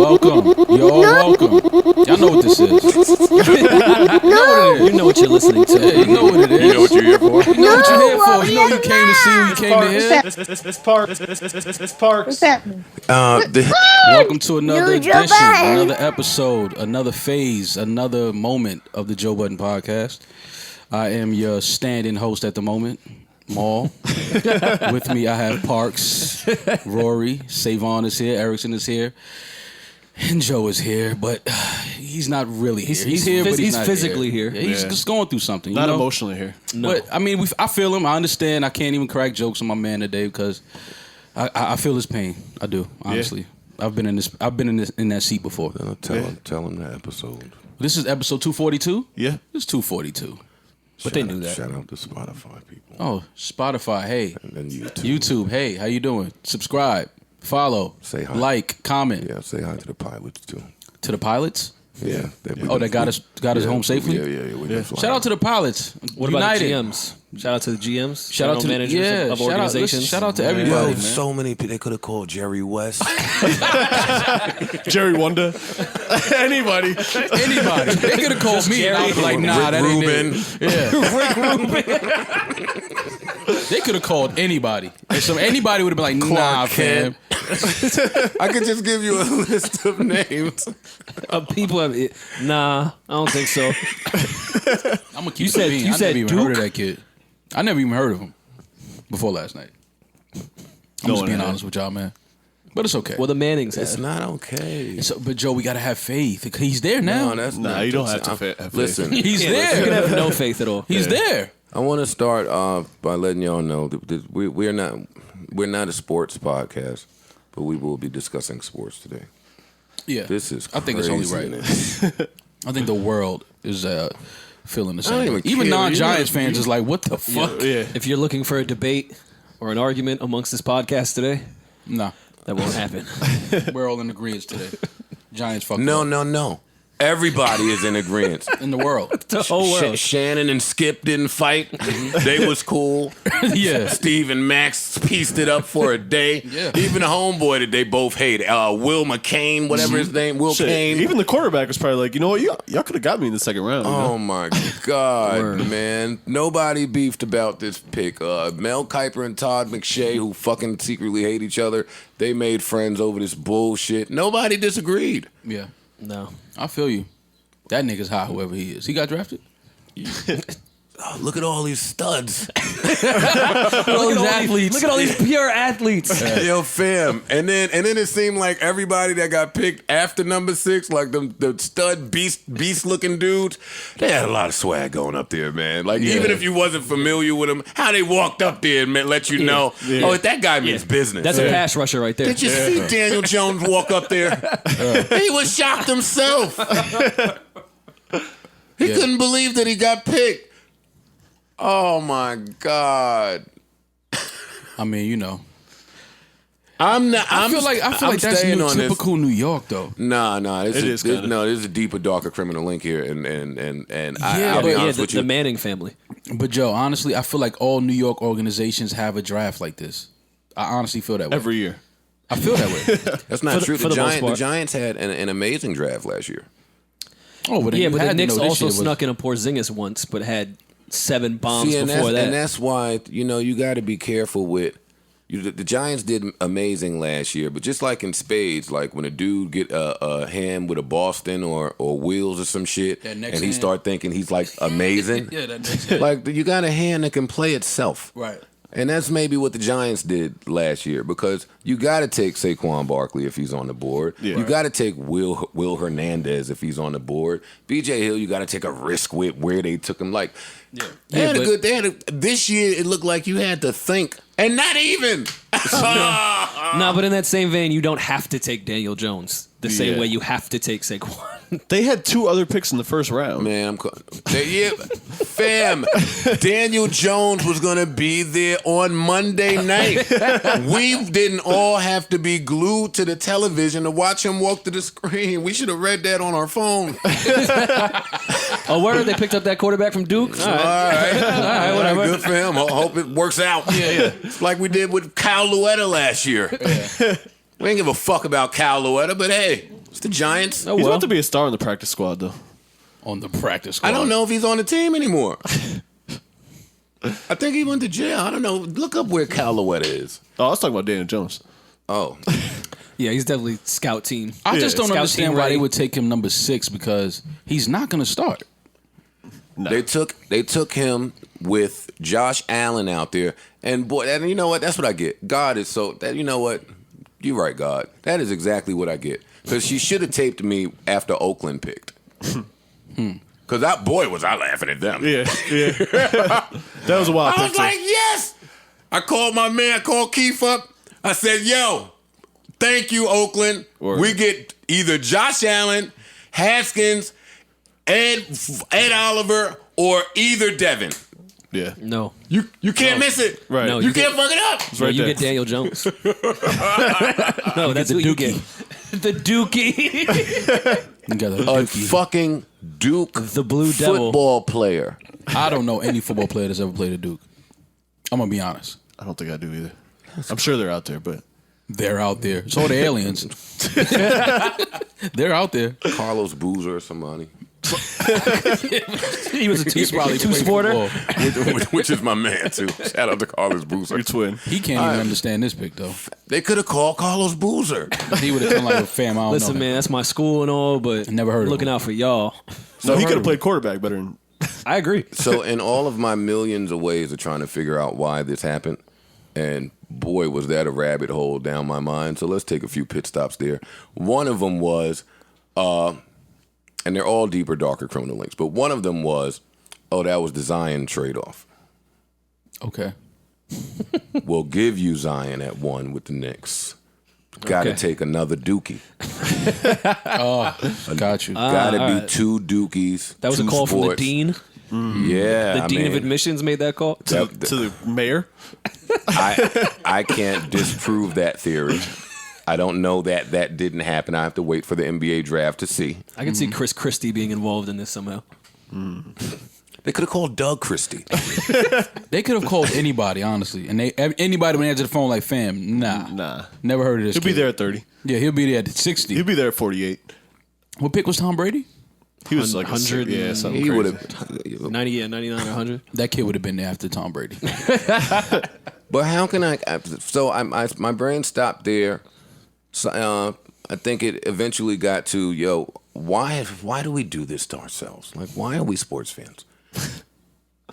welcome. You're all welcome. Y'all know what this is. You know what you're listening to. Yeah, you know what it is. You know what you're here for? You know what you're here for. You know you came to see what you came to hear. This park. What's happening? Welcome to another New Joe edition, Budden. another episode, another phase, another moment of the Joe Budden podcast. I am your stand-in host at the moment, Maul. With me, I have Parks, Rory, Savon is here, Erickson is here, and Joe is here, but he's not really here. He's here, but he's not physically here. Yeah, he's just going through something. Not you know? emotionally here. No. But I mean, I feel him. I understand. I can't even crack jokes on my man today because I feel his pain. I do, honestly. Yeah. I've been in that seat before. Tell him the episode. This is episode 242? Yeah. It's 242. But they knew that. Shout out to Spotify people. Oh, Spotify, hey. And then YouTube. YouTube, hey, how you doing? Subscribe, follow, Say hi. like, comment. Yeah, say hi to the pilots too. To the pilots? Yeah. That got us home safely? Yeah. Shout out to the pilots. What United. about the GMs? Shout out to the GMs. Shout out to managers of organizations. Shout out to everybody, man. So many people. They could have called Jerry West. Jerry Wonder. Anybody. They could have called me and I was like, nah, that ain't Rubin. it. Yeah. Rick Rubin. They could have called anybody. And anybody would have been like, nah, fam. I could just give you a list of names. People have it. Nah, I don't think so. I'm gonna keep it being. I never even heard of that kid. I never even heard of him before last night. I'm just being honest with y'all, man. But it's okay. Well, the Mannings It's have. not okay. But Joe, we gotta have faith. He's there now. No, that's Nah, not. you don't have to have faith. Listen, He's You can there. have no faith at all. He's there. I want to start off by letting y'all know that we're not a sports podcast, but we will be discussing sports today. Yeah. This is I think it's only right. I think the world is feeling the don't same. even Even care. non-Giants fans is like, what the fuck? Yeah. If you're looking for a debate or an argument amongst this podcast today, Nah. that won't happen. We're all in agreement today. Giants fucked No, up. no. Everybody is in agreement. In the world. The whole world. Shannon and Skip didn't fight. They was cool. Yeah. Steve and Max pieced it up for a day. Yeah. Even the homeboy that they both hate, Will McCain, whatever his name, Will Shit, Kane. even the quarterback was probably like, you know what? Y'all could have got me in the second round. You know? Oh my God, man. Nobody beefed about this pick. Mel Kiper and Todd McShay, who fucking secretly hate each other, they made friends over this bullshit. Nobody disagreed. Yeah. No. I feel you. That nigga's hot, whoever he is. He got drafted? Oh, look at all these studs. Look at all these pure athletes. Yo, fam. And then it seemed like everybody that got picked after number 6, like the stud beast looking dudes, they had a lot of swag going up there, man. Like even if you wasn't familiar with them, how they walked up there and let you know, oh, that guy means business. That's a pass rusher right there. Did you see Daniel Jones walk up there? He was shocked himself. He couldn't believe that he got picked. Oh my God! I mean, you know. I feel like that's typical New York, though. Nah. This kinda. is a deeper, darker criminal link here, and Yeah, I'll be but honest with you. The Manning family. But Joe, honestly, I feel like all New York organizations have a draft like this. I honestly feel that way. Every year. I feel that way. That's not true. for The the most part. Giants had an amazing draft last year. Oh, but then Yeah, you but had the to Knicks know this also shit was- snuck in a Porzingis once, but had 7 bombs And before that. And that's why, you got to be careful with. The Giants did amazing last year, but just like in spades, like when a dude get a hand with a Boston or wheels or some shit, and he hand. start thinking he's like amazing. Yeah, that next hand. Like you got a hand that can play itself. Right. And that's maybe what the Giants did last year, because you got to take Saquon Barkley if he's on the board. Yeah. You got to take Will Hernandez if he's on the board. B.J. Hill, you got to take a risk with where they took him. Like, this year it looked like you had to think, and not even. No, but in that same vein, you don't have to take Daniel Jones the same way you have to take Saquon. They had 2 other picks in the first round. Man, fam, Daniel Jones was going to be there on Monday night. We didn't all have to be glued to the television to watch him walk to the screen. We should have read that on our phone. Oh, word? They picked up that quarterback from Duke? All right. Whatever. Good for him. I hope it works out. Yeah. Like we did with Kyle Luetta last year. Yeah. We didn't give a fuck about Kyle Luetta, but hey, It's the Giants. He's about to be a star on the practice squad, though. On the practice squad. I don't know if he's on the team anymore. I think he went to jail. I don't know. Look up where Calueta is. Oh, I was talking about Daniel Jones. Oh. Yeah, he's definitely scout team. I just don't Scout understand team why ready. they would take him number 6 because he's not going to start. No. They took him with Josh Allen out there. And boy, and you know what? That's what I get. God is so that you know what? You're right, God. That is exactly what I get. Because she should have taped me after Oakland picked. Because was I laughing at them. Yeah. That was a wild I pick, was like, yes. I called my man, I called Keith up. I said, yo, thank you, Oakland. Word. We get either Josh Allen, Haskins, Ed Oliver, or either Devin. Yeah. No. You can't miss it. Right. No, You can't fuck it up. It's right you there. get Daniel Jones. No, that's the what you Dookie. get. The Dookie. You got a A Dookie. fucking Duke The Blue Devil. football player. I don't know any football player that's ever played at Duke. I'm going to be honest. I don't think I do either. I'm sure they're out there, but They're out there. So are the aliens. They're out there. Carlos Boozer or somebody. He was a He's probably played two-sporter. football. which is my man, too. Shout out to Carlos Boozer. your twin. He can't even understand this pick, though. They could have called Carlos Boozer. He would have done like a fam. I don't Listen, know. man, that's my school and all, but Never heard of looking him. out for y'all. No, he heard could of have played quarterback better than. I agree. So in all of my millions of ways of trying to figure out why this happened, and boy, was that a rabbit hole down my mind. So let's take a few pit stops there. One of them was, and they're all deeper, darker criminal links, but one of them was, that was the Zion trade-off. Okay. We'll give you Zion at 1 with the Knicks. Got to Okay. take another Dookie. Got you. Got to all be right. 2 Dookies. That was 2 a call from the sports. dean. Yeah, The dean of admissions made that call. To the mayor. I can't disprove that theory. I don't know that didn't happen. I have to wait for the NBA draft to see. I can see Chris Christie being involved in this somehow. They could have called Doug Christie. They could have called anybody, honestly. And anybody when they answered the phone like, fam, Nah. Never heard of this He'll be kid. there at 30. Yeah, he'll be there at 60. He'll be there at 48. What pick was Tom Brady? He was like 100 100. Yeah, something He would crazy. have. 99 or 100. That kid would have been there after Tom Brady. But how can I? So my brain stopped there. So, I think it eventually got to, why do we do this to ourselves? Like, why are we sports fans?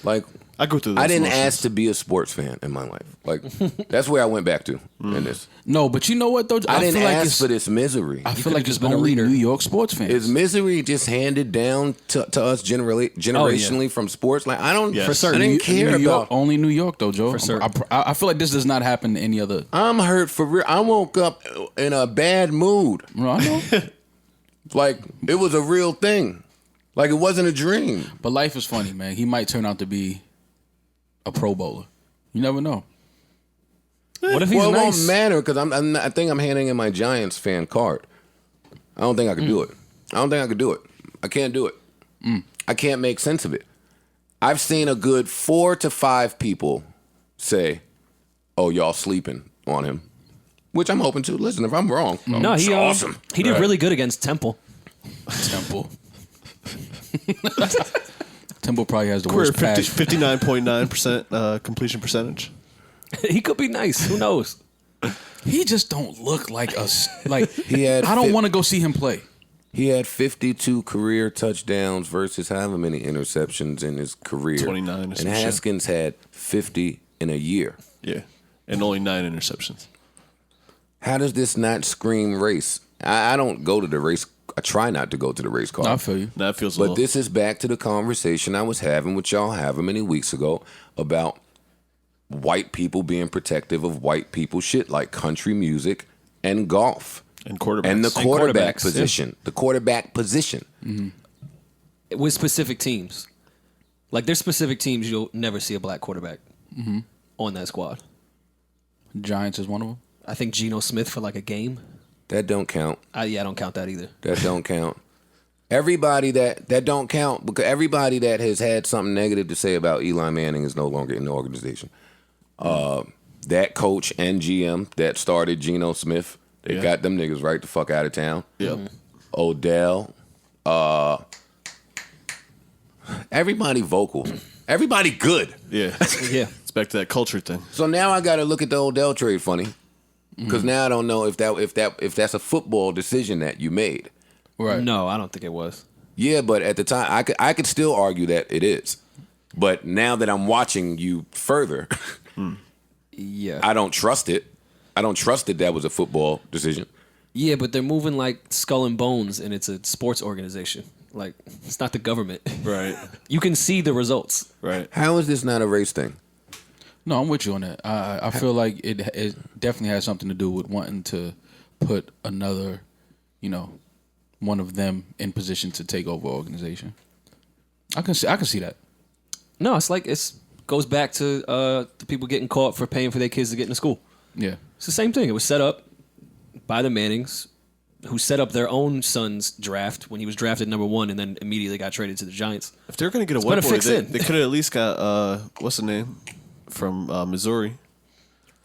Like, I go through those I didn't motions. ask to be a sports fan in my life. Like, that's where I went back to in this. No, but you know what, though? I didn't feel like ask it's, for this misery. I feel like it's just been a only leader. New York sports fans. Is misery just handed down to us generationally from sports? Like, I don't, Yes. For certain. I didn't care New York, about. only New York, though, Joe. For certain. I feel like this does not happen to any other. I'm hurt for real. I woke up in a bad mood. No, I know. Like, it was a real thing. Like, it wasn't a dream. But life is funny, man. He might turn out to be a Pro Bowler. You never know. What if he's Well, it nice? won't matter because I think I'm handing in my Giants fan card. I don't think I could do it. I don't think I could do it. I can't do it. I can't make sense of it. I've seen a good 4 to 5 people say, "Oh, y'all sleeping on him," which I'm open to. Listen, if I'm wrong, No, it's he awesome. He did really good against Temple. Temple. Temple probably has the Career worst pass. 59.9% completion percentage. He could be nice. Who knows? He just don't look like us. Like He had I don't want to go see him play. He had 52 career touchdowns versus however many interceptions in his career. 29 or And some shit. Haskins had 50 in a year. Yeah. And only 9 interceptions. How does this not scream race? I don't go to the race. I try not to go to the race car. I feel you. That feels a But little. this is back to the conversation I was having with y'all however many weeks ago about white people being protective of white people shit like country music and golf. And quarterbacks. And the quarterback quarterbacks, position. The quarterback position. With specific teams. Like, there's specific teams you'll never see a black quarterback on that squad. Giants is one of them. I think Geno Smith for like a game. That don't count. I don't count that either. That don't count. Everybody that don't count because everybody that has had something negative to say about Eli Manning is no longer in the organization. That coach and GM that started Geno Smith, they got them niggas right the fuck out of town. Yep. Odell, everybody vocal, everybody good. Yeah. Yeah. It's back to that culture thing. So now I got to look at the Odell trade funny, because now I don't know if that's a football decision that you made. Right. No, I don't think it was. Yeah, but at the time I could still argue that it is. But now that I'm watching you further, Yeah. I don't trust it. I don't trust that was a football decision. Yeah, but they're moving like skull and bones, and it's a sports organization. Like, it's not the government. Right. You can see the results. Right. How is this not a race thing? No, I'm with you on that. I feel like it definitely has something to do with wanting to put another, one of them in position to take over organization. I can see that. No, it's like goes back to the people getting caught for paying for their kids to get into school. Yeah. It's the same thing. It was set up by the Mannings, who set up their own son's draft when he was drafted number 1 and then immediately got traded to the Giants. If they're going to get a been a white boy, fix-in. they could have at least got, what's the name? From Missouri.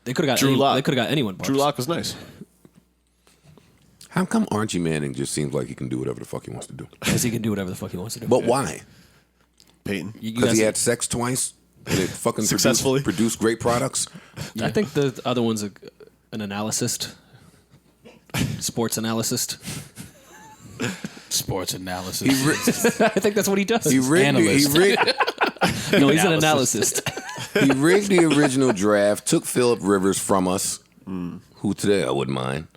They could have got Drew Lock. They could have got anyone. Drew Lock was nice. How come Archie Manning just seems like he can do whatever the fuck he wants to do? Because he can do whatever the fuck he wants to do. But why? Peyton. Because he had sex twice and it fucking Successfully. produced great products? I think the other one's an analyst, sports analyst. Sports analysis. I think that's what he does. He rigged No, he's an analyst. he rigged the original draft, took Phillip Rivers from us, who today I wouldn't mind.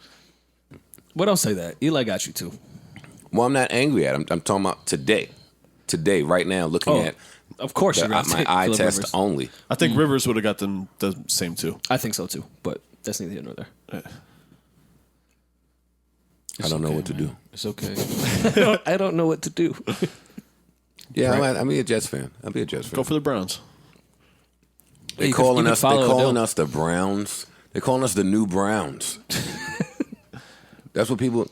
But don't say that. Eli got you too. Well, I'm not angry at him. I'm talking about today. Today, right now, looking at Of course, you're going to my take eye Phillip test Rivers. only. I think Rivers would have got them the same too. I think so too, but that's neither here nor there. I don't know what to do. It's okay. I don't know what to do. Yeah, I'll be a Jets fan. I'll be a Jets fan. Go for the Browns. They're You calling can us. They're follow calling Odell. us the Browns. They're calling us the new Browns. That's what people.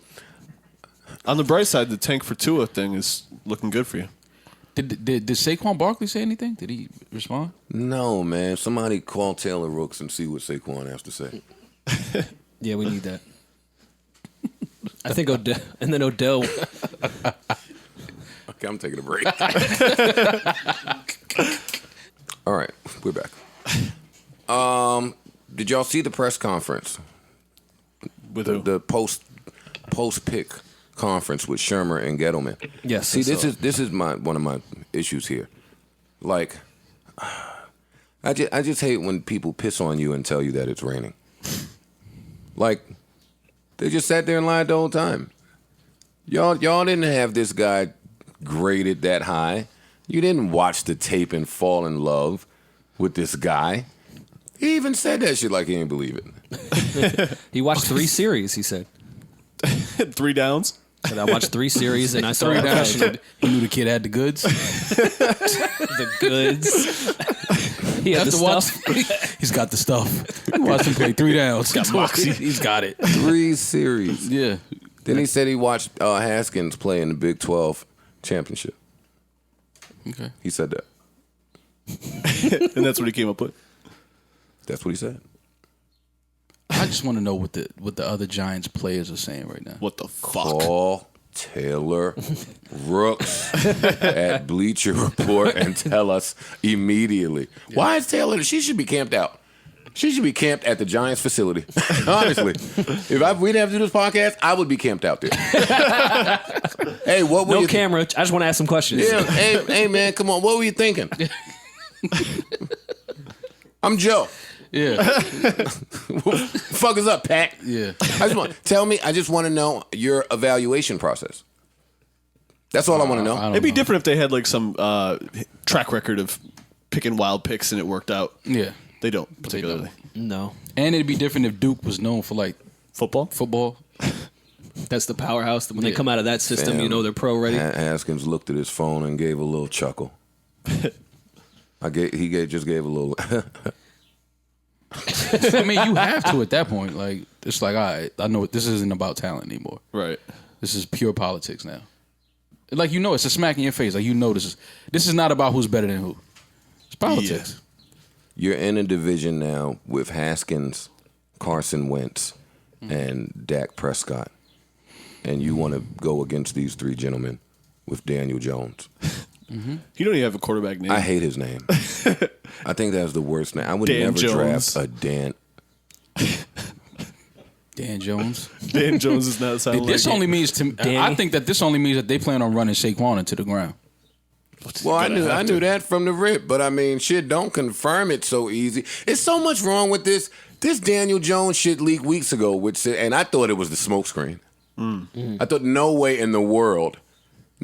On the bright side, the tank for Tua thing is looking good for you. Did Saquon Barkley say anything? Did he respond? No, man. Somebody call Taylor Rooks and see what Saquon has to say. Yeah, we need that. I think Odell, and then Odell. Okay, I'm taking a break. All right, we're back. Did y'all see the press conference? With who? The post pick conference with Shermer and Gettleman. Yes. See, I saw this is one of my issues here. Like, I just hate when people piss on you and tell you that it's raining. Like, they just sat there and lied the whole time. Y'all didn't have this guy graded that high. You didn't watch the tape and fall in love with this guy. He even said that shit like he didn't believe it. He watched 3 series. He said. 3 downs. Said I watched 3 series and I saw that passionate. He knew the kid had the goods. The goods. He had the stuff. He's got the stuff. Watch him play 3 downs. He's got it. 3 series. Yeah. Then he said he watched Haskins play in the Big 12 championship. Okay. He said that. And that's what he came up with. That's what he said. I just want to know what the other Giants players are saying right now. What the fuck? Call Taylor Rooks at Bleacher Report and tell us immediately. Yeah. Why is Taylor? She should be camped out. She should be camped at the Giants facility. Honestly, if we didn't have to do this podcast, I would be camped out there. Hey, what were No you camera. I just want to ask some questions. Yeah, hey, man, come on. What were you thinking? I'm Joe. Yeah. Fuck is up, Pat? Yeah. I just want to know your evaluation process. That's all I want to know. It'd be different if they had like some track record of picking wild picks and it worked out. Yeah. They don't particularly. No. And it'd be different if Duke was known for like Football. That's the powerhouse. When they come out of that system, you know they're pro ready. Haskins looked at his phone and gave a little chuckle. He just gave a little. I mean, you have to at that point. Like, it's like, all right, I know this isn't about talent anymore. Right. This is pure politics now. Like, it's a smack in your face. Like, this is not about who's better than who. It's politics. Yeah. You're in a division now with Haskins, Carson Wentz, and Dak Prescott. and you want to go against these three gentlemen with Daniel Jones. He don't even have a quarterback name. I hate his name. I think that's the worst name. I would Dan never Jones. draft a Dan. Dan Jones. Dan Jones is not sounding This like only means to. I think that this only means that they plan on running Saquon into the ground. Well, I knew that from the rip, but I mean, shit, don't confirm it so easy. It's so much wrong with this. This Daniel Jones shit leaked weeks ago, and I thought it was the smokescreen. I thought no way in the world.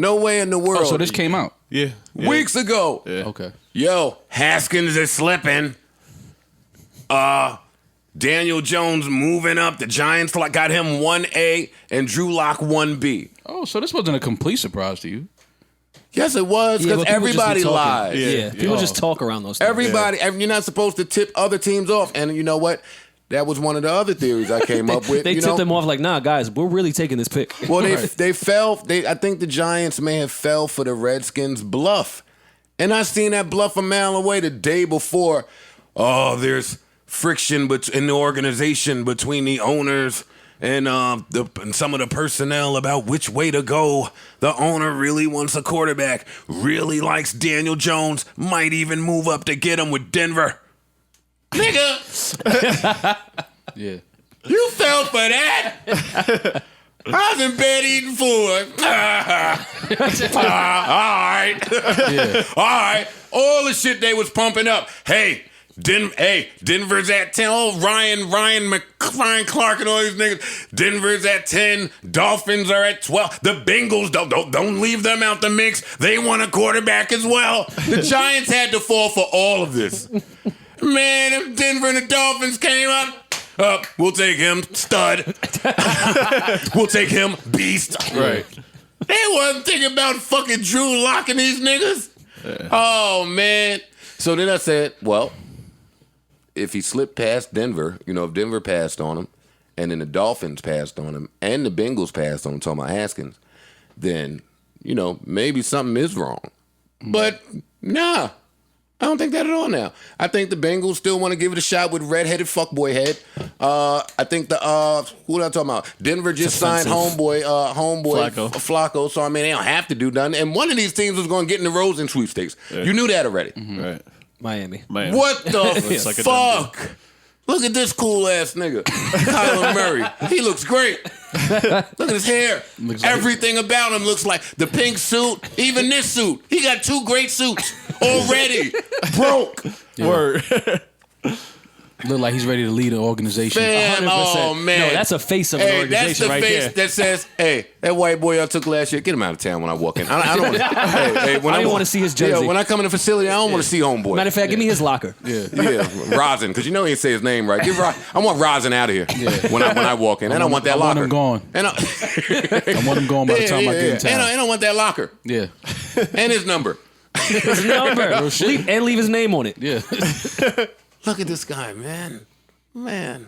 Oh, so this came out. Yeah. Weeks ago. Yeah. Okay. Yo, Haskins is slipping. Daniel Jones moving up. The Giants got him 1A and Drew Lock 1B. Oh, so this wasn't a complete surprise to you. Yes, it was, because everybody lies. Yeah, people just talk around those things. Everybody, you're not supposed to tip other teams off. And you know what? That was one of the other theories I came up with. They tipped them off like, nah, guys, we're really taking this pick. Well, they fell. I think the Giants may have fell for the Redskins' bluff. And I seen that bluff a mile away the day before. Oh, there's friction in the organization between the owners and some of the personnel about which way to go. The owner really wants a quarterback, really likes Daniel Jones, might even move up to get him with Denver. Nigga! Yeah. You fell for that? I was in bed eating food. All right. Yeah. All right. All the shit they was pumping up. Hey, Denver's at 10. Oh, Ryan Clark and all these niggas. Denver's at 10. Dolphins are at 12. The Bengals, don't leave them out the mix. They want a quarterback as well. The Giants had to fall for all of this. Man, if Denver and the Dolphins came up, we'll take him, stud. We'll take him, beast. Right. They wasn't thinking about fucking Drew locking these niggas. Yeah. Oh, man. So then I said, well, if he slipped past Denver, if Denver passed on him, and then the Dolphins passed on him, and the Bengals passed on him, talking about Haskins, then, maybe something is wrong. But, nah. I don't think that at all now. I think the Bengals still want to give it a shot with redheaded fuckboy head. I think who am I talking about? Denver just signed homeboy Flacco. So, I mean, they don't have to do nothing. And one of these teams was going to get in the Rosen sweepstakes. Yeah. You knew that already. Mm-hmm. Right. Miami. What the fuck? Look at this cool-ass nigga. Kyler Murray. He looks great. Look at his hair. Everything about him looks like the pink suit, even this suit. He got 2 great suits already. Broke. Yeah. Word. Look like he's ready to lead an organization. Fam, 100%. oh, man. No, that's a face of an organization that's the right face there. that says, hey, that white boy I took last year, get him out of town when I walk in. I don't want I don't want to see his jersey. Yeah, when I come in the facility, I don't want to see homeboy. Matter of fact, give me his locker. Yeah, Rosin, because he ain't say his name right. I want Rosin out of here when I walk in. I don't want that locker. I want him gone. I want him gone by the time I get in town. I don't want that locker. Yeah. And his number. His number. And leave his name on it. Yeah. Look at this guy, man. I mean,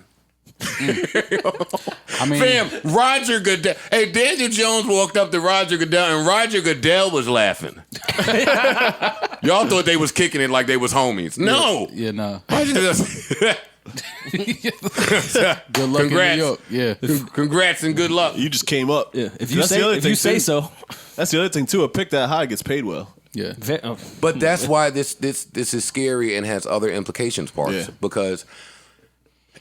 fam, Roger Goodell. Hey, Daniel Jones walked up to Roger Goodell, and Roger Goodell was laughing. Y'all thought they was kicking it like they was homies. No. Yeah, nah. Good luck Congrats. in New York. Yeah. Congrats and good luck. You just came up. Yeah. If you say so. That's the other thing too. A pick that high gets paid well. Yeah. But that's why this is scary and has other implications, Parks. Yeah. Because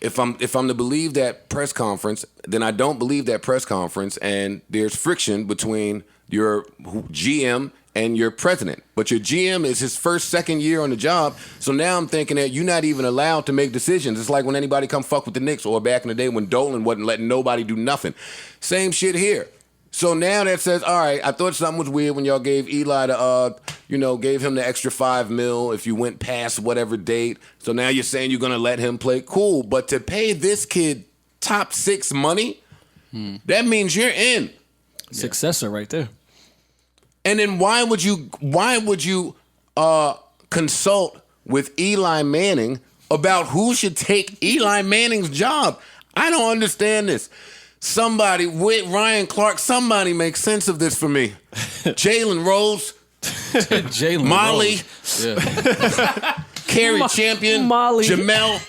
if I'm to believe that press conference, then I don't believe that press conference, and there's friction between your GM and your president. But your GM is his second year on the job, so now I'm thinking that you're not even allowed to make decisions. It's like when anybody come fuck with the Knicks, or back in the day when Dolan wasn't letting nobody do nothing. Same shit here. So now that says, all right, I thought something was weird when y'all gave Eli gave him the extra $5 million if you went past whatever date. So now you're saying you're going to let him play. Cool. But to pay this kid top 6 money, that means you're in. Successor right there. And then why would you consult with Eli Manning about who should take Eli Manning's job? I don't understand this. Somebody with Ryan Clark, somebody make sense of this for me. Jalen Rose, Molly, Kerry Champion, Molly. Jamel,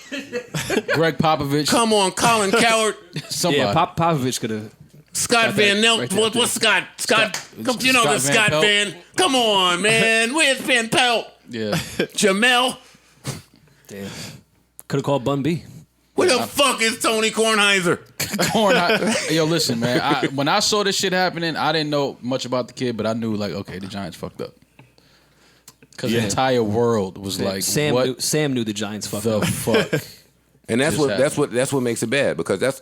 Greg Popovich. Come on, Colin Coward. Somebody. Yeah, Popovich could have. Scott Van Nelt. right What's Scott? You know Scott the Scott Van Van. Come on, man. Where's Van Pelt? Yeah. Jamel. Damn. Could have called Bun B. Where the fuck is Tony Kornheiser? Yo, listen, man. When I saw this shit happening, I didn't know much about the kid, but I knew, like, okay, the Giants fucked up. Because the entire world was like, Sam knew the Giants fucked the up. fuck? And that's what makes it bad, because that's,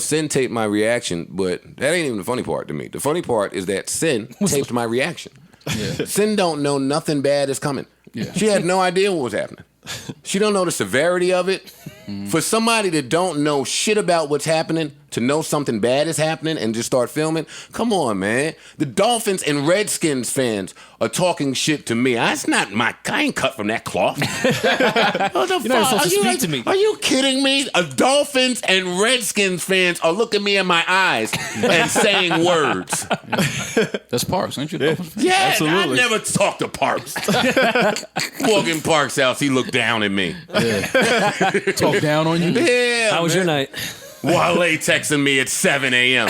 Sin taped my reaction, but that ain't even the funny part to me. The funny part is that Sin taped my reaction. Yeah. Sin don't know nothing bad is coming. Yeah. She had no idea what was happening. She don't know the severity of it. For somebody that don't know shit about what's happening to know something bad is happening and just start filming, come on, man. The Dolphins and Redskins fans are talking shit to me. I ain't cut from that cloth. What the You're not supposed to speak to me. Are you kidding me? Dolphins and Redskins fans are looking me in my eyes and saying words. That's Parks, ain't you? Dolphins fan? Yeah, Absolutely. I never talked to Parks. Walk in Parks' house, he looked down at me. Talk down on you? Yeah, How was your night? Wale texting me at 7 a.m.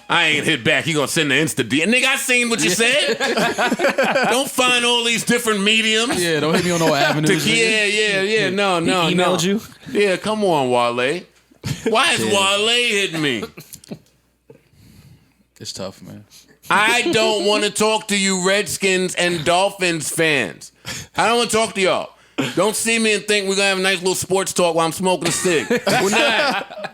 I ain't hit back. He gonna send the Insta DM. Nigga, I seen what you said. Don't find all these different mediums. Yeah, don't hit me on no avenues. Yeah. No. He emailed you? Yeah, come on, Wale. Why is Wale hitting me? It's tough, man. I don't want to talk to you Redskins and Dolphins fans. I don't want to talk to y'all. Don't see me and think we're going to have a nice little sports talk while I'm smoking a cig. We're not.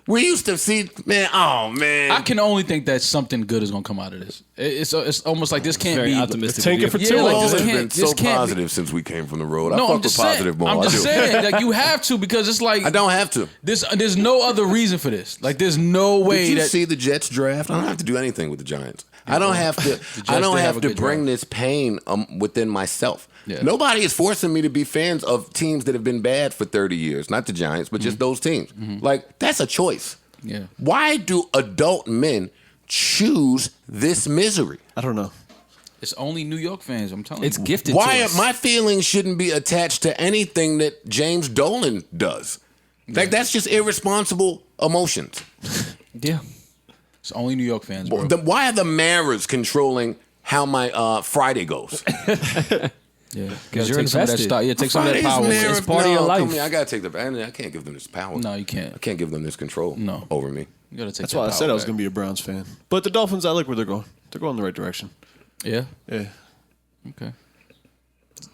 We used to see, man, oh, man. I can only think that something good is going to come out of this. It's almost like this can't Very be optimistic. Tanking for two. like All this has can't- been this so can't be- positive since we came from the road. I No, fuck I'm with just positive saying. more. I'm I just do. saying, like, you have to, because it's like I don't have to. there's no other reason for this. Like, there's no way Did you that see the Jets draft? I don't have to do anything with the Giants. I don't have to. I don't did have have a to good bring draft. this pain within myself. Yeah. Nobody is forcing me to be fans of teams that have been bad for 30 years. Not the Giants, but just those teams. Like, that's a choice. Yeah. Why do adult men choose this misery? I don't know. it's only New York fans. I'm telling It's you. gifted Why to us. my feelings shouldn't be attached to anything that James Dolan does? Like, that's just irresponsible emotions. Yeah. It's only New York fans, bro. Why are the Maras controlling how my Friday goes? Yeah, Because you're take some of that invested. stock. Yeah, take some of that power. Friday's away. Mara- It's part of your no, life. come here, I gotta take I can't give them this power. No, you can't. I can't give them this control No. over me. You gotta take That's that why I said power I was back. going to be a Browns fan. But the Dolphins, I like where they're going. They're going in the right direction. Yeah. Yeah. Okay.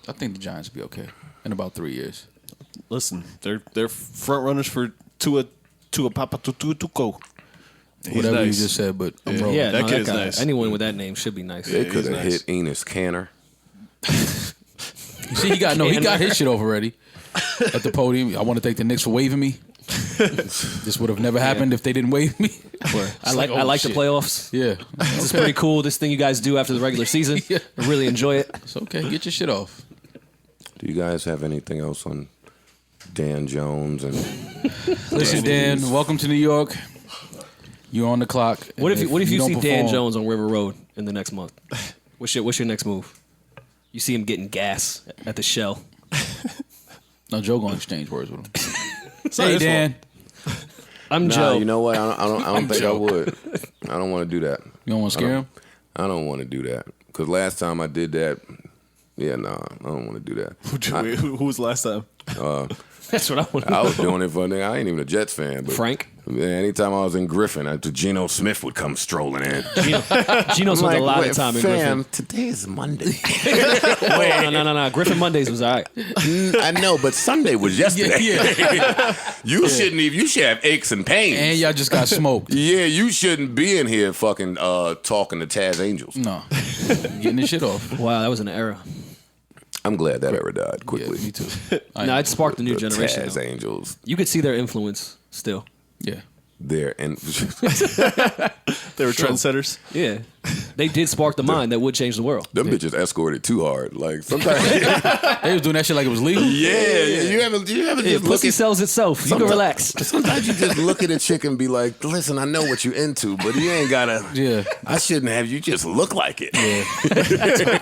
I think the Giants will be okay in about 3 years. Listen, they're front runners for Tua Papa Tuco. He's Whatever nice. you just said, but I'm rolling. Yeah, That no, kid that is guy. nice. Anyone with that name should be nice. They could have nice. hit Enos Canner. You see, he got his shit off already at the podium. I want to thank the Knicks for waiving me. This would have never happened if they didn't waive me. I like the shit. playoffs. Yeah, This is pretty cool. This thing you guys do after the regular season. Yeah. I really enjoy it. it's okay. Get your shit off. Do you guys have anything else on Dan Jones and Listen, Dan, welcome to New York. You're on the clock. What if you don't see Dan perform- Jones on River Road in the next month? What's your next move? You see him getting gas at the Shell. No, Joe gonna exchange words with him. It's not Hey, his Dan. I'm Nah, Joe. you know what? I don't think I would. I don't want to do that. You don't want to scare him? I don't want to do that. Because last time I did that, I don't want to do that. Who was last time? That's what I want. I was doing it for a nigga. I ain't even a Jets fan. But Frank. Man, anytime I was in Griffin, Geno Smith would come strolling in. Gino spent a lot of "Wait, time in fam, Griffin. today is Monday. No. Griffin Mondays was all right. I know, but Sunday was yesterday. Yeah. You shouldn't even. You should have aches and pains. And y'all just got smoked. Yeah, you shouldn't be in here fucking talking to Taz Angels. No, getting this shit off. Wow, that was an era. I'm glad that era died Yeah, quickly. me too. No, it sparked a new The generation. Taz though. Angels, You could see their influence still. Yeah. there and They were trendsetters. Yeah, they did spark the mind that would change the world. them bitches escorted too hard. Like sometimes, They was doing that shit like it was legal. yeah. You ever Yeah, just look pussy at. sells itself. You can relax. Sometimes you just look at a chick and be like, "Listen, I know what you into, but you ain't gotta. Yeah. I shouldn't have you just look like it."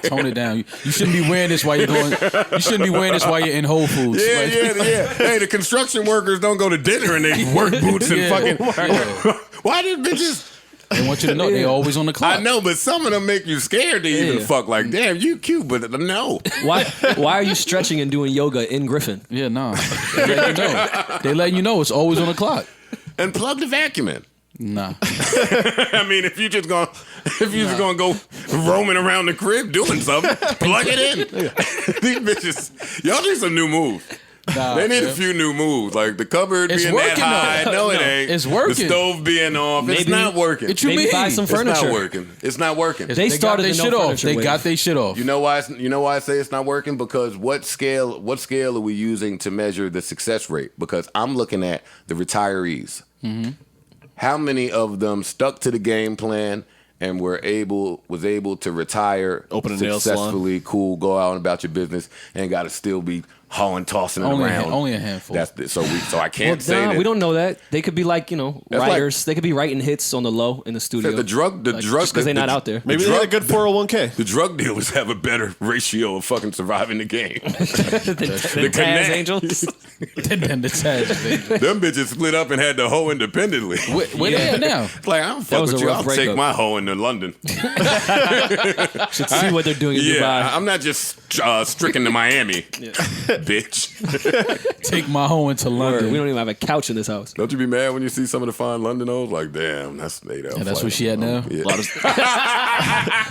Tone it down. You shouldn't be wearing this while you're going. You shouldn't be wearing this while you're in Whole Foods. Yeah, Like- yeah. Hey, the construction workers don't go to dinner and they work boots and Yeah. fucking Yeah. Why did bitches? They want you to know they always on the clock. I know, but some of them make you scared to even fuck. Like, damn, you cute, but no. Why are you stretching and doing yoga in Griffin? Yeah, no. They letting you know it's always on the clock. And plug the vacuum in. Nah. I mean, if you just gonna go roaming around the crib doing something, plug it in. These bitches, y'all need some new moves. Nah, they need a few new moves, like the cupboard it's being working, that high. No, it ain't. It's working. The stove being off. It's not working. Maybe buy some furniture. It's not working. It's not working. They started their shit off. They got their shit off. You know why? I say it's not working? Because what scale are we using to measure the success rate? Because I'm looking at the retirees. Mm-hmm. How many of them stuck to the game plan and was able to retire, open a nail successfully, salon. cool, go out and about your business, and got to still be hauling, tossing it around. Only a handful. So I can't say that. We don't know that. They could be like, writers. They could be writing hits on the low in the studio. The drug, just because they're not out there. Maybe they had a good 401k. The drug dealers have a better ratio of fucking surviving the game. the Taz Angels. Then the Taz Angels. Them bitches split up and had the hoe independently. Where they at now? It's like, I don't fuck with you. I'll take my hoe into London. Should see what they're doing in Dubai. I'm not just stricken to Miami, bitch. Take my hoe into London. We don't even have a couch in this house. Don't you be mad when you see some of the fine London hoes? Like, damn, that's that's where she at now? Yeah.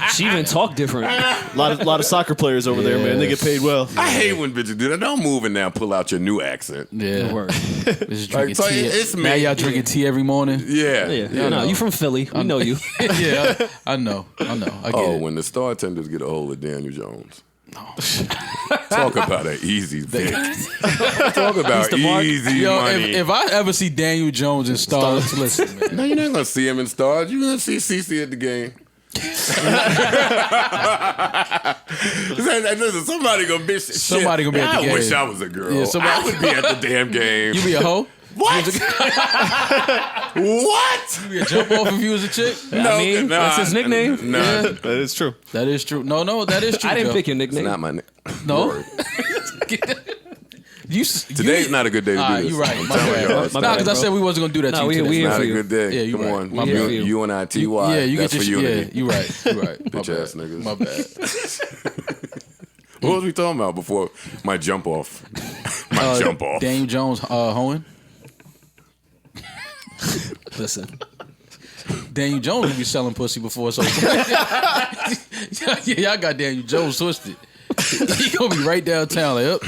She even talk different. A lot of soccer players over there, man. They get paid well. I hate when bitches do that. Don't move and now pull out your new accent. Yeah. Word. Drinking tea. Now y'all drinking tea every morning? Yeah. No, you from Philly. We know you. Yeah, I know. I get it. When the star tenders get a hold of Daniel Jones. No. Talk about an easy thing. Talk about easy money. If I ever see Daniel Jones in Stars, listen, man. No, you're not going to see him in Stars. You're going to see CeCe at the game. Listen, somebody gonna be Somebody gonna be at the game. I wish I was a girl. Yeah, I would be at the damn game. You be a hoe? What? What? You be a jump off if you was a chick? That's his nickname. No, that is true. That is true. No, that is true. I didn't Joe. pick your nickname. It's not my nickname. No. Today's not a good day to do this. You're right. I'm My telling bad. y'all. Nah, because I said we wasn't gonna do that. No, to you today. we It's not a you. good day. Yeah, you Come right. on. My bad. You and I, T.Y. Yeah, you That's get for your unity. Yeah, you right. You right. Bitch ass niggas. My bad. What was we talking about before my jump off? My jump off. Daniel Jones hoeing. Listen. Daniel Jones would be selling pussy before, so y'all got Daniel Jones twisted. He gonna be right downtown. Like,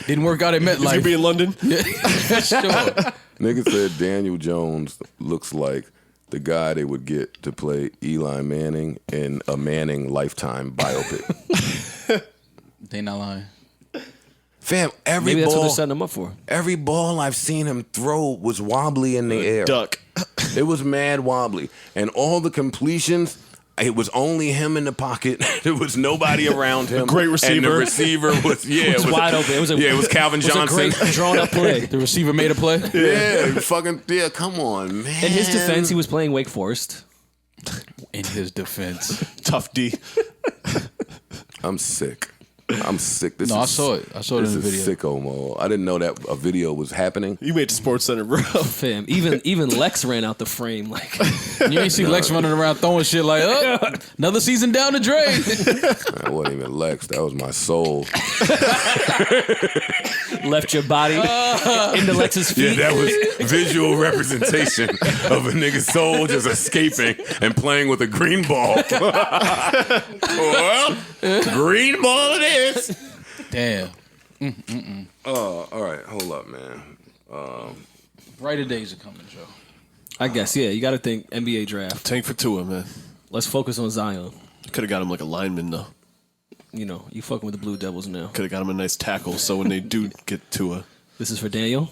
didn't work out at MetLife. You be in London? Yeah, sure. Nigga said Daniel Jones looks like the guy they would get to play Eli Manning in a Manning Lifetime biopic. They not lying. Fam, Maybe that's what they're setting him up for. Every ball I've seen him throw was wobbly in the air. Duck. It was mad wobbly. And all the completions, it was only him in the pocket. There was nobody around him. Great receiver. And the receiver was, It was wide open. It was Calvin Johnson. It was a great drawn-up play. The receiver made a play. Yeah, come on, man. In his defense, he was playing Wake Forest. In his defense. Tough D. I'm sick. I saw it. I saw it in the video. This is sicko mode. I didn't know that a video was happening. You made the Sports Center, bro. Fam, even Lex ran out the frame. Like you ain't see Lex running around throwing shit like, another season down the drain. That wasn't even Lex. That was my soul. Left your body into Lex's feet. Yeah, that was visual representation of a nigga's soul just escaping and playing with a green ball. Well, green ball it is. Damn. All right, hold up, man. Brighter days are coming, Joe. I guess, yeah. You got to think NBA draft. Tank for Tua, man. Let's focus on Zion. Could have got him like a lineman, though. You fucking with the Blue Devils now. Could have got him a nice tackle so when they do get Tua. This is for Daniel.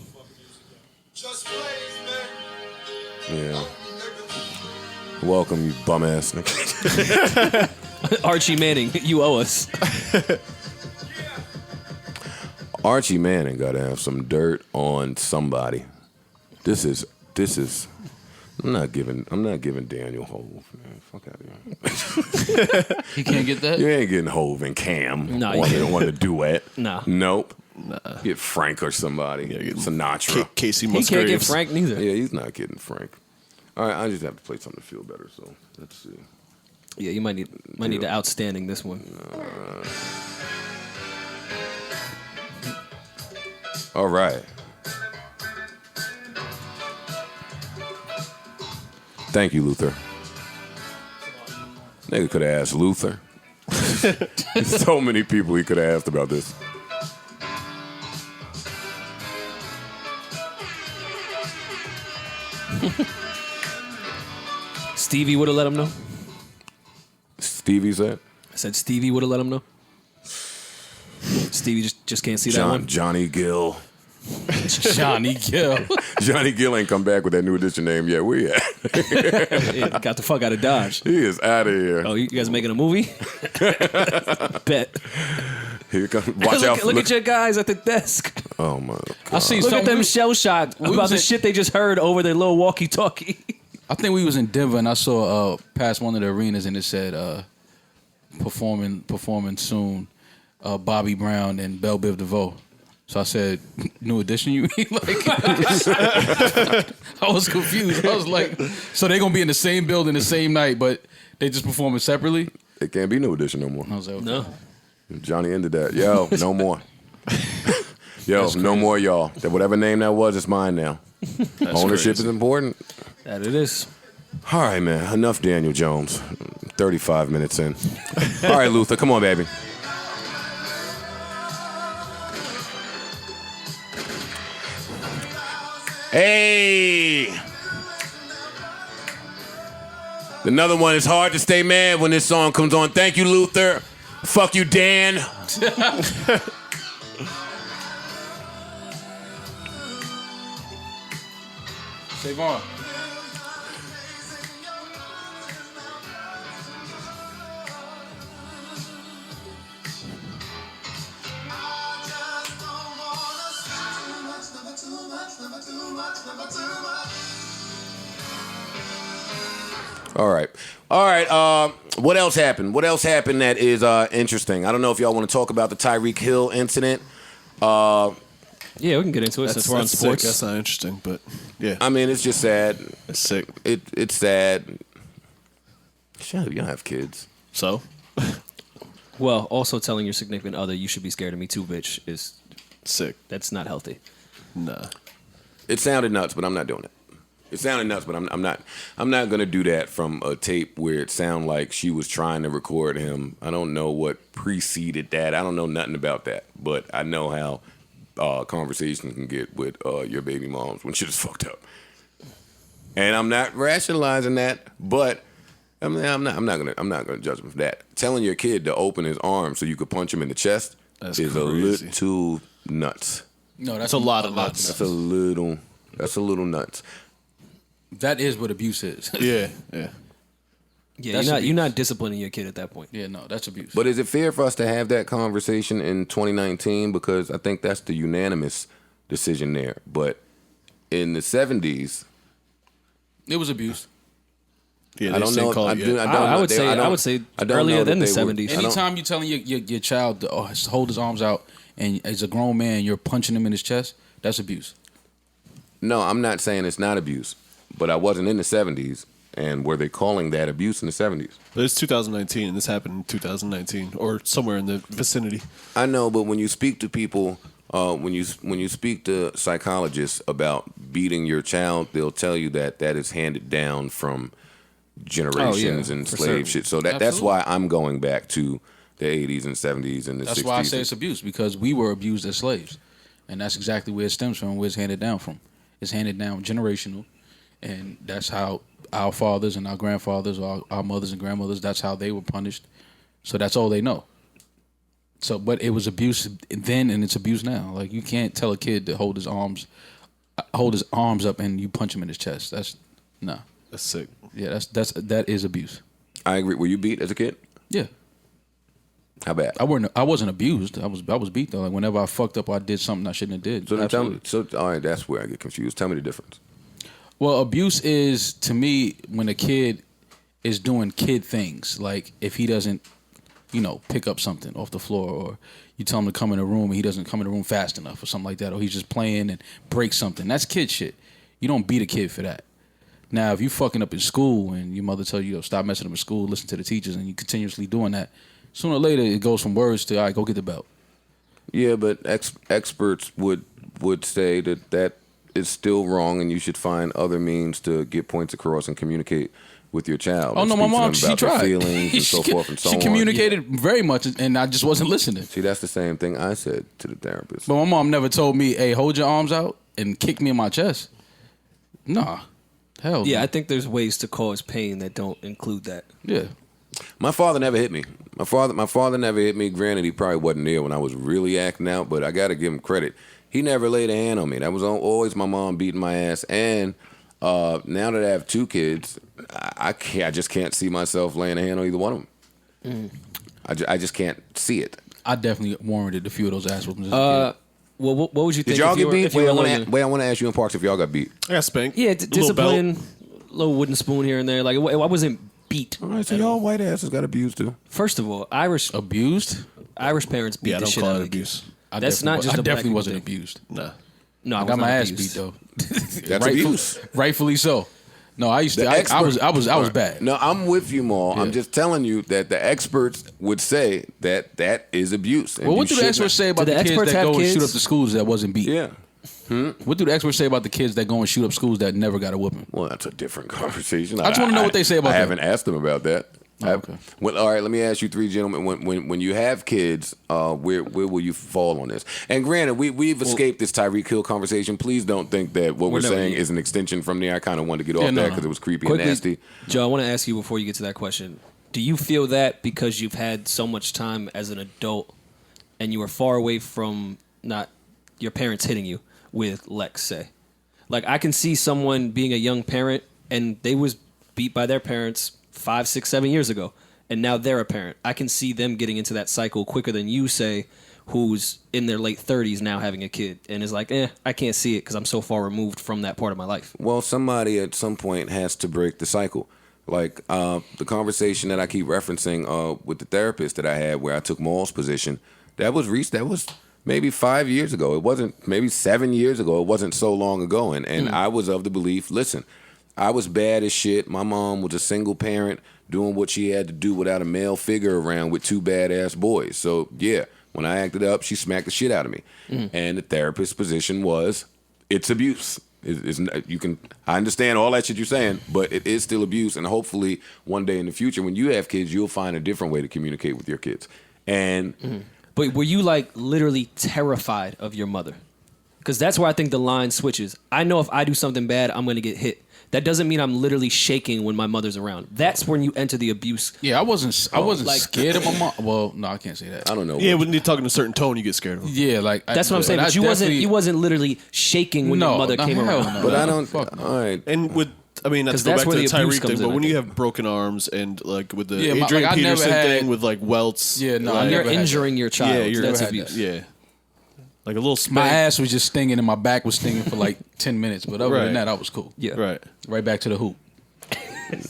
Just plays, man. Yeah. Welcome, you bum ass nigga. Archie Manning, you owe us. Archie Manning got to have some dirt on somebody. This is. I'm not giving Daniel Hove. Man. Fuck out of here. He can't get that? You ain't getting Hove and Cam Nah, on the duet. Nah. Nope. Nah. Get Frank or somebody. Get Sinatra. Casey He Musgraves. can't get Frank neither. Yeah, he's not getting Frank. All right, I just have to play something to feel better. So let's see. Yeah, you might need the outstanding this one. All right. Thank you, Luther. Nigga could have asked Luther. So many people he could have asked about this. Stevie would have let him know. Stevie said? I said Stevie would have let him know. Stevie just can't see that one. Johnny Gill. Johnny Gill. Johnny Gill ain't come back with that New Edition name yet. Where he at? Yeah, got the fuck out of Dodge. He is out of here. Oh, you guys making a movie? Bet. Here come. Watch out. Look at your guys at the desk. Oh my God. I see. Look at them shell shocked about the shit they just heard over their little walkie-talkie. I think we was in Denver and I saw past one of the arenas and it said performing soon, Bobby Brown and Belle Biv DeVoe. So I said, New Edition, you mean? Like, I was confused. I was like, so they're gonna be in the same building the same night, but they just performing separately? It can't be New Edition no more. I was like, okay. No. Johnny ended that. Yo, no more. Yo, no more, y'all. That whatever name that was, it's mine now. Ownership is important. That it is. All right, man. Enough Daniel Jones. 35 minutes in. All right, Luther, come on, baby. Hey! Another one. It's hard to stay mad when this song comes on. Thank you, Luther. Fuck you, Dan. Save on. All right. What else happened? What else happened that is interesting? I don't know if y'all want to talk about the Tyreek Hill incident. Yeah, we can get into it since we're on That's sports. sick. That's not interesting, but yeah. I mean, it's just sad. It's sick. It's sad. Shut up, you don't have kids. So? Well, also telling your significant other you should be scared of me too, bitch, is Sick. that's not healthy. Nah. It sounded nuts, but I'm not doing it. It sounded nuts, but I'm not gonna do that from a tape where it sounded like she was trying to record him. I don't know what preceded that. I don't know nothing about that, but I know how conversations can get with your baby moms when shit is fucked up. And I'm not rationalizing that, but I'm not gonna judge him for that. Telling your kid to open his arms so you could punch him in the chest is crazy. a little nuts. No, That's a lot of nuts. That's a little nuts. That is what abuse is. Yeah, yeah. Yeah, That's you're not disciplining your kid at that point. Yeah, no, that's abuse. But is it fair for us to have that conversation in 2019? Because I think that's the unanimous decision there. But in the 70s, it was abuse. Yeah, I don't know. I would say earlier than the 70s. Anytime you're telling your child to hold his arms out and as a grown man you're punching him in his chest, that's abuse. No, I'm not saying it's not abuse. But I wasn't in the 70s. And were they calling that abuse in the 70s? But it's 2019, and this happened in 2019 or somewhere in the vicinity. I know, but when you speak to people, when you speak to psychologists about beating your child, they'll tell you that is handed down from generations and slave shit. So that's why I'm going back to the 80s and 70s and the 60s. That's why I say it's abuse, because we were abused as slaves. And that's exactly where it stems from, where it's handed down from. It's handed down generational. And that's how our fathers and our grandfathers, or our mothers and grandmothers, that's how they were punished. So that's all they know. So, but it was abuse then, and it's abuse now. Like, you can't tell a kid to hold his arms up and you punch him in his chest. That's nah. That's sick. Yeah, that is abuse. I agree. Were you beat as a kid? Yeah. How bad? I wasn't abused. I was beat though. Like, whenever I fucked up or I did something I shouldn't have did. So then tell me. Absolutely. So all right, that's where I get confused. Tell me the difference. Well, abuse is, to me, when a kid is doing kid things. Like, if he doesn't, pick up something off the floor, or you tell him to come in a room and he doesn't come in the room fast enough or something like that, or he's just playing and breaks something. That's kid shit. You don't beat a kid for that. Now, if you fucking up in school and your mother tells you, yo, stop messing up in school, listen to the teachers, and you continuously doing that, sooner or later it goes from words to, all right, go get the belt. Yeah, but experts would say that is still wrong, and you should find other means to get points across and communicate with your child. Oh, no, my mom, she tried. Feelings and so forth and so on. She communicated very much, and I just wasn't listening. See, that's the same thing I said to the therapist. But my mom never told me, hey, hold your arms out and kick me in my chest. Nah. Hell Yeah, no. I think there's ways to cause pain that don't include that. Yeah. My father never hit me. My father never hit me. Granted, he probably wasn't there when I was really acting out, but I got to give him credit. He never laid a hand on me. That was always my mom beating my ass. And now that I have 2 kids, I just can't see myself laying a hand on either one of them. I just can't see it. I definitely warranted a few of those ass whoopings as a kid. Well, what would you think? Did y'all if you get were, beat? if you were I want to ask you in Parks if y'all got beat. I got spanked. Yeah, A little discipline, belt. little wooden spoon here and there. Like I wasn't beat. All right, so y'all white asses got abused too. First of all, Irish Abused? parents beat Yeah, I the don't shit call out it of the abuse. kids. I That's not just I a black definitely people wasn't thing. abused. Nah. No, I I was got not my ass abused. beat though. That's abuse. Rightfully so. No, I used to. I was bad. No, I'm with you, Maul. Yeah. I'm just telling you that the experts would say that is abuse. And Well, what you do the should experts not- say about Do the the kids experts that have go and kids? shoot up the schools that wasn't beat? Yeah. What do the experts say about the kids that go and shoot up schools that never got a whooping? Well, that's a different conversation. I just wanna know what they say about I that. haven't asked them about that. okay. Well, all right. Let me ask you 3 gentlemen. When you have kids, where will you fall on this? And granted, we've escaped this Tyreek Hill conversation. Please don't think that what we're never- saying is an extension from there. I kind of wanted to get off no, that no. because it was creepy Quickly, and nasty. Joe, I want to ask you before you get to that question. Do you feel that because you've had so much time as an adult and you were far away from not your parents hitting you with Lex, say? Like, I can see someone being a young parent and they was beat by their parents 5, 6, 7 years ago, and now they're a parent. I can see them getting into that cycle quicker than you, say, who's in their late 30s now having a kid and is like, I can't see it because I'm so far removed from that part of my life. Well, somebody at some point has to break the cycle. Like the conversation that I keep referencing with the therapist that I had where I took Maul's position, that was maybe 5 years ago. It wasn't maybe 7 years ago. It wasn't so long ago. And I was of the belief, listen, I was bad as shit. My mom was a single parent doing what she had to do without a male figure around with 2 badass boys. So, yeah, when I acted up, she smacked the shit out of me. And the therapist's position was, it's abuse. I understand all that shit you're saying, but it is still abuse. And hopefully one day in the future, when you have kids, you'll find a different way to communicate with your kids. And But were you like literally terrified of your mother? Because that's where I think the line switches. I know if I do something bad, I'm going to get hit. That doesn't mean I'm literally shaking when my mother's around. That's when you enter the abuse. Yeah, I wasn't like- scared of my mom. Well, no, I can't say that. I don't know. Yeah, when you're talking in a certain tone, you get scared of them. Yeah, like That's what I'm saying. But you wasn't literally shaking when your mother came hell around. no. But I don't. Fuck no. All right. And with, I mean, not to 'Cause go that's back to where the the abuse Tyreek comes thing, in, but I when you think. have broken arms and like with the Yeah, Adrian I never Peterson had- thing with like welts. Yeah, no, I like, You're never had injuring your child. Yeah, you're That's never had abuse. Yeah. Like a little spank. My ass was just stinging and my back was stinging for like 10 minutes. But other than Right. that, I was cool. Yeah. Right. Right back to the hoop.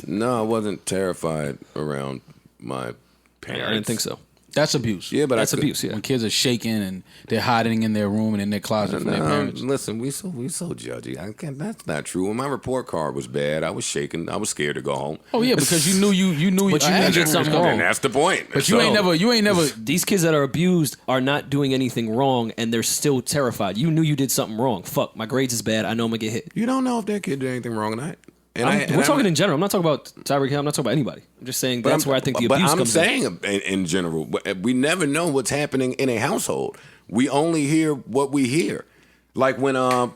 No, I wasn't terrified around my parents. I didn't think so. That's abuse. Yeah, but That's I could, abuse, yeah. When kids are shaking and they're hiding in their room and in their closet from their parents. Listen, we so judgy. That's not true. When my report card was bad, I was shaking. I was scared to go home. Oh yeah, because you knew But you I did something And wrong. that's the point. But you ain't never. These kids that are abused are not doing anything wrong, and they're still terrified. You knew you did something wrong. Fuck, my grades is bad. I know I'm gonna get hit. You don't know if that kid did anything wrong or not. We're talking in general. I'm not talking about Tyreek Hill. I'm not talking about anybody. I'm just saying that's where I think the abuse comes in. But I'm saying in general, we never know what's happening in a household. We only hear what we hear. Like when I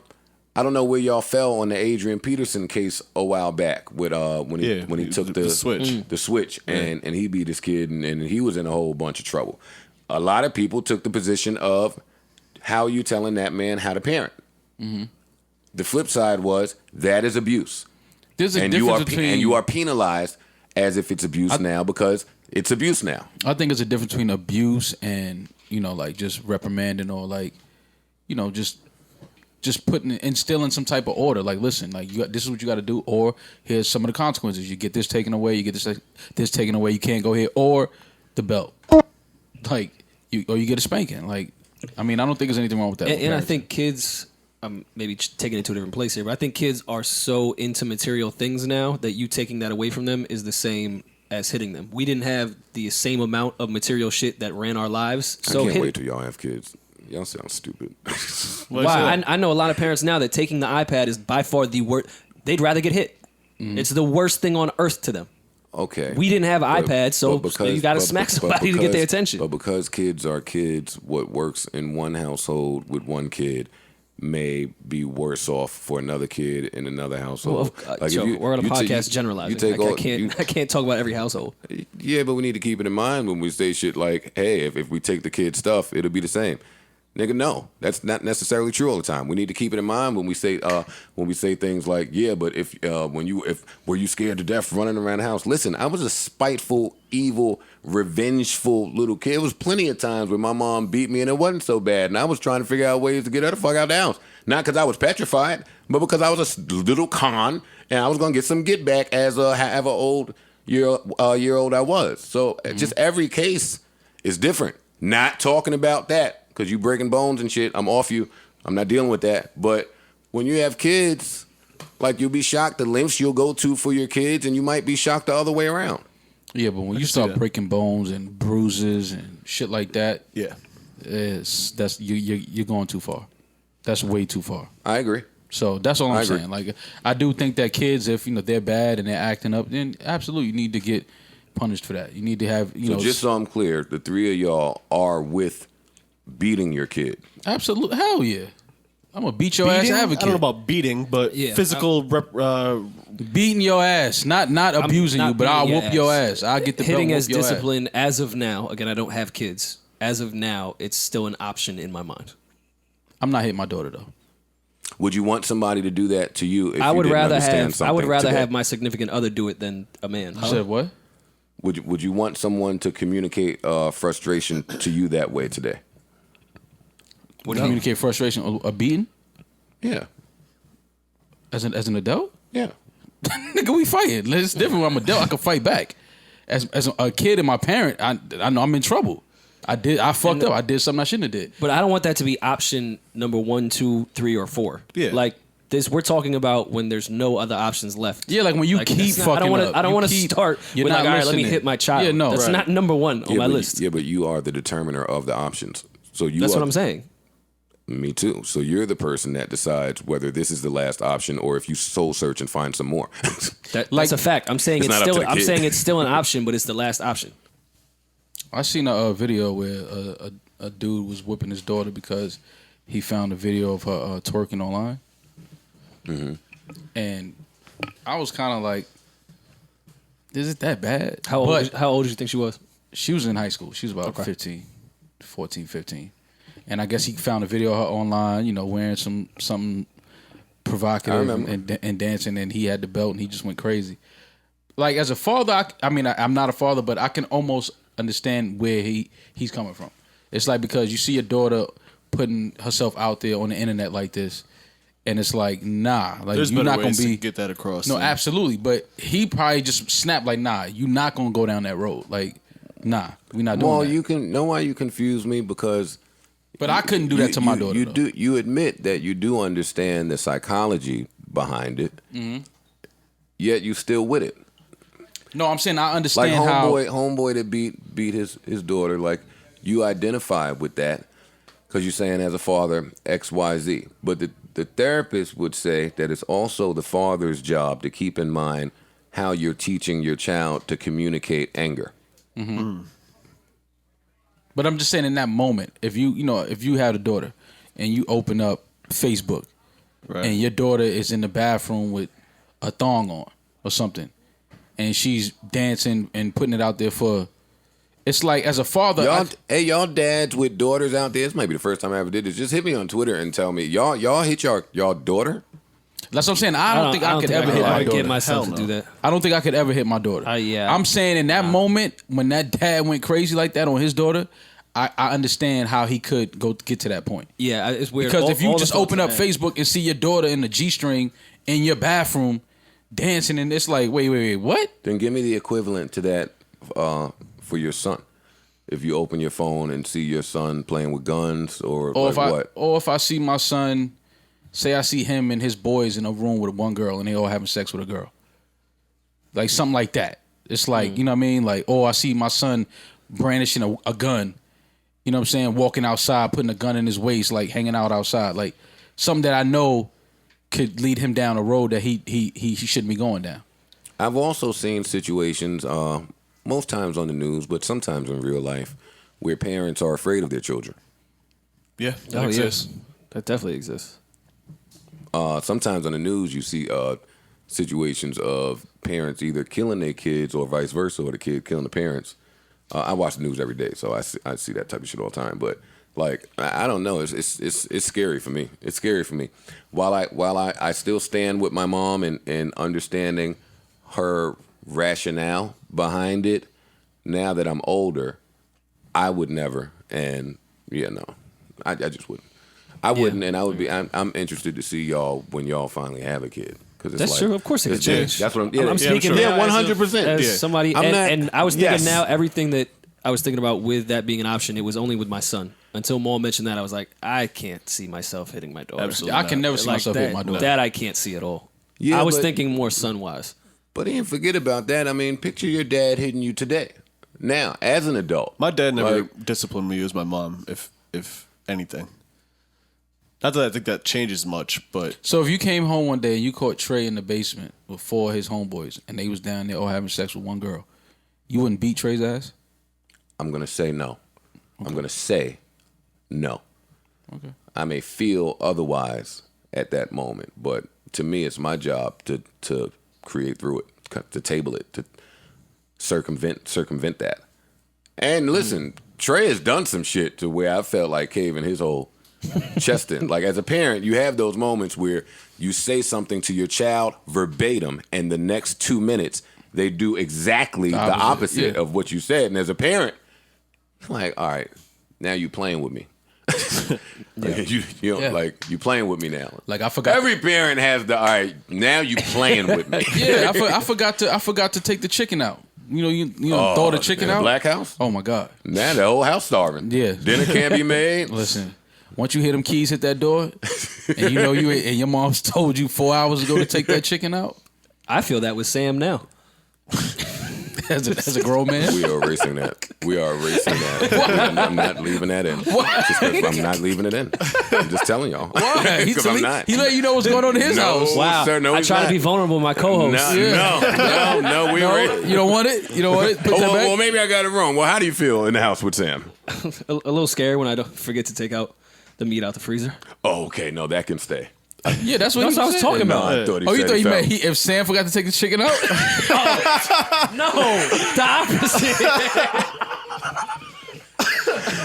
don't know where y'all fell on the Adrian Peterson case a while back with when he took the switch. the switch and he beat his kid and he was in a whole bunch of trouble. A lot of people took the position of how you telling that man how to parent. Mm-hmm. The flip side was that is abuse. There's a And difference you are penalized as if it's abuse now because it's abuse now. I think it's a difference between abuse and like just reprimanding or like just instilling some type of order. Like, listen, like this is what you got to do, or here's some of the consequences. You get this taken away. You get this taken away. You can't go here, or the belt. Like you get a spanking. Like, I mean, I don't think there's anything wrong with that. And I think kids I'm maybe taking it to a different place here, but I think kids are so into material things now that you taking that away from them is the same as hitting them. We didn't have the same amount of material shit that ran our lives. So I can't wait till y'all have kids. Y'all sound stupid. Why? I know a lot of parents now that taking the iPad is by far the worst. They'd rather get hit. It's the worst thing on earth to them. Okay. We didn't have iPads, so you got to smack somebody to get their attention. But because kids are kids, what works in one household with one kid may be worse off for another kid in another household. Well, we're on a podcast generalizing. I can't talk about every household. Yeah, but we need to keep it in mind when we say shit like, hey, if we take the kid's stuff, it'll be the same. Nigga, no, that's not necessarily true all the time. We need to keep it in mind when we say things like, yeah, but if were you scared to death running around the house? Listen, I was a spiteful, evil, revengeful little kid. There was plenty of times where my mom beat me and it wasn't so bad, and I was trying to figure out ways to get her the fuck out of the house. Not because I was petrified, but because I was a little con and I was gonna get some get back as however old year old I was. So just every case is different. Not talking about that. Because you breaking bones and shit, I'm off you. I'm not dealing with that. But when you have kids, like you'll be shocked the lengths you'll go to for your kids, and you might be shocked the other way around. Yeah, but when you start breaking bones and bruises and shit like that, Yeah. you're going too far. That's way too far. I agree. So that's all I'm saying. Like, I do think that kids, if they're bad and they're acting up, then absolutely you need to get punished for that. You need to have just so I'm clear, the three of y'all are with beating your kid. Absolutely, hell yeah. I'm gonna beat your ass advocate. I don't know about beating, but physical beating your ass, not abusing you, but I'll whoop your ass. I'll get the hitting as discipline as of now. Again, I don't have kids. As of now, it's still an option in my mind. I'm not hitting my daughter though. Would you want somebody to do that to you? If I would you didn't rather understand have. I would rather today? have my significant other do it than a man. You said what? Would you want someone to communicate frustration to you that way today? Would communicate frustration? A beating? Yeah. As an adult? Yeah. Nigga, we fighting. It's different when I'm an adult. I can fight back. As a kid and my parent, I know I'm in trouble. I fucked up. I did something I shouldn't have did. But I don't want that to be option number 1, 2, 3, or 4. Yeah. Like this, we're talking about when there's no other options left. Yeah, like when you keep fucking up. I don't want to start with like, all right, let me hit my child. Yeah, no, that's not number 1 on my list. Yeah, but you are the determiner of the options. So that's what I'm saying. Me too. So you're the person that decides whether this is the last option or if you soul search and find some more. That's a fact. I'm saying it's still an option, but it's the last option. I seen a video where a dude was whipping his daughter because he found a video of her twerking online. Mm-hmm. And I was kind of like, is it that bad? How old do you think she was? She was in high school. She was about 14, 15. And I guess he found a video of her online, wearing something provocative and dancing, and he had the belt and he just went crazy. Like, as a father, I'm not a father, but I can almost understand where he's coming from. It's like, because you see your daughter putting herself out there on the internet like this, and it's like, nah, like, there's you're better not gonna ways be to get that across. No, absolutely, but he probably just snapped like, nah, you're not gonna go down that road. Like, nah, we're not doing that. Well, you can know why you confuse me, because. But I couldn't do that to my daughter. You admit that you do understand the psychology behind it, yet you still with it. No, I'm saying I understand like how homeboy that beat his daughter. Like, you identify with that because you're saying as a father XYZ. But the therapist would say that it's also the father's job to keep in mind how you're teaching your child to communicate anger. Mm-hmm. But I'm just saying, in that moment, if you have a daughter and you open up Facebook, right, and your daughter is in the bathroom with a thong on or something, and she's dancing and putting it out there it's like, as a father, y'all dads with daughters out there, this might be the first time I ever did this. Just hit me on Twitter and tell me, y'all hit y'all daughter? That's what I'm saying. I don't think I could ever hit my daughter. Get myself to do that. I don't think I could ever hit my daughter. Yeah. I'm saying, in that moment when that dad went crazy like that on his daughter, I understand how he could go get to that point. Yeah, it's weird. Because if you just open up Facebook and see your daughter in the G-string in your bathroom dancing, and it's like, wait, what? Then give me the equivalent to that for your son. If you open your phone and see your son playing with guns or like what? Or if I see my son say I see him and his boys in a room with one girl and they all having sex with a girl. Like something like that. It's like, you know what I mean? Like, oh, I see my son brandishing a gun. You know what I'm saying? Walking outside, putting a gun in his waist, like hanging out outside. Like something that I know could lead him down a road that he shouldn't be going down. I've also seen situations, most times on the news, but sometimes in real life, where parents are afraid of their children. Yeah, that exists. Yes. That definitely exists. Sometimes on the news, you see situations of parents either killing their kids or vice versa, or the kid killing the parents. I watch the news every day, so I see that type of shit all the time. But like, I don't know, it's scary for me. It's scary for me. While I still stand with my mom and understanding her rationale behind it, now that I'm older, I would never. And yeah, no, I just wouldn't. I wouldn't, and I would be. I'm interested to see y'all when y'all finally have a kid. That's true. Of course, it could change. That's what I'm speaking. Yeah, 100%. As somebody, and I was thinking now everything that I was thinking about with that being an option, it was only with my son. Until Maul mentioned that, I was like, I can't see myself hitting my daughter. Absolutely, I can never see myself hitting my daughter. That I can't see at all. Yeah, I was thinking more son wise. But then forget about that. I mean, picture your dad hitting you today. Now, as an adult, my dad never disciplined me as my mom, if anything. Not that I think that changes much, but... So if you came home one day and you caught Trey in the basement with 4 of his homeboys and they was down there all having sex with one girl, you wouldn't beat Trey's ass? I'm going to say no. Okay. I'm going to say no. Okay. I may feel otherwise at that moment, but to me it's my job to create through it, to table it, to circumvent that. And listen, Trey has done some shit to where I felt like caving his whole... chest in. Like as a parent, you have those moments where you say something to your child verbatim, and the next 2 minutes they do exactly the opposite of what you said. And as a parent, like, all right, now you playing with me. Like, like you playing with me now. Like I forgot. Every parent has the all right. Now you playing with me. Yeah, I forgot to take the chicken out. You throw the chicken out. Black house. Oh my God. Man, the whole house starving. Yeah, dinner can't be made. Listen. Once you hear them keys hit that door, and you know and your mom's told you 4 hours ago to take that chicken out. I feel that with Sam now. as a grown man, we are erasing that. I'm not leaving that in. I'm not leaving it in. I'm just telling y'all. Why? I'm not. He let you know what's going on in his house. Wow. Sir, no, I try to be vulnerable with my co-host. No. You don't want it. You don't want it. Put that back. Well, maybe I got it wrong. Well, how do you feel in the house with Sam? a little scared when I don't forget to take out the meat out the freezer. Oh, okay. No, that can stay. Yeah, that's what I was talking about. I thought you thought you meant if Sam forgot to take the chicken out? No, the opposite.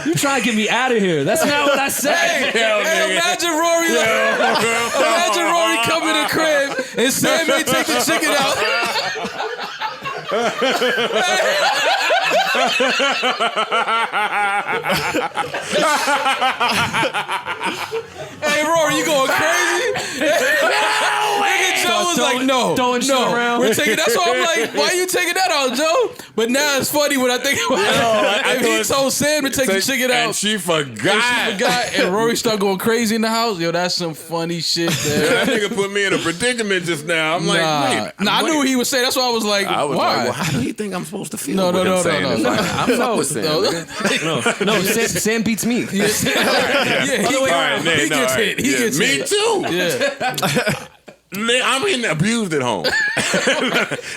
You trying to get me out of here. That's not what I said. Imagine Rory. Imagine Rory coming in the crib and Sam may take the chicken out. Hey, Rory, you going crazy? Nigga Joe was like, no, around. we're taking. That's why I'm like, why you taking that out, Joe? But now it's funny when I think about it. If he told Sam to take the chicken out, and she forgot, and Rory started going crazy in the house. Yo, that's some funny shit. That nigga put me in a predicament just now. I'm like, wait. I knew what he would say. That's why I was like, why? Like, well, how do you think I'm supposed to feel? No. I'm with Sam. No, Sam beats me. He gets hit. He gets me hit. too. Yeah. I'm getting abused at home. Now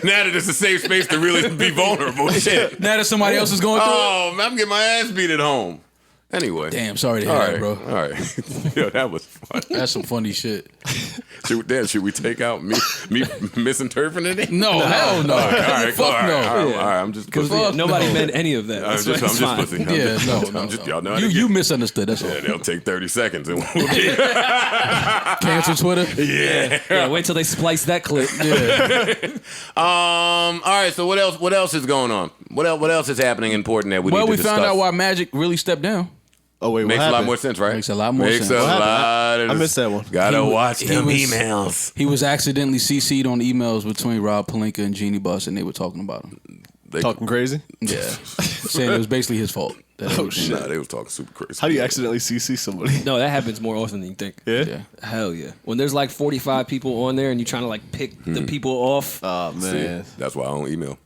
that it's a safe space to really be vulnerable. Shit. Now that somebody else is going through it. Oh, I'm getting my ass beat at home. Anyway. Damn, sorry to hear that, bro. All right. Yo, that was fun. That's some funny shit. Should we take out me misinterpreting it? No, hell no. All right, Fuck no. All right, I'm just pussy. Nobody meant any of that. I'm just pussy. No. Y'all know You misunderstood. That's all. Yeah, they'll take 30 seconds and we'll cancel Twitter. Yeah, wait till they splice that clip. Yeah. All right. So what else is going on? What else is happening important that we need to discuss? Well, we found out why Magic really stepped down. Oh wait, makes a lot more sense, right? Makes a lot more sense. I missed that one. Gotta watch them emails. He was accidentally CC'd on emails between Rob Pelinka and Jeannie Buss, and they were talking about him. Talking crazy? Yeah, saying it was basically his fault. Oh shit! Nah, they was talking super crazy. How do you accidentally CC somebody? No, that happens more often than you think. Yeah. Hell yeah. When there's like 45 people on there and you're trying to like pick the people off. Oh man. See, that's why I don't email.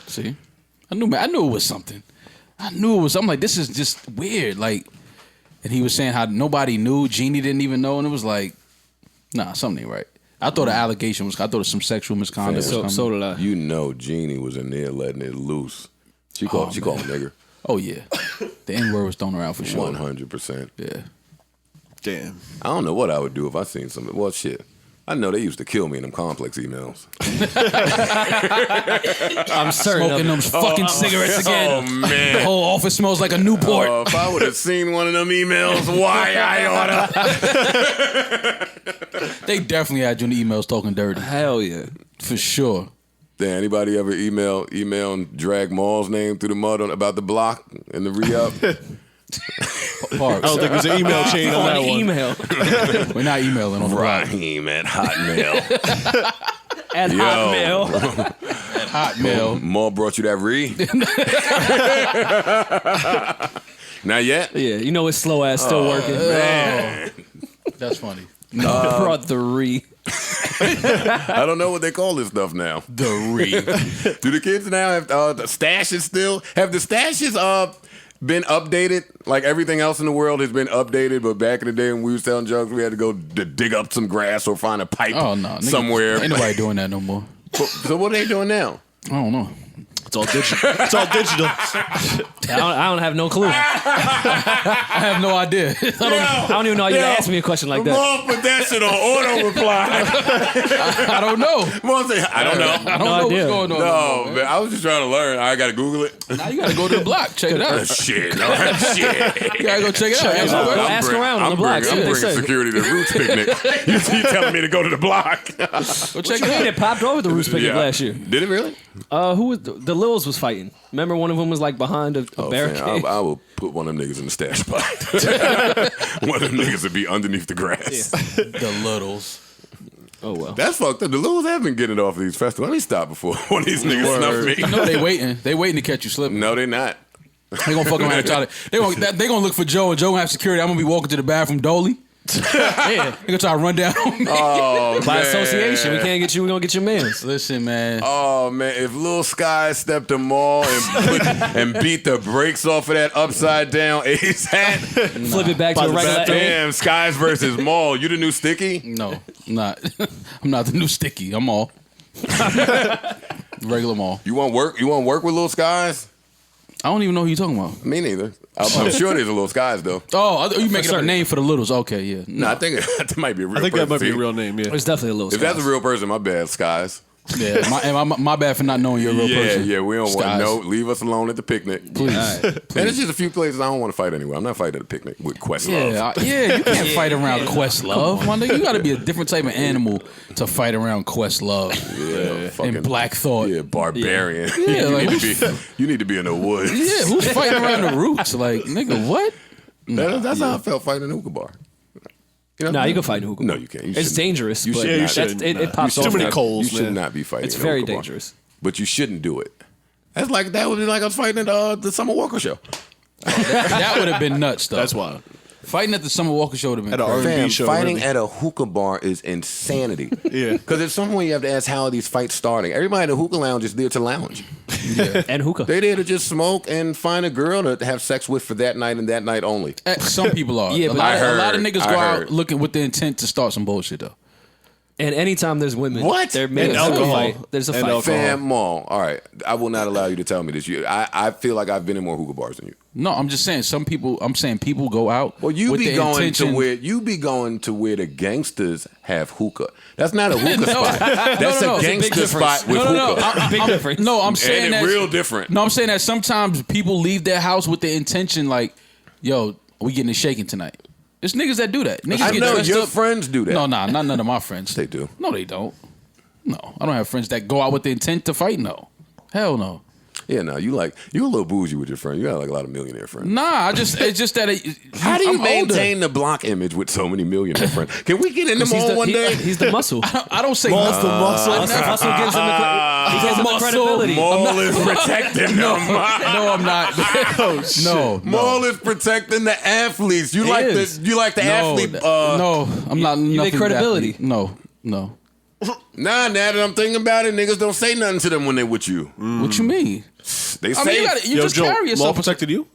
See, I knew it was something. I knew it was something. Like, this is just weird. Like, and he was saying how nobody knew. Jeannie didn't even know, and it was like, nah, something ain't right. I thought the allegation was. I thought it was some sexual misconduct. So did I. You know, Jeannie was in there letting it loose. She called him nigger. Oh yeah, the N word was thrown around for sure. 100%. Yeah. Damn. I don't know what I would do if I seen something. Well, shit. I know they used to kill me in them complex emails. I'm certain. Smoking them fucking cigarettes again. Oh man, The whole office smells like a Newport. if I would have seen one of them emails, why I oughta? They definitely had you in the emails talking dirty. Hell yeah. For sure. Damn, anybody ever email and drag Maul's name through the mud about the block and the re-up? Parks. I don't think there's an email chain on that one. Email. We're not emailing on the block. Raheem at Hotmail. At Hotmail. At Hotmail. Maul brought you that re? Not yet? Yeah, you know his slow ass still working. Man. That's funny. Brought the re. I don't know what they call this stuff now. The re. Do the kids now have the stashes still? Have the stashes been updated? Like everything else in the world has been updated, but back in the day when we was telling jokes, we had to go dig up some grass or find a pipe somewhere. Ain't nobody doing that no more. So what are they doing now? I don't know. It's all digital. It's all digital. I don't have no clue. I have no idea. I don't even know how you ask me a question like that. Maul put that shit on auto reply. I don't know. Maul say, I don't know. I don't know idea. what's going on. No, man, I was just trying to learn. I got to Google it. Now you got to go to the block. Check it out. Shit, no, shit. You got to go check it out. Go ask around on the block. See I'm what they bringing say. security to the Roots picnic. You telling me to go to the block? Go check I it mean, out. it popped over the Roots picnic last year. Did it really? Who was the Lils was fighting? Remember one of them was like behind a barricade. Man, I will put one of them niggas in the stash spot. One of them niggas would be underneath the grass. The Littles. Oh well. That's fucked up. The Lils have been getting off these festivals. Let me stop before one of these niggas snuff me. You know they waiting. They waiting to catch you slipping. No, they not. They gonna fuck around and try to. They gonna look for Joe, and Joe gonna have security. I'm gonna be walking to the bathroom dolly. Yeah. They gonna try to run down on me. Oh, By man. association, we can't get you. We gonna get your mans. Listen, man. Oh man, if Lil Sky stepped the Maul and beat the brakes off of that upside down Ace hat, Flip it back to a regular A. damn, Skies versus Maul. You the new Sticky? No, I'm not. I'm not the new Sticky. I'm all regular Maul. You want work? You want work with Lil Skies? I don't even know who you're talking about. Me neither. I'm sure there's a Lil Skies though. Oh, you making up a name for the Littles? Okay, yeah. No, I think that might be a real. I think that might be a person. real name. Yeah. It's definitely a little. If that's a real person, my bad, Skies. Yeah, my bad for not knowing you're a real person. Yeah, we don't want Skies. no. Leave us alone at the picnic. Please. And it's just a few places I don't want to fight anywhere. I'm not fighting at a picnic with Questlove. Yeah, you can't fight around Questlove. My nigga, you got to be a different type of animal to fight around Questlove Yeah, fucking and Black Thought. Yeah, barbarian. Yeah, like, you need to be in the woods. Yeah, who's fighting around the roots? Like, nigga, what? That's how I felt fighting in a hookah bar. You know Nah, what I you mean? can fight in a hookah. No, you can't. You It's shouldn't. dangerous. You but should Yeah, you not. shouldn't. It pops Too off. many now. coals, You should man. not be fighting. It's in a very hookah bar. dangerous. But you shouldn't do it. That's like that would be like I was fighting at the Summer Walker show. That would have been nuts, though. That's wild. Fighting at the Summer Walker show would have been At a crazy. R&B Fam, show, fighting really. at a hookah bar is insanity. Yeah. Because at some point you have to ask how are these fights starting. Everybody at the hookah lounge is there to lounge. And hookah. They there to just smoke and find a girl to have sex with for that night and that night only. Some people are. Yeah, a but lot, I a lot of heard- niggas I go out heard. looking with the intent to start some bullshit, though. And anytime there's women, What? There's And a alcohol. fight. There's a And fight. alcohol. Fam, Maul. All right, I will not allow you to tell me this. I feel like I've been in more hookah bars than you. No, I'm just saying some people. I'm saying people go out. Well, you with be the going intention, to where the gangsters have hookah. That's not a hookah No. spot. That's no. a It's a big gangster difference. spot with hookah. Big difference. No, I'm saying And that it's real different. No, I'm saying that sometimes people leave their house with the intention, like, yo, we getting it shaken tonight. There's niggas that do that. Niggas I get know dressed your up. friends do that. No, not none of my friends. They do. No, they don't. No, I don't have friends that go out with the intent to fight. No, hell no. Yeah, no, you a little bougie with your friend. You got like a lot of millionaire friends. Nah, it's just that. How do you I'm maintain older. the block image with so many millionaire friends? Can we get in them all one day? He's the muscle. I don't say Muscle muscle. gives him the credibility. Maul is protecting them. No, I'm not. No. Maul is protecting the athletes. You like the athlete. No, I'm not. You make credibility. No. Nah, now that I'm thinking about it, niggas don't say nothing to them when they're with you. What you mean? They I say, mean, you just carry Maul yourself. protected you?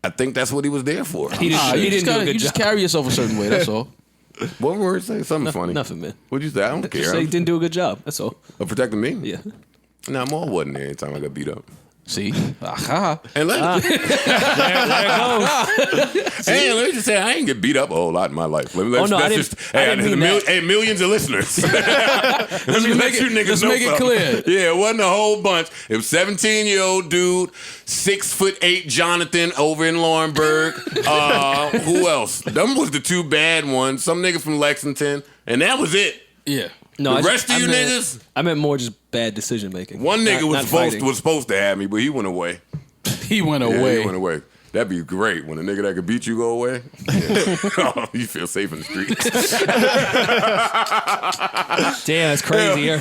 I think that's what he was there for. He didn't do a good You just job. carry yourself a certain way. That's all. What word say? Something funny. Nothing, man. What'd you say? I don't care. Just say he didn't do a good job. That's all. Protecting me? Yeah. Nah, Maul wasn't there anytime I got beat up. See, aha. And let There it goes. Hey, let me just say, I ain't get beat up a whole lot in my life. I didn't mean that. Hey, millions of listeners. Let me let you niggas let's know make it something. clear. Yeah, it wasn't a whole bunch. It was 17-year-old dude, 6'8" Jonathan over in Laurinburg. Who else? Them was the two bad ones. Some nigga from Lexington, and that was it. Yeah. No, The rest of you niggas? I meant more just bad decision making. One nigga Not fighting. was supposed to have me, but he went away. He went Yeah, away. he went away. That'd be great when a nigga that could beat you go away. Oh, you feel safe in the streets. Damn, that's crazy. Yeah.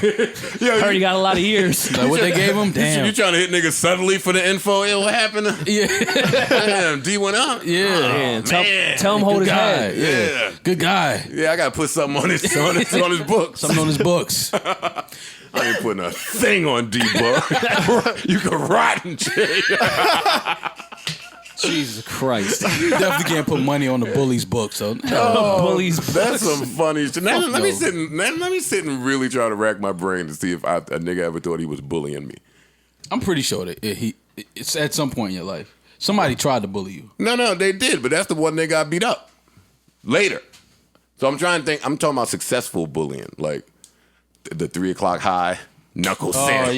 Heard he got a lot of years. Like what they gave him? You Damn. trying to hit niggas subtly for the info? Yeah, what happened? Yeah. Damn, D went up. Yeah. Man, man. tell him hold his Guy. head. Yeah. Good guy. Yeah, I gotta put something on his books. Something on his books. I ain't putting a thing on D-Book. You can rot in jail. Jesus Christ. You definitely can't put money on the bully's book. So Bullies. That's some funny shit. Now, let me no. sit and really try to rack my brain to see if a nigga ever thought he was bullying me. I'm pretty sure that it's at some point in your life. Somebody tried to bully you. No, they did, but that's the one they got beat up later. So I'm trying to think. I'm talking about successful bullying, like the 3 o'clock high. Knuckle sandwich.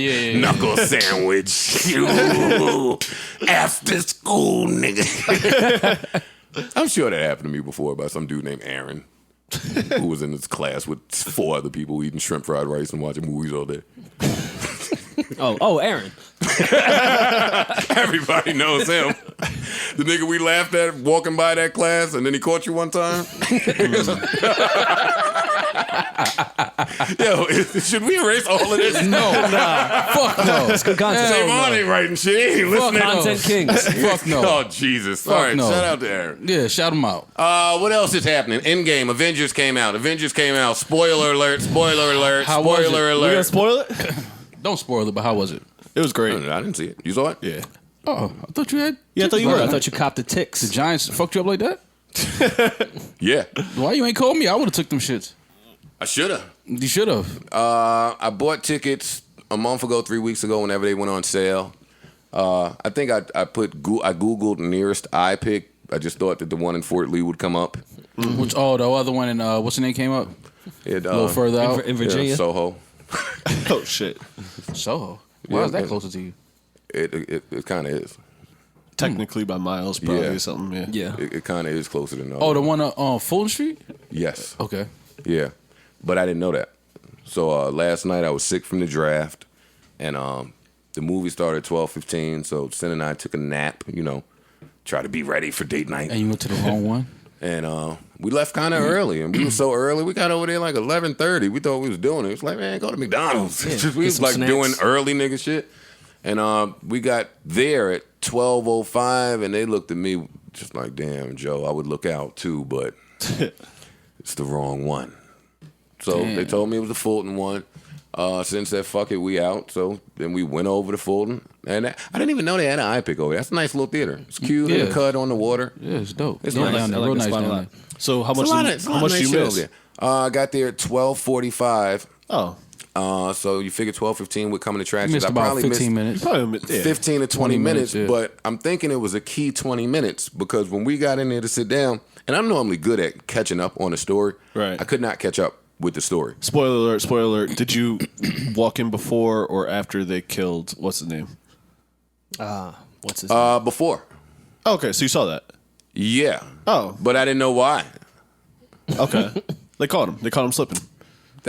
Ooh, after school, nigga. I'm sure that happened to me before by some dude named Aaron, who was in this class with 4 other people eating shrimp fried rice and watching movies all day. Aaron. Everybody knows him. The nigga we laughed at walking by that class, and then he caught you one time. Yo, should we erase all of this? No. Fuck no. That's good content. Javon ain't writing shit. He ain't listening. Content kings. Fuck no. Oh, Jesus. All right, no. shout out to Aaron. Yeah, shout him out. What else is happening? Endgame. Avengers came out. Spoiler alert. How was it? Spoiler We gonna alert. spoil it? Don't spoil it, but how was it? It was great. I didn't see it. You saw it? Yeah. Oh, I thought you had. Yeah, I thought you tickets were. I like thought you copped the ticks. The Giants fucked you up like that? Yeah. Why you ain't called me? I would have took them shits. I should have. You should have. I bought tickets a month ago, 3 weeks ago, whenever they went on sale. I think I Googled nearest iPick. I just thought that the one in Fort Lee would come up. Which the other one in what's the name came up? A A little further out. in Virginia. Soho. Oh shit. Soho. Why Yeah, is that man. closer to you? It kind of is. Technically by miles, probably Yeah. or something. Yeah. Yeah. It kind of is closer than Oh, the one on Fulton Street? Yes. Okay. Yeah, but I didn't know that. So last night I was sick from the draft, and the movie started at 12:15. So Sin and I took a nap. Try to be ready for date night. And you went to the wrong one? And we left kind of early, and we were so early. We got over there like 11:30. We thought we was doing it. It was like, man, go to McDonald's. We was some like snacks. doing early nigga shit. And we got there at 12:05, and they looked at me just like, damn, Joe, I would look out too, but it's the wrong one. So they told me it was the Fulton one. Sin said, fuck it, we out. So then we went over to Fulton. And I didn't even know they had an iPick over there. That's a nice little theater. It's cute and Yeah. cut on the water. Yeah, it's dope. It's yeah, nice. down there. I like Real the nice spot a down lot. there. So how much It's a lot of did nice you shit miss? over there. I got there at 12:45. Oh. So you figure 12:15 would come in You attractions. missed I about probably 15 missed minutes. Probably 15 to 20 minutes, yeah. but I'm thinking it was a key 20 minutes because when we got in there to sit down, and I'm normally good at catching up on a story. Right. I could not catch up with the story. Spoiler alert. Did you walk in before or after they killed what's his name? What's his name? Before. Okay, so you saw that. Yeah. Oh. But I didn't know why. Okay. They caught him. They caught him slipping.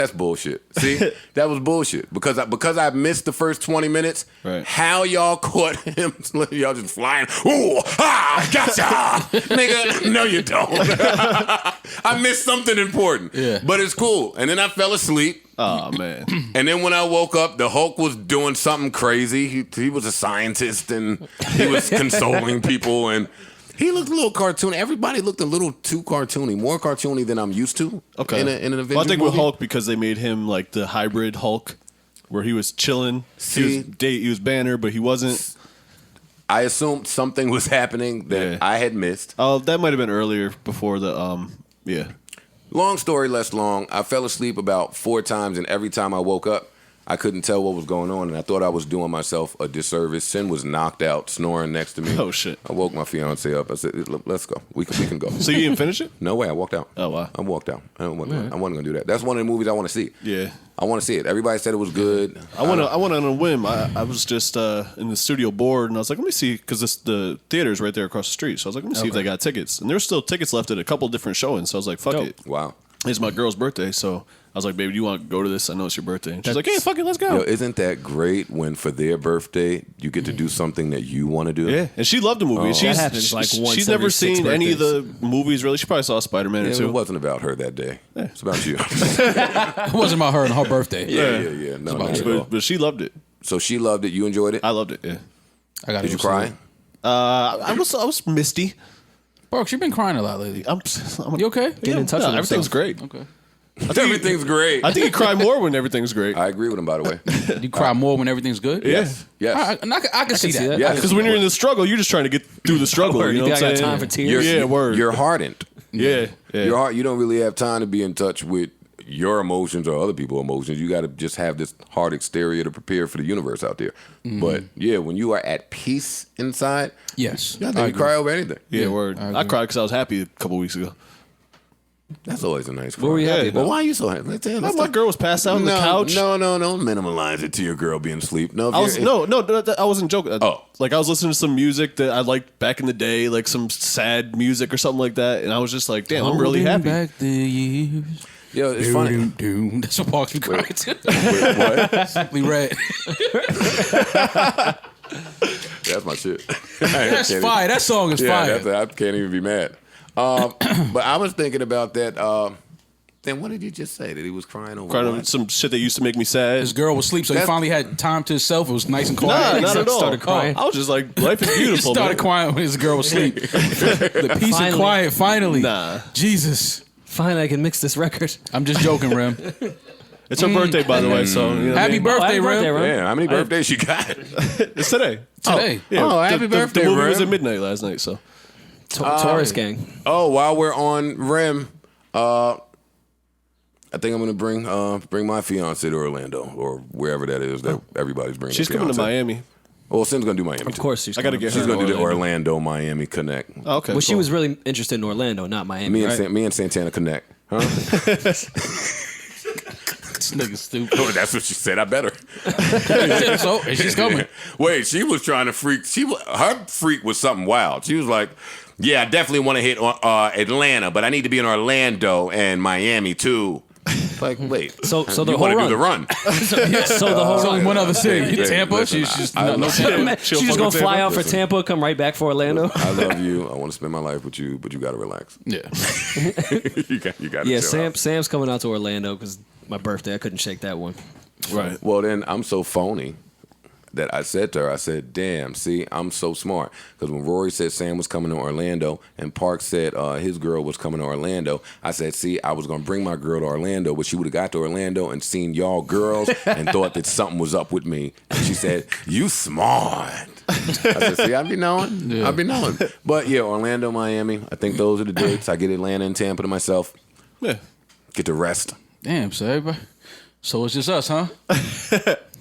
That's bullshit. See, that was bullshit because I missed the first 20 minutes. Right. How y'all caught him? Y'all just flying. Ooh, gotcha, nigga. No, you don't. I missed something important. Yeah. But it's cool. And then I fell asleep. Oh man. And then when I woke up, the Hulk was doing something crazy. He was a scientist and he was consoling people and he looked a little cartoony. Everybody looked a little too cartoony, more cartoony than I'm used to. Okay. In an Avengers Well, I think movie. with Hulk because they made him like the hybrid Hulk, where he was chilling. See? He was Banner, but he wasn't. I assumed something was happening that I had missed. Oh, that might have been earlier before the yeah. Long story less long, I fell asleep about 4 times, and every time I woke up, I couldn't tell what was going on, and I thought I was doing myself a disservice. Sin was knocked out, snoring next to me. Oh, shit. I woke my fiance up. I said, let's go. We can go. So you didn't finish it? No way, I walked out. Oh, wow. I walked out. I wasn't going to do that. That's one of the movies I want to see. Yeah. I want to see it. Everybody said it was good. I went on a whim. I was just in the studio bored, and I was like, let me see, because the theater's right there across the street. So I was like, let me see if they got tickets. And there's still tickets left at a couple different showings. So I was like, fuck it. Wow. It's my girl's birthday, so I was like, baby, do you want to go to this? I know it's your birthday. And she's like, hey, fuck it, let's go. Yo, isn't that great when for their birthday you get to do something that you want to do? Yeah, and she loved the movie. That happens like once She's every never 6 seen any of the birthdays. movies, really. She probably saw Spider-Man or Yeah, two. it wasn't about her that day. It's about you. It wasn't about her and her birthday. yeah. No, not at all. But she loved it. So she loved it. You enjoyed it. I loved it, yeah. I got. Did you cry? I was misty. Brooks, you've been crying a lot lately. I'm You okay? Get in touch with everything's himself. great. Okay. Everything's great. I think you cry more when everything's great. I agree with him, by the way. You cry more when everything's good? Yes. Yes. I can see that. Yes. Because when you're in the struggle, you're just trying to get through the struggle. Word, You know you what I'm got saying? time for tears? Yeah, word. You're hardened. Yeah. You're hard. You don't really have time to be in touch with your emotions or other people's emotions. You got to just have this hard exterior to prepare for the universe out there. But yeah, when you are at peace inside, Yes. I think you cry over anything. Yeah, word. I cried because I was happy a couple weeks ago. That's always a nice. What were you cry. happy But about? why are you so happy? Let's My girl was passed out on the couch. No, don't minimize it to your girl being asleep. No, if I was you're- no, I wasn't joking. Oh. Like I was listening to some music that I liked back in the day, like some sad music or something like that, and I was just like, damn, I'm really happy. Back the years. Yo, it's funny. Doom. That's what Parks be crying to. Wait, what? Simply Red. That's my shit. That's fire. That song is fire. I can't even be mad. But I was thinking about that. Then what did you just say? That he was crying over? Crying over what? some shit that used to make me sad. His girl was asleep, so he That's- finally had time to himself. It was nice and Nah, quiet. not at all. Started crying. I was just like, life is He beautiful. started man. crying when his girl was asleep. The peace and Finally. quiet, finally. Nah. Jesus. Finally, I can mix this record. I'm just joking, Rim. It's her birthday, by the way. So you know what I Happy mean? birthday, happy Rim. birthday, Rim. Man, how many birthdays you got? It's today. Today. Yeah, Oh, happy birthday, The movie was Rim. at midnight last night. So Taurus gang. Oh, while we're on Rim, I think I'm gonna bring my fiance to Orlando or wherever that is that everybody's bringing. she's their coming to fiance. Miami. Well, Sim's gonna do Miami. Of course, I got to get her. She's gonna do the Orlando. Orlando Miami connect. Oh, okay. Well, she cool. was really interested in Orlando, not Miami. Me and right? me and Santana connect. Huh? This nigga's stupid. Oh, that's what she said. I better. So, and she's coming. Wait, she was trying to freak. Her freak was something wild. She was like, "Yeah, I definitely want to hit Atlanta, but I need to be in Orlando and Miami too." Like, wait. So the you whole want to run. do the run? So the whole There's only run. one other city. Hey, Tampa. listen, She's just I no love- Tampa. She's just gonna fly out for Listen. Tampa, come right back for Orlando. I love you. I want to spend my life with you, but you got to relax. Yeah. you got to Yeah, chill out. Sam's coming out to Orlando because my birthday. I couldn't shake that one. right. Well, then I'm so phony that I said to her, I said, damn, see, I'm so smart. Because when Rory said Sam was coming to Orlando and Park said his girl was coming to Orlando, I said, see, I was going to bring my girl to Orlando, but she would have got to Orlando and seen y'all girls and thought that something was up with me. And she said, you smart. I said, see, I be knowing. Yeah. I be knowing. But yeah, Orlando, Miami, I think those are the dates. I get Atlanta and Tampa to myself. Yeah. Get to rest. Damn, so everybody. So it's just us, huh?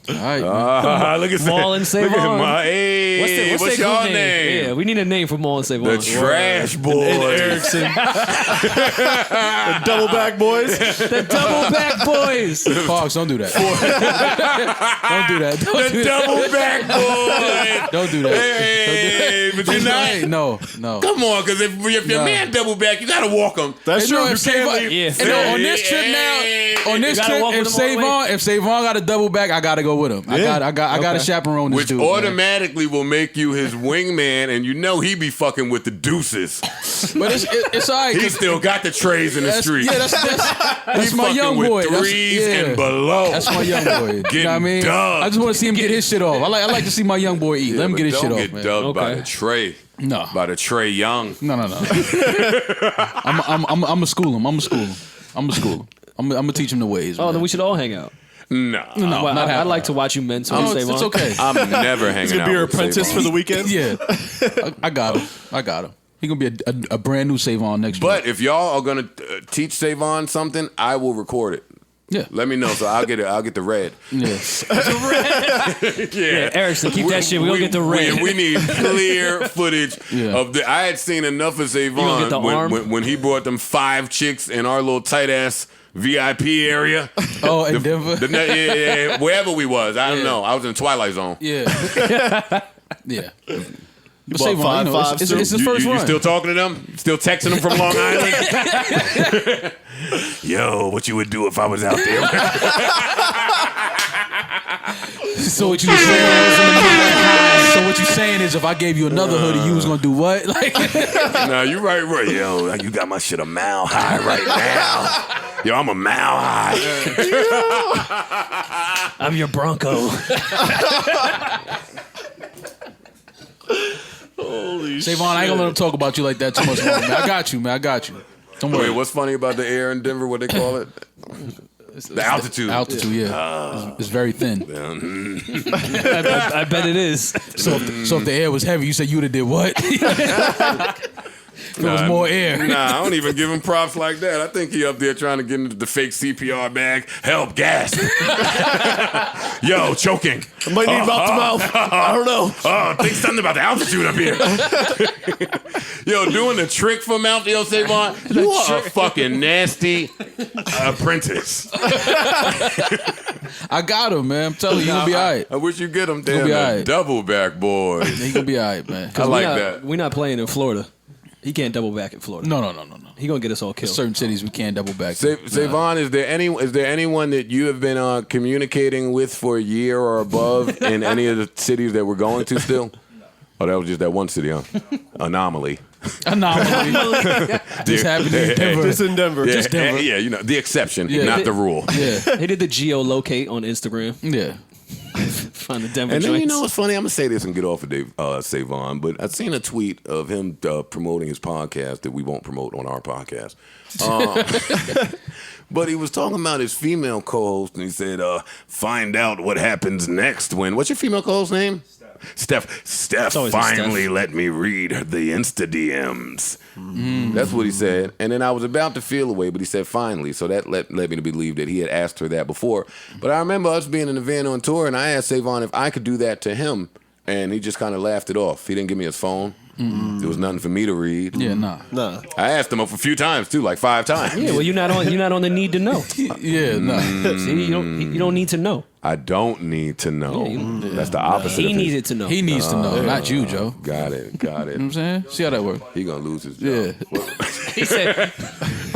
All right. Look at Maul and Look at Savon. my hey. What's their your group name? Yeah, we need a name for Maul and Savon. The Trash Boys. And Erickson. The double back boys. The double back boys. Parks, don't do that. Don't do that. Don't do The that. double back boys. Don't do that. Hey, but you're Hey, not. no. Come on, because if your Nah. man double back, you gotta walk him. That's Hey, true. no, You if can't Savon, leave. Yeah. and no, on this trip now, on this You gotta trip, walk with if him all the way? Savon got a double back, I gotta go with him. I gotta chaperone this Which dude. man. automatically will make you his wingman, and you know he be fucking with the deuces. But it's all right. He 'cause still got the trays in the that's, street. yeah, that's He my fucking young with boy. threes and below. That's my young boy. You know what I mean? dubbed. I just want to see him get his shit off. I like to see my young boy eat. Yeah, Let him but get his shit don't off, get man. dubbed by Okay. the tray. No. By the Trey Young. No. I'm gonna school him. I'm gonna teach him the ways. Oh, man. then we should all hang out. No. No, Well, not I'd happening. like to watch you mentor Oh, Savon. it's okay. I'm never hanging He's gonna out be your with apprentice Savon. for the weekend. Yeah, I got him. He gonna be a brand new Savon next year. But if y'all are gonna teach Savon something, I will record it. Yeah. Let me know, so I'll get it. I'll get the red. Yeah. Yeah, Erickson, keep that shit. We gonna get the red. We need clear footage Yeah. of the. I had seen enough of gonna get the Savon arm? when he brought them 5 chicks in our little tight ass VIP area. Oh, in Denver. Yeah, wherever we was. I don't Yeah. know. I was in Twilight Zone. Yeah. Yeah. But bought Savon, five you know, fives, it's too? his first You run. still talking to them? Still texting them from Long Island? Yo, what you would do if I was out there? So what you saying is if I gave you another hoodie, you was gonna do what? Like, No, you right. Yo, you got my shit a mile high right now. Yo, I'm a mile high. I'm your Bronco. Savon, I ain't gonna let him talk about you like that too much longer, man. I got you, man. I got you. Don't worry. Wait, what's funny about the air in Denver? What they call it? The altitude. Altitude, yeah. It's very thin. I bet it is. So if the air was heavy, you said you would have did what? If it was more air. Nah, I don't even give him props like that. I think he up there trying to get into the fake CPR bag. Help, gas. Yo, choking. I might need mouth to mouth. I don't know. Oh, think something about the altitude up here. Yo, doing the trick for mouth. Yo, Savon, you are a fucking nasty apprentice. I got him, man. I'm telling you, he gonna be all right. I wish you get him. He'll Damn, be the all right. double back boy. He gonna be all right, man. I like that. We're not playing in Florida. He can't double back in Florida. No. He gonna get us all killed. Certain cities we can't double back. Savon, is there anyone that you have been communicating with for a year or above in any of the cities that we're going to still? Oh, that was just that one city, huh? Anomaly. Anomaly. This happened in Denver. This in Denver. Yeah, Just Denver. yeah, you know, the exception, Yeah. not the rule. Yeah. He did the geolocate on Instagram. Yeah. Find the Denver And then joints. you know what's funny? I'm gonna say this and get off of Dave, Savon, but I've seen a tweet of him promoting his podcast that we won't promote on our podcast. But he was talking about his female co-host, and he said, "Find out what happens next when." What's your female co-host name? Steph always finally Steph. let me read the Insta DMs. That's what he said. And then I was about to feel away, but he said finally. So that led me to believe that he had asked her that before. But I remember us being in the van on tour, and I asked Savon if I could do that to him. And he just kind of laughed it off. He didn't give me his phone. There was nothing for me to read. Yeah, nah. I asked him a few times too, like 5 times. Yeah, well, you're not on the need to know. Yeah, nah. See, you don't need to know. I don't need to know. That's the opposite. He of his- needed to know. He needs to know, not you, Joe. Got it. You know what I'm saying? See how that works? He gonna lose his job. Yeah. He said,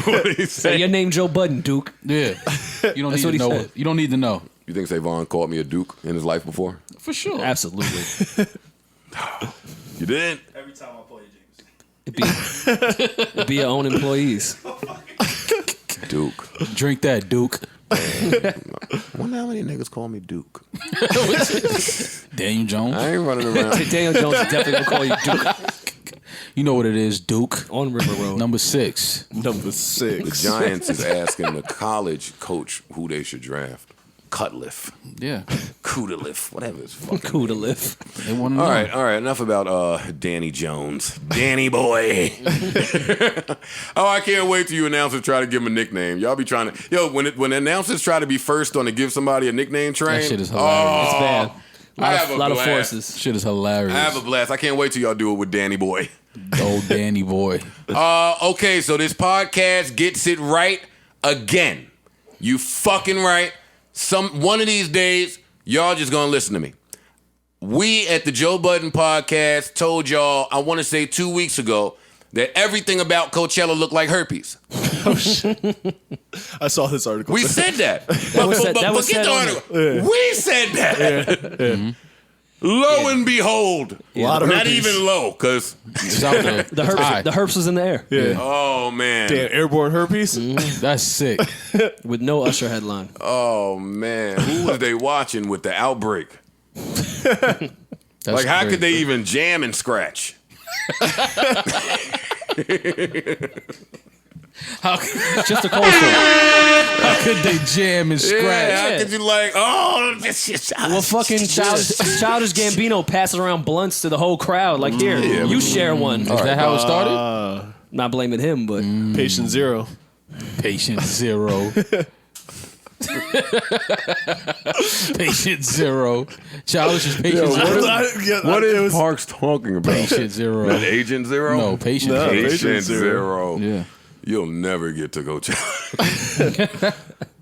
What did he "Say say? your name, Joe Budden, Duke." Yeah. You don't That's need what to he know said. it. You don't need to know. You think Savon called me a duke in his life before? For sure. Absolutely. You did? Every time I play James. It'd be your own employees. Duke. Drink that, Duke. Wonder how many niggas call me Duke. Daniel Jones. I ain't running around. Daniel Jones is definitely gonna call you Duke You know what it is, Duke. on River Road. Number 6. Number The 6. Giants is asking the college coach who they should draft. Cutliff. Yeah. Coodalif, whatever it's fucking. Coodalif. They want to know. All right. Enough about Danny Jones, Danny boy. Oh, I can't wait till you announcers try to give him a nickname. Y'all be trying to when announcers try to be first on to give somebody a nickname train. That shit is hilarious. It's bad. A lot of blast. forces. Shit is hilarious. I have a blast. I can't wait till y'all do it with Danny boy. Old Danny boy. Okay, so this podcast gets it right again. You fucking right. One of these days, y'all just gonna listen to me. We at the Joe Budden podcast told y'all, I want to say 2 weeks ago, that everything about Coachella looked like herpes. Oh shit! I saw this article. We said that. That was said on it. We said that. Mm-hmm. Lo and behold, not even low, because the herpes was in the air. Yeah. Oh man, damn, airborne herpes. That's sick. With no Usher headline. Oh man, who was they watching with the outbreak? That's how crazy. could they even jam and scratch? Just a cold sore. How could they jam and scratch? Yeah, how could you this is Well, fucking Childish Gambino passes around blunts to the whole crowd. Like, here, you share one. Is that how it started? Not blaming him, but Patient zero. Patient zero. Patient zero. Childish is patient zero. What is Parks talking about? Patient zero. Not Agent Zero? No, patient No, zero. Patient Zero. Yeah. You'll never get to go Childish.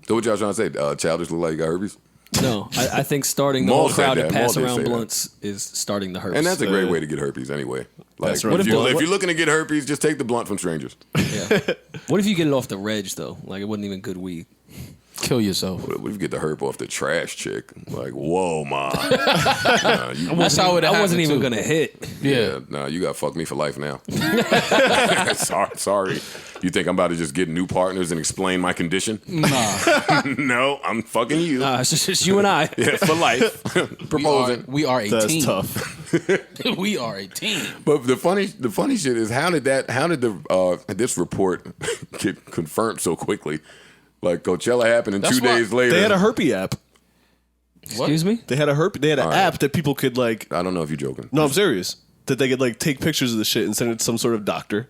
So what y'all trying to say? Childish look like he got herpes? no. I think starting the Maul whole said crowd to that. pass Maul did around say that. blunts is starting the herpes. And that's a great way to get herpes anyway. Like, That's right. if you're looking to get herpes, just take the blunt from strangers. Yeah. What if you get it off the reg, though? Like, it wasn't even good weed. Kill yourself. What if you get the herp off the trash chick? Like, whoa, ma. That's how it I wasn't happened, even too. going to hit. Yeah. Nah, you got to fuck me for life now. Sorry. You think I'm about to just get new partners and explain my condition? Nah. No, I'm fucking you. Nah, it's just you and I. Yeah, for life. Proposing. We are a That's team. tough. We are a team. But the funny shit is how did this report get confirmed so quickly? Like Coachella happened and That's 2 why days later. They had a herpes app. Excuse me? They had an app that people could like. I don't know if you're joking. No, I'm serious. That they could like take pictures of the shit and send it to some sort of doctor,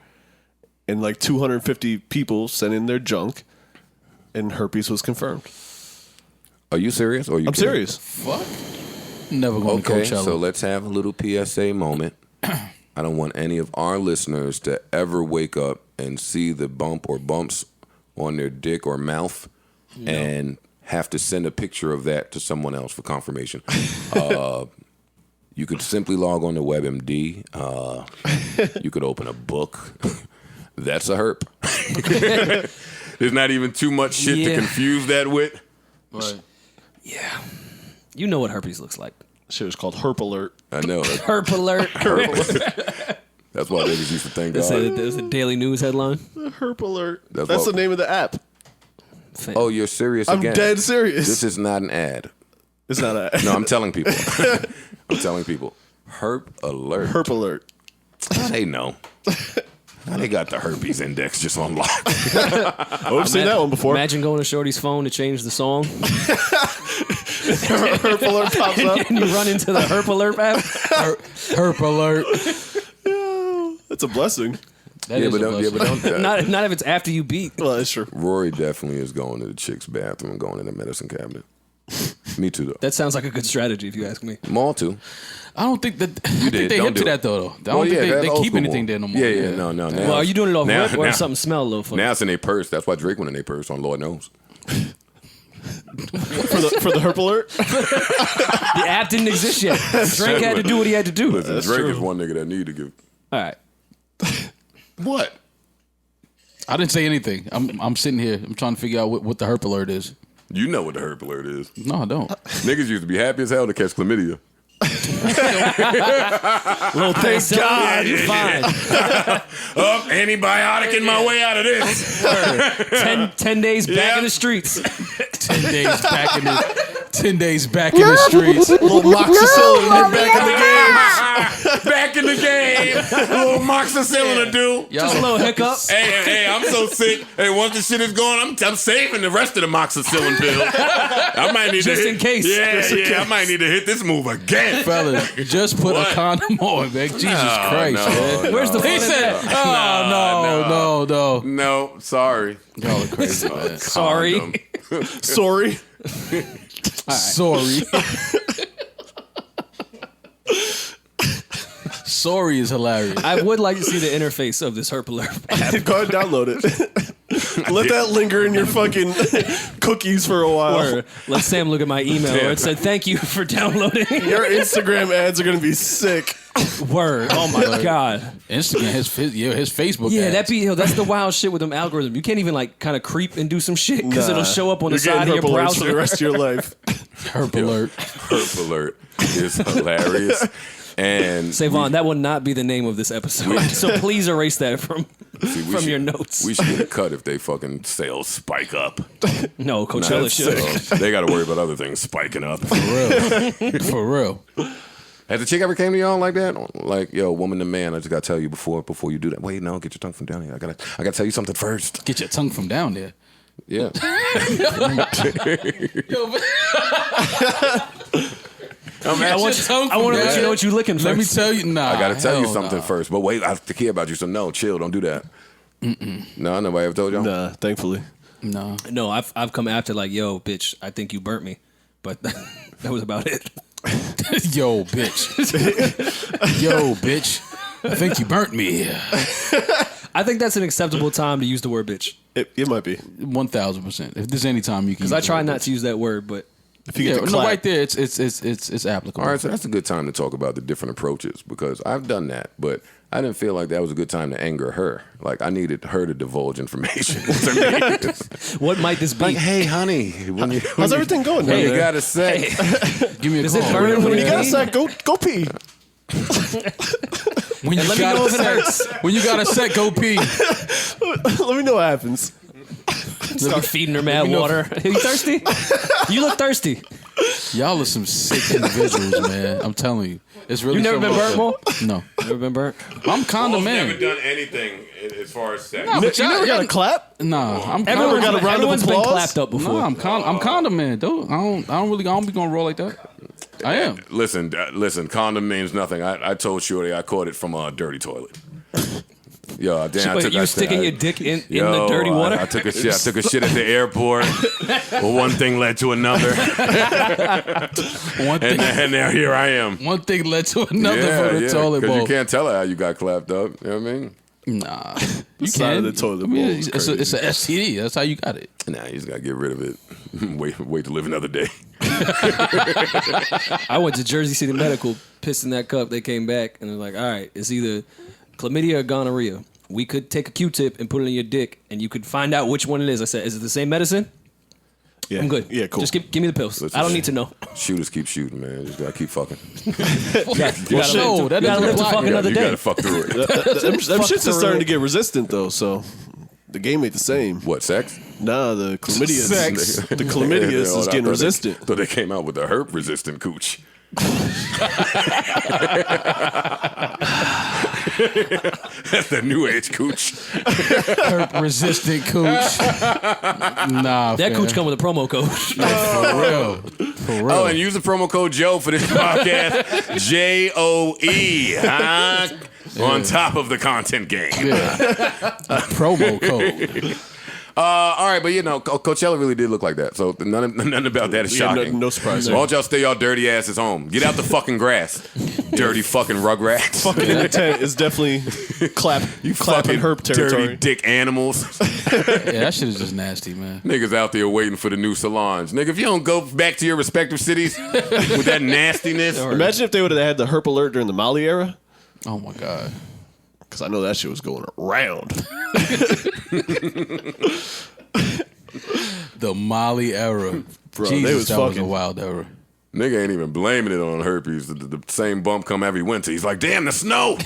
and like 250 people sent in their junk, and herpes was confirmed. Are you serious? Or are you I'm kidding? serious. Fuck. Never going to Okay, Coachella. so let's have a little PSA moment. I don't want any of our listeners to ever wake up and see the bump or bumps on their dick or mouth and have to send a picture of that to someone else for confirmation. You could simply log on to WebMD. You could open a book. That's a herp. There's not even too much shit to confuse that with. Right. Yeah. You know what herpes looks like. Shit was called Herp Alert. I know. Herp alert. That's why they just used to thank God. There's a daily news headline. Herp Alert. That's That's what- the name of the app. Oh, you're serious I'm again? dead serious. This is not an ad. It's not a No, I'm telling people. I'm telling people. Herp alert. Herp Alert. How they know? How they got the herpes index just on lock? Oh, I've seen that one before. Imagine going to Shorty's phone to change the song, Herp Alert pops up. and you run into the Herp Alert app. Herp alert. That's a blessing. That is a blessing. don't. Not if it's after you beat. Well, that's true. Rory definitely is going to the chick's bathroom and going in the medicine cabinet. Me too, though. That sounds like a good strategy, if you ask me. Mall too. I don't think that. I think did. they Don't hip to do that it. though. I don't think that's they old keep school anything mall. there no more. Yeah. No. Now, Well, are you doing it off now- rip or now- something smell a little funny? Now it's in their purse. That's why Drake went in their purse on Lord knows. For the Herp Alert? The app didn't exist yet. Drake had to do what he had to do. Listen, Drake is one nigga that need to give. All right. What? I didn't say anything. I'm sitting here. I'm trying to figure out what the herp alert is. You know what the herp alert is. No, I don't. Niggas used to be happy as hell to catch chlamydia. Little thank God, you're fine. Antibiotic in my way out of this. 10 days back Yeah. in the streets. 10 days back in the 10 days back in the streets. Little moxicillin back in the game. Back in the game. Little moxicillin to do. Just a little hiccup. Hey, I'm so sick. Hey, once the shit is gone, I'm saving the rest of the moxicillin pill. I might need Just to in case. Yeah, I might need to hit this move again. Fellas, just put a condom on, man. Jesus Christ, man. Where's the He fun in said, that? no. No, sorry. Y'all are crazy, man. Sorry. Condom. Sorry. Sorry. Sorry is hilarious. I would like to see the interface of this Herp Alert app. Go ahead and download it. Let that linger in your fucking cookies for a while. Or let Sam look at my email where it said, thank you for downloading. Your Instagram ads are going to be sick. Word. Oh my God. Instagram, his Facebook. Yeah, ads. that's the wild shit with them algorithms. You can't even like kind of creep and do some shit because it'll show up on the You're side of getting your herp alerts for the browser. rest of your life. Herp Alert. Herp Alert is hilarious. And Savon, that will not be the name of this episode. So please erase that from your notes. We should get a cut if they fucking sales spike up. No, Coachella should. So they got to worry about other things spiking up. For real. Has a chick ever came to y'all like that? Like, yo, woman to man, I just got to tell you before you do that. Wait, no, get your tongue from down here. I gotta tell you something first. Get your tongue from down there. Yeah. I want to let you know what you're looking for. Let me tell you. Nah, I gotta tell you something nah. first. But wait, I have to care about you, so no, chill, don't do that. No, nobody ever told y'all? Nah, thankfully. No. No, I've come after like, yo, bitch, I think you burnt me. But that was about it. Yo, bitch. Yo, bitch. I think you burnt me. I think that's an acceptable time to use the word bitch. It might be. 1,000%. If there's any time you can. Because I try not to use that word, but If you get the no, clap. right there, it's applicable. All right, so that's a good time to talk about the different approaches because I've done that, but I didn't feel like that was a good time to anger her. Like I needed her to divulge information to me. what might this be? Like, hey, honey, How's everything going? Hey, down you there? got a sec. Give me a Is call. it burning When you got a me? sec, go pee. When you Let me got know a if it set, hurts. when you got a set, go pee. Let me know what happens. Start feeding her mad water. You thirsty? You look thirsty. Y'all are some sick individuals, man. I'm telling you. It's really You never been burnt, Mo? No. Never been burnt? I'm kind of man. done anything as far as sex. Nah, but You never got a clap? Nah, I'm Everyone's, got a round of everyone's been applause? clapped up before. I'm condom man, dude. I don't be gonna roll like that. I am. Listen, condom means nothing. I told Shorty I caught it from a dirty toilet. Yo, damn, Wait, you sticking your dick in the dirty water? I took a shit. I took a shit at the airport. Well, one thing led to another, One thing, and now here I am. one thing led to another for the toilet Because bowl. you can't tell her how you got clapped up. You know what I mean? Nah, you Side can. of the toilet I mean, bowl is it's a STD. That's how you got it. Nah, you just gotta get rid of it. wait to live another day. I went to Jersey City Medical, pissed in that cup. They came back and they're like, all right, it's either chlamydia or gonorrhea. We could take a Q-tip and put it in your dick, and you could find out which one it is. I said, is it the same medicine? Yeah. I'm good. Yeah, cool. Just give me the pills. Listen, I don't need to know. Shooters keep shooting, man. Just gotta keep fucking. You gotta no, that live doesn't to apply. fuck another You day. gotta fuck through it. Them shits is through starting it. to get resistant, though, so the game ain't the same. What, sex? Nah, the chlamydia Sex. The chlamydia is I getting thought resistant. Thought they came out with the herp resistant cooch. That's the new age cooch. Herp resistant cooch. Nah, That fam. cooch come with a promo code. For real. For real. Oh, and use the promo code Joe for this podcast. JOE. Huh? On top of the content game. promo code. All right, but you know, Coachella really did look like that. So none about that is Yeah, shocking. no surprise Why there. don't y'all stay y'all dirty asses home? Get out the fucking grass. Dirty fucking rugrats. Fucking intent is definitely clapping Fucking herp territory. dirty dick animals. Yeah, that shit is just nasty, man. Niggas out there waiting for the new salons. Nigga, if you don't go back to your respective cities with that nastiness. Imagine if they would have had the herp alert during the Molly era, Oh my god. because I know that shit was going around. The Molly era. Bro, Jesus, they was that was a fucking- wild era. Nigga ain't even blaming it on herpes. The same bump come every winter. He's like, damn, the snow.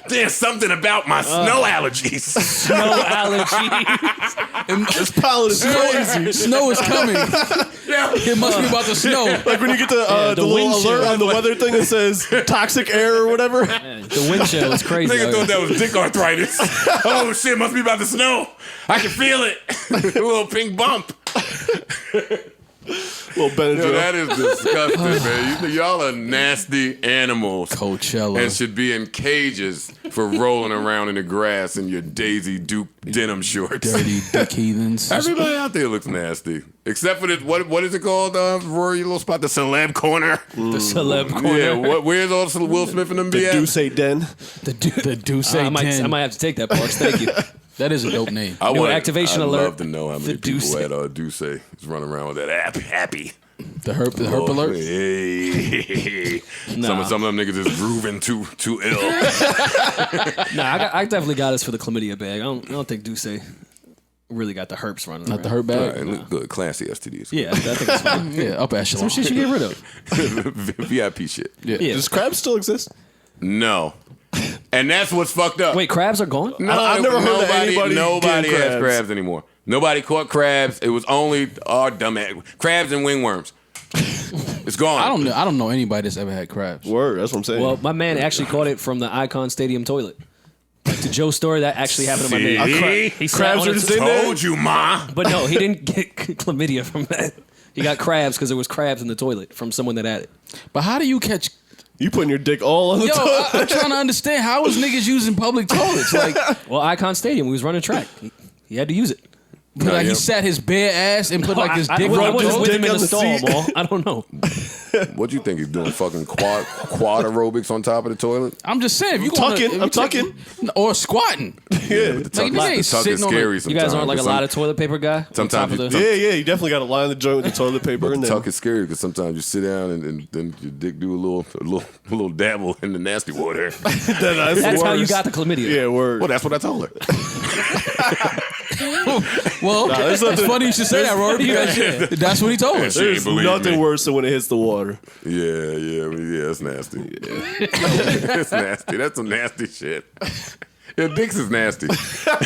There's something about my snow allergies. Snow allergies. This palette is crazy. Snow is coming. It must be about the snow. Like when you get the the little wind alert chill. on the weather thing that says toxic air or whatever. The wind chill is crazy. Nigga thought that was dick arthritis. Oh shit, must be about the snow. I can feel it. A little pink bump. Little Benadryl. Yo, that is disgusting, man. Y'all are nasty animals. Coachella. And should be in cages for rolling around in the grass in your Daisy Duke denim shorts. Dirty dick heathens. Everybody out there looks nasty. Except for this, what is it called, Rory, your little spot? The celeb corner. The celeb corner. Yeah, where's all the Will Smith and them be The at? Duce Den. The Duce I might have to take that, Parks. Thank you. That is a dope name. New activation I'd alert. love to know how many The Duce. people at Duce is running around with that happy. The herp alert. Hey. Nah. Some of them niggas is grooving too ill. Nah, I definitely got us for the chlamydia bag. I don't think Duce really got the herpes running Not the around. herp bag. All right, good, classy STDs. Yeah, I think it's fine. Yeah, upper echelon. Some shit you get rid of. VIP shit. Yeah. Yeah. Does crabs still exist? No. And that's what's fucked up. Wait, crabs are gone? No, I've never heard of anybody Nobody getting has crabs. crabs anymore. Nobody caught crabs. It was only our dumb ass. Crabs and wingworms. It's gone. I don't know anybody that's ever had crabs. Word, that's what I'm saying. Well, my man actually caught it from the Icon Stadium toilet. Like to Joe's story, that actually happened to my man. See? He sat Crabs on are a just in there? Told you, ma. But no, he didn't get chlamydia from that. He got crabs because there was crabs in the toilet from someone that had it. But how do you catch? You putting your dick all on the Yo, toilet. I'm trying to understand how is niggas using public toilets? Like, Well, Icon Stadium, we was running track. He had to use it. like he sat his bare ass and put like his dick I on wasn't the with toilet. him in on the the stall, seat. ball. I don't know. What you think he's doing? Fucking quad aerobics on top of the toilet? I'm just saying, if you tucking, gonna, I'm tucking. or squatting. Yeah. Like, The nigga tuck ain't is sitting on scary the, sometimes. You guys aren't like a Some- lot of toilet paper guy? Sometimes On top of you- the- Yeah, you definitely got to line the joint with the toilet paper. And The then tuck is scary because sometimes you sit down and then your dick do a little dabble in the nasty water. That's how you got the chlamydia. Yeah, word. Well, that's what I told her. well, there's it's nothing- funny you should say that, Rory, because that's what he told us. She ain't There's believe nothing me. worse than when it hits the water. Yeah, it's nasty. It's nasty. That's some nasty shit. Yeah, dicks is nasty.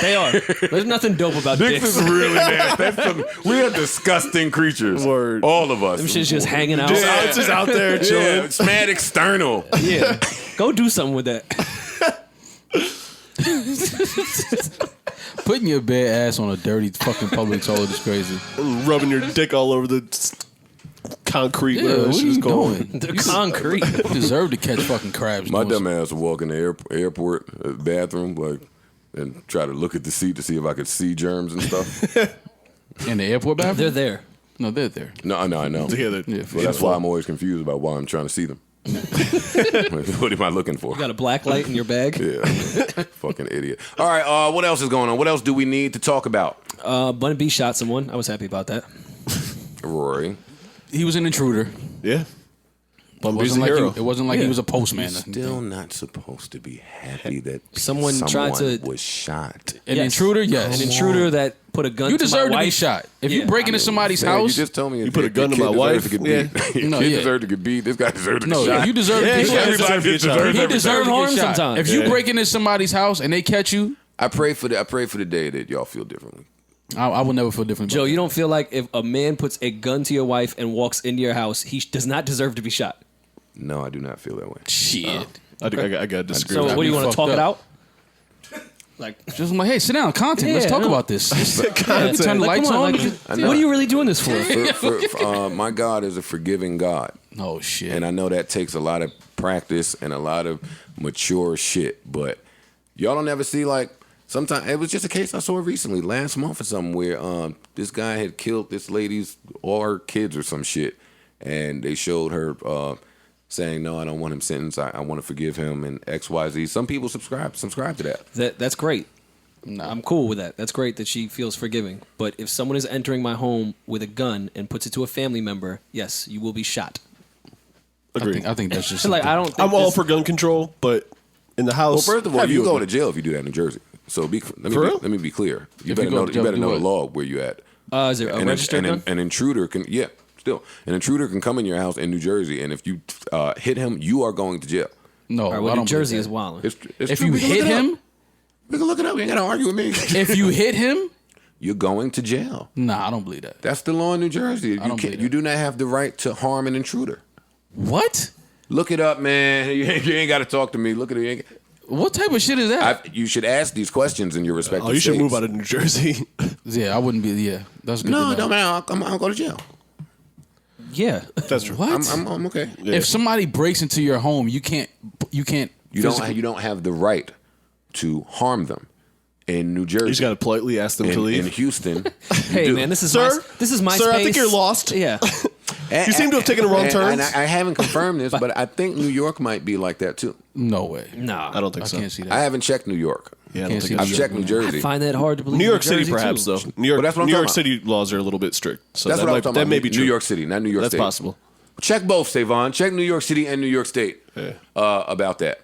They are. There's nothing dope about Dicks dicks. is really nasty. We are disgusting creatures. Word. All of us. Them shit's just hanging out. Yeah, it's just out there Yeah, chilling. it's mad external. Yeah. Go do something with that. Putting your bare ass on a dirty fucking public toilet is crazy. Rubbing your dick all over the concrete. Yeah, whatever that what are shit is you called. doing? The concrete. You deserve to catch fucking crabs. My doing dumb ass would walk in the airport bathroom and try to look at the seat to see if I could see germs and stuff. in the airport bathroom. They're there. No, they're there. No, I know. Yeah, they're- Yeah, for Well, that's sure. why I'm always confused about why I'm trying to see them. What am I looking for? You got a black light in your bag. Yeah, fucking idiot. All right, what else is going on? What else do we need to talk about? Bunny B shot someone. I was happy about that. Rory, He was an intruder. Yeah. It wasn't like it wasn't like he was a postman. still not supposed to be happy that Someone tried to- was shot. An Yes. intruder, yes. An intruder that put a gun You to my deserve to be wife. shot. If Yeah. you break into somebody's Man, house, you just told me You put a gun to kid my deserves wife? to get Yeah. beat. Your No, kid yeah. deserved to get beat. This guy deserved to no, get shot. you deserve to Yeah, be yeah, shot. everybody Everybody gets shot. deserves He everything. deserves to harm get shot. sometimes. If you break into somebody's house and they catch you, I pray for the day that y'all feel differently. I will never feel different. Joe, about you don't feel like if a man puts a gun to your wife and walks into your house, he does not deserve to be shot. No, I do not feel that way. that. Shit. I got to disagree. So with what do you be want to fucked talk it up. out? Like, Just I'm like, hey, sit down, content. Let's Yeah, talk no. about this. Content. Turn the like, lights come on, on. like, I know. what are you really doing this for? My God is a forgiving God. Oh shit. And I know that takes a lot of practice and a lot of mature shit. But y'all don't ever see, like, sometimes it was just a case I saw recently, last month or something, where this guy had killed this lady's all her kids or some shit, and they showed her saying, "No, I don't want him sentenced. I want to forgive him," and XYZ. Some people subscribe to that. That's great. I'm cool with that. That's great that she feels forgiving. But if someone is entering my home with a gun and puts it to a family member, yes, you will be shot. Agreed. I think that's just Like I don't. Think I'm all this- for gun control, but in the Well, house, first of all, have you go a- to jail if you do that in New Jersey. So let real? me be clear. You If better you go know to you jail, better do know the what? law where you at. Is there a And registered gun? an intruder can Still, an intruder can come in your house in New Jersey, and if you hit him, you are going to jail. No, All right, I well, don't New Jersey believe is wilding. It's If true. you We can hit look it up. him, we can look it up. You ain't got to argue with me. if you hit him, You're going to jail. nah, I don't believe that. That's the law in New Jersey. don't believe You do not have the right to harm an intruder. What? Look it up, man. You ain't got to talk to me. Look at it. What type of shit is that? You should ask these questions in your respective Oh, you should states. move out of New Jersey. Yeah, I wouldn't be. Yeah, that's good. No, to know. no, man. I'll go to jail. Yeah. That's true. What? I'm okay. If somebody breaks into your home, you can't. You don't have the right to harm them. In New Jersey, You just got to politely ask them to in leave. Houston. Hey, man, this is my Sir, I space. think you're lost. Yeah. You seem to have taken a wrong turn. And I haven't confirmed this, but I think New York might be like that too. No way. Nah. I don't think I so. can't see that. I haven't checked New York. Yeah, I Can't don't see think I've it's checked New Jersey. I find that hard to believe. New York Jersey, City, perhaps too. though. New York, Well, that's what I'm New York talking City laws are a little bit strict. So That's that what I might, was talking that about. may be true. New York City, not New York That's State. possible. Check both, Savon. Check New York City and New York State about that.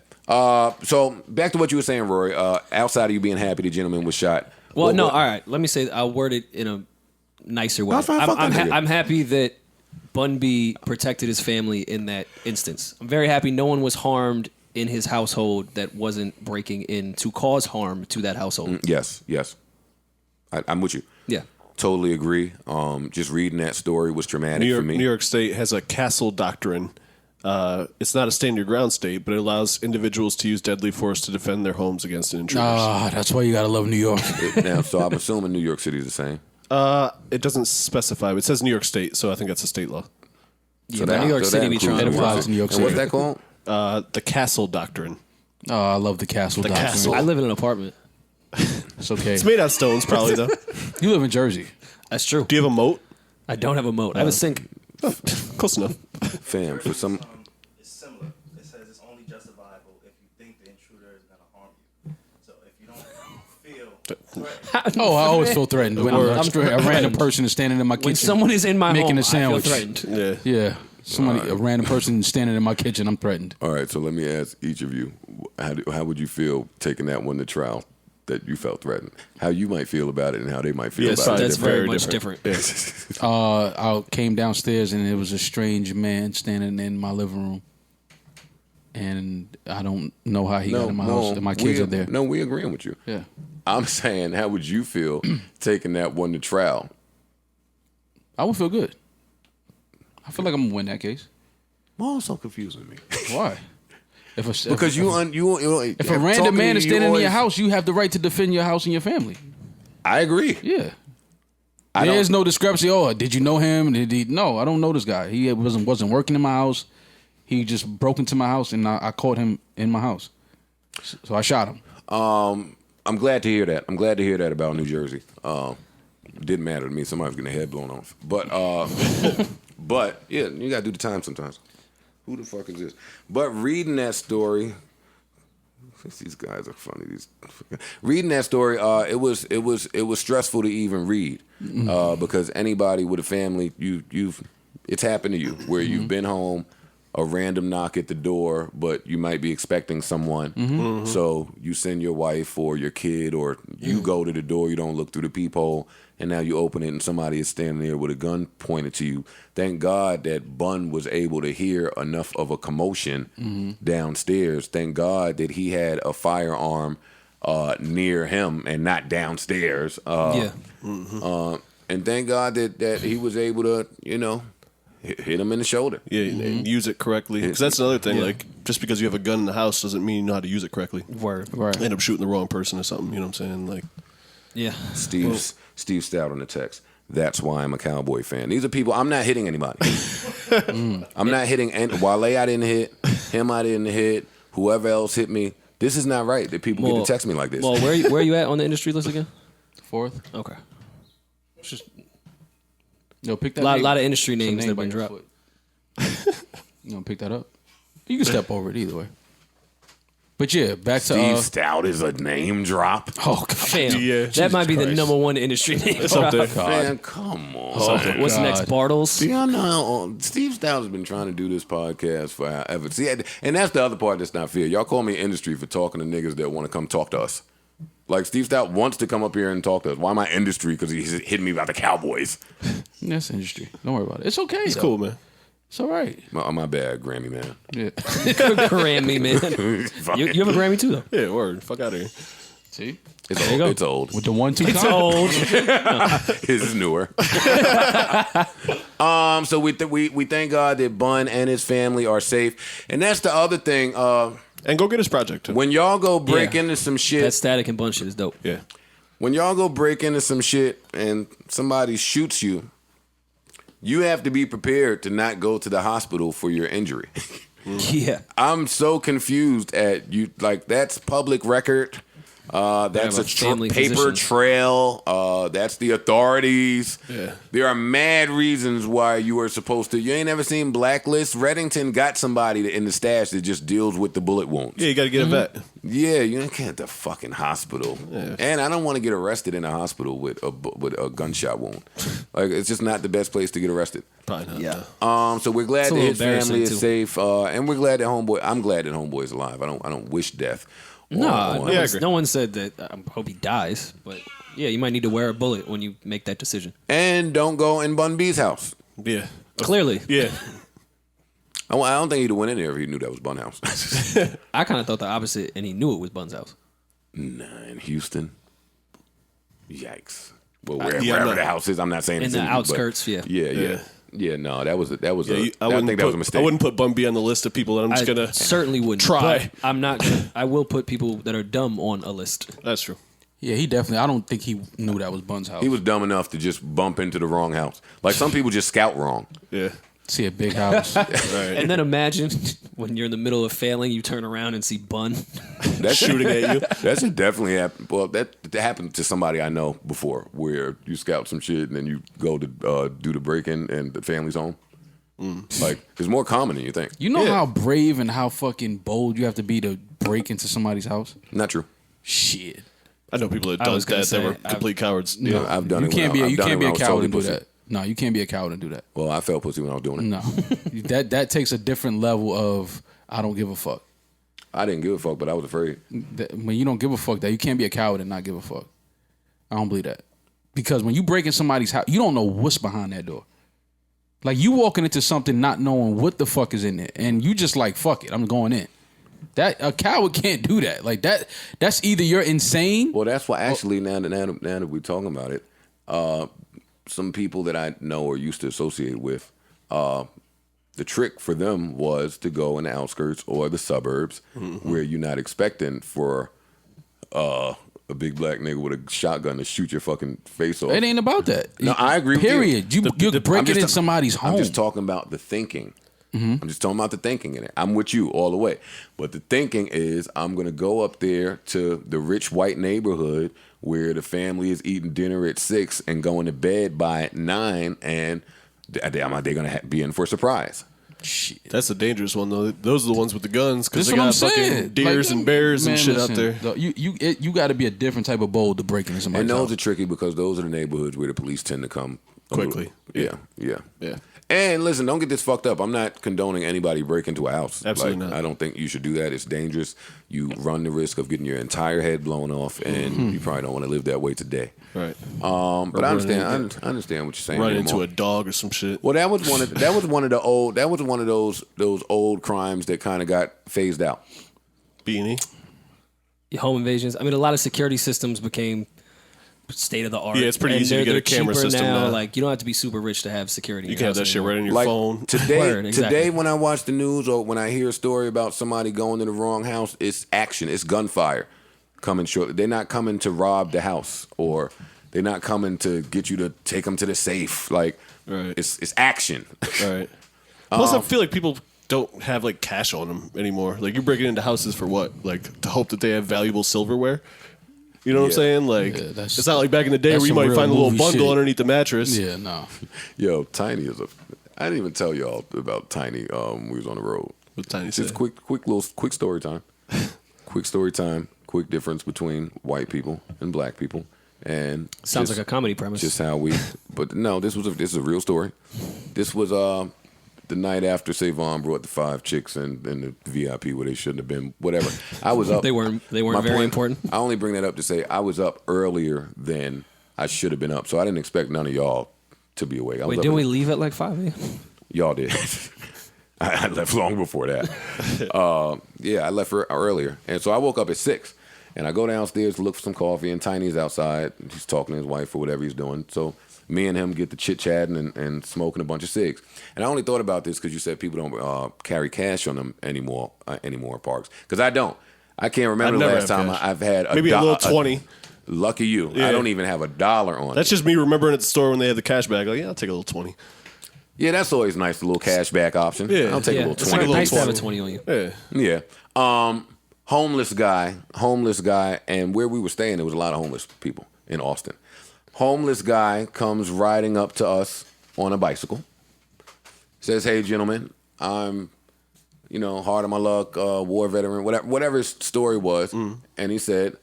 So back to what you were saying, Rory. Outside of you being happy the gentleman was shot. Well, no, all right. Let me say, I'll word it in a nicer way. That's fine, fuck that nigga. I'm happy that Bun B protected his family in that instance. I'm very happy no one was harmed in his household that wasn't breaking in to cause harm to that household. Yes. I'm with you. Yeah. Totally agree. Just reading that story was traumatic for me. New York State has a castle doctrine. It's not a stand your ground state, but it allows individuals to use deadly force to defend their homes against intruders. That's why you gotta love New York. Now, so I'm assuming New York City is the same. It doesn't specify, but it says New York State, so I think that's a state law. Yeah, but New York City be trying to It applies work. to New York And what's City. that called? The castle doctrine. Oh, I love the castle. doctrine. castle. I live in an apartment. It's okay. It's made out of stones, probably, though. You live in Jersey. That's true. Do you have a moat? I don't have a moat. I have a sink. Close enough. Fam, for some. It's similar. It says it's only justifiable if you think the intruder is going to harm you. So if you don't feel threatened, Oh, I always feel threatened when I'm a random threatened. person is standing in my kitchen. When someone is in my making home, a sandwich. I feel threatened. Yeah. Yeah, a random person standing in my kitchen, I'm threatened. All right, so let me ask each of you: how would you feel taking that one to trial? That you felt threatened, how you might feel about it, and how they might feel Yeah, about sorry, it. That's very much different. I came downstairs and it was a strange man standing in my living room, and I don't know how he got in my house. And my kids are there. No, we agreeing with you. Yeah, I'm saying, how would you feel taking that one to trial? I would feel good. I feel like I'm gonna win that case. Well, so confusing me. Why? Because if a random talking man to is you standing in always- your house, you have the right to defend your house and your family. I agree. Yeah. I There's don't- no discrepancy. Oh, did you know him? No, I don't know this guy. He wasn't working in my house. He just broke into my house, and I caught him in my house. So I shot him. I'm glad to hear that. I'm glad to hear that about New Jersey. Didn't matter to me. Somebody's getting their head blown off. But yeah, you gotta do the time sometimes. Who the fuck is this? But reading that story, these guys are funny. Reading that story, it was stressful to even read because anybody with a family, it's happened to you where you've been home, a random knock at the door, but you might be expecting someone. So you send your wife or your kid, or you go to the door, you don't look through the peephole, and now you open it and somebody is standing there with a gun pointed to you. Thank God that Bun was able to hear enough of a commotion downstairs. Thank God that he had a firearm near him and not downstairs. Yeah. And thank God that he was able to, hit him in the shoulder. Yeah, and use it correctly. Because that's another thing. Like, just because you have a gun in the house doesn't mean you know how to use it correctly. Word. Right. End up shooting the wrong person or something. You know what I'm saying? Like, Yeah. Steve Stout on the text. That's why I'm a Cowboy fan. These are people. I'm not hitting anybody. I'm not hitting. Wale, I didn't hit. Him, I didn't hit. Whoever else hit me. This is not right that people get to text me like this. Well, where are you at on the industry list again? 4th. Okay. Just Yo, pick that. a name- lot of industry some names name that have by been your dropped. foot. You gonna pick that up? You can step over it either way. But yeah, back to Steve Stout is a name drop. oh god. Fam, Yeah, that might be the Christ. #1 industry name. it's up there. Man, come on. What's next, Bartles? See, I know Steve Stout has been trying to do this podcast for however. See, and that's the other part that's not fair. Y'all call me industry for talking to niggas that want to come talk to us. Like, Steve Stout wants to come up here and talk to us. Why my industry? Because he's hitting me about the Cowboys. That's industry. Don't worry about it. It's okay. It's though. cool, man. It's all right. My bad, Grammy man. Yeah. Grammy, man. You have a Grammy too, though. Yeah, word. Fuck out of here. See? It's old. It's old. With the 1-2 It's old. His is newer. So we thank God that Bun and his family are safe, and that's the other thing. And go get his project, too. When y'all go break Yeah. into some shit, That Static and Bun shit is dope. Yeah. when y'all go break into some shit and somebody shoots you, you have to be prepared to not go to the hospital for your injury. Yeah. I'm so confused at you. Like, that's public record. That's have a a family paper physician. trail. That's the authorities. Yeah. There are mad reasons why you are supposed to. You ain't ever seen Blacklist? Reddington got somebody in the stash that just deals with the bullet wounds. Yeah, you got to get a vet. Yeah, you ain't at the fucking hospital. Yeah. And I don't want to get arrested in a hospital with a gunshot wound. Like, it's just not the best place to get arrested. Probably not. Yeah. So we're glad It's a that little his family is embarrassing, safe, and we're glad that I'm glad that homeboy's alive. I don't wish death. No, I agree. no one said that. I hope he dies, but yeah, you might need to wear a bullet when you make that decision. And don't go in Bun B's house. Yeah. Clearly, Yeah. I don't think he'd have went in there if he knew that was Bun house. I kind of thought the opposite, and he knew it was Bun's house. Nah, in Houston. Yikes. Well, yeah, wherever no. the house is, I'm not saying In it's the but outskirts, yeah. Yeah, no, that was I I think that was a mistake. I wouldn't put Bun B on the list of people that I'm just I going to certainly wouldn't try. but I'm not. I will put people that are dumb on a list. That's true. Yeah, he definitely. I don't think he knew that was Bun's house. He was dumb enough to just bump into the wrong house. Like, some people just scout wrong. Yeah. See a big house. Right. And then imagine when you're in the middle of failing, you turn around and see Bun. That's Shooting at you. That should definitely happen. Well, that happened to somebody I know before, where you scout some shit and then you go to do the break-in and the family's home. Like, it's more common than you think. You know how brave and how fucking bold you have to be to break into somebody's house? Not true. Shit. I know people that I done was gonna that say, were complete cowards. No, I've done You it. can't be. You can't be a coward and do pussy. that. No, you can't be a coward and do that. Well, I felt pussy when I was doing it. No, that takes a different level of I don't give a fuck. I didn't give a fuck, but I was afraid. When you don't give a fuck, that you can't be a coward and not give a fuck. I don't believe that, because when you break in somebody's house, you don't know what's behind that door. Like, you walking into something not knowing what the fuck is in there, and you just like, fuck it, I'm going in. That a coward can't do that. Like that. That's either you're insane. Well, that's why actually now that we're talking about it, some people that I know or used to associate with, the trick for them was to go in the outskirts or the suburbs where you're not expecting for a big black nigga with a shotgun to shoot your fucking face off. It ain't about that. No, I agree with you. Period. You're breaking in somebody's home. I'm just talking about the thinking. I'm just talking about the thinking in it. I'm with you all the way. But the thinking is, I'm going to go up there to the rich white neighborhood where the family is eating dinner at 6 and going to bed by 9, and they're going to be in for a surprise. Shit. That's a dangerous one, though. Those are the ones with the guns, because That's they what I'm got fucking saying. deers Like, and bears and man, shit listen, out there. You got to be a different type of bold to break into somebody's And those house. are tricky because those are the neighborhoods where the police tend to come Quickly. Yeah. Yeah. And listen, don't get this fucked up. I'm not condoning anybody break into a house. Absolutely Like, not. I don't think you should do that. It's dangerous. You run the risk of getting your entire head blown off, and you probably don't want to live that way today. Right. But I understand. I understand what you're saying. Run anymore. into a dog or some shit. Well, that was one of those old crimes that kind of got phased out. Beanie. Home invasions. I mean, a lot of security systems became state of the art. Yeah, it's pretty And easy to get a they're camera cheaper system now. Like, you don't have to be super rich to have security. in You your can have house that shit anymore. right on your Like phone. today, Word, exactly. today when I watch the news or when I hear a story about somebody going to the wrong house, it's action. It's gunfire coming short. They're not coming to rob the house, or they're not coming to get you to take them to the safe. Like, Right. it's action. Right. Plus, I feel like people don't have like cash on them anymore. Like, you're breaking into houses for what? Like, to hope that they have valuable silverware. You know what I'm saying? Like, that's- it's not like back in the day that's where you some might real find a little movie bundle shit. underneath the mattress. Yeah, no. Yo, Tiny is I didn't even tell y'all about Tiny. We was on the road. What Tiny It's said. just quick story time. Quick story time. Quick difference between white people and black people, and Sounds just- like a comedy premise. Just how we, but no, this is a real story. This was the night after Savon brought the 5 chicks in the VIP where they shouldn't have been. Whatever. I was up. They weren't very important. I only bring that up to say I was up earlier than I should have been up, so I didn't expect none of y'all to be awake. Wait, didn't we leave at like 5 a.m.? Y'all did. I left long before that. I left earlier, and so I woke up at 6. And I go downstairs to look for some coffee, and Tiny's outside. He's talking to his wife or whatever he's doing. So me and him get to chit-chatting and smoking a bunch of cigs. And I only thought about this because you said people don't carry cash on them anymore, Parks. Because I don't. I can't remember the last time I've had maybe a little 20. Lucky you. Yeah. I don't even have $1 on That's just me remembering at the store when they had the cash bag. Like, yeah, I'll take a little 20. Yeah, that's always nice, the little cash back option. Yeah. I'll take a little It's 20. nice to have a 20 on you. Yeah. Yeah. Homeless guy, and where we were staying, there was a lot of homeless people in Austin. Homeless guy comes riding up to us on a bicycle. Says, "Hey, gentlemen, I'm, hard on my luck, war veteran, whatever his story was." And he said,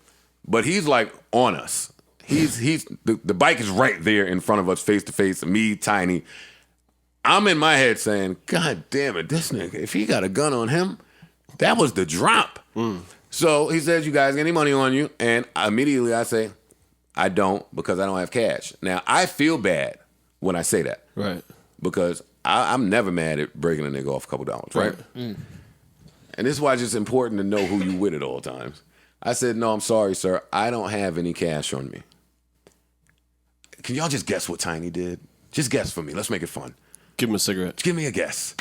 but he's like on us. The bike is right there in front of us, face to face. Me, Tiny. I'm in my head saying, "God damn it, this nigga! If he got a gun on him, that was the drop." So he says, "You guys got any money on you?" And immediately I say, "I don't, because I don't have cash." Now, I feel bad when I say that. Right. Because I'm never mad at breaking a nigga off a couple dollars, right? And this is why it's just important to know who you with at all times. I said, "No, I'm sorry, sir. I don't have any cash on me." Can y'all just guess what Tiny did? Just guess for me. Let's make it fun. Give him a cigarette. Give me a guess.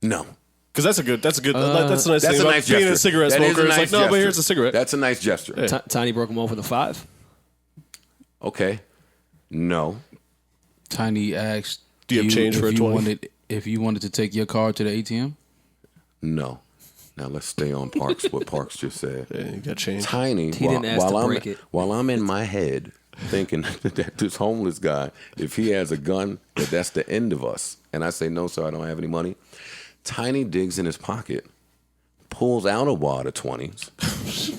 No. Because that's a nice thing about nice being gesture. a cigarette That is smoker. a It's nice like, no, but gesture. here's a cigarette. That's a nice gesture. Yeah. Tiny broke him off with a 5. Okay. No. Tiny asked, Do you have change for a 20? If you wanted to take your card to the ATM? No. Now let's stay on Parks. What Parks just said. Yeah, you got change. Tiny. He didn't ask to break it. While I'm in my head thinking that this homeless guy, if he has a gun, that's the end of us. And I say, "No, sir, I don't have any money." Tiny digs in his pocket, pulls out a wad of 20s,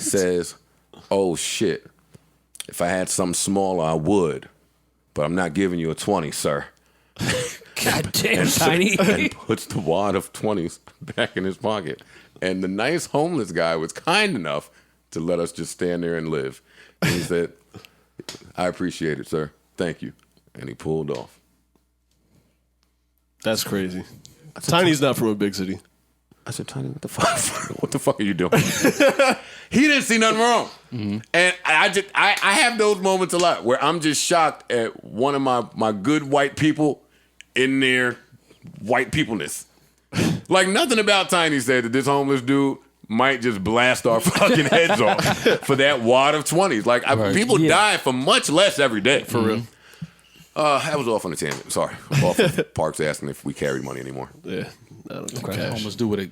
says, "Oh shit! If I had something smaller, I would, but I'm not giving you a 20, sir." God damn, Tiny. And puts the wad of 20s back in his pocket. And the nice homeless guy was kind enough to let us just stand there and live. And he said, "I appreciate it, sir. Thank you." And he pulled off. That's crazy. Tiny's not from a big city. I said, "Tiny, what the fuck? What the fuck are you doing?" He didn't see nothing wrong. And I have those moments a lot where I'm just shocked at one of my good white people in their white peopleness. Like, nothing about Tiny said that this homeless dude might just blast our fucking heads off for that wad of 20s. Like, people die for much less every day. For real. That was off on a tangent. Sorry. Off of Parks asking if we carried money anymore. Yeah. I don't think I cash. almost do with a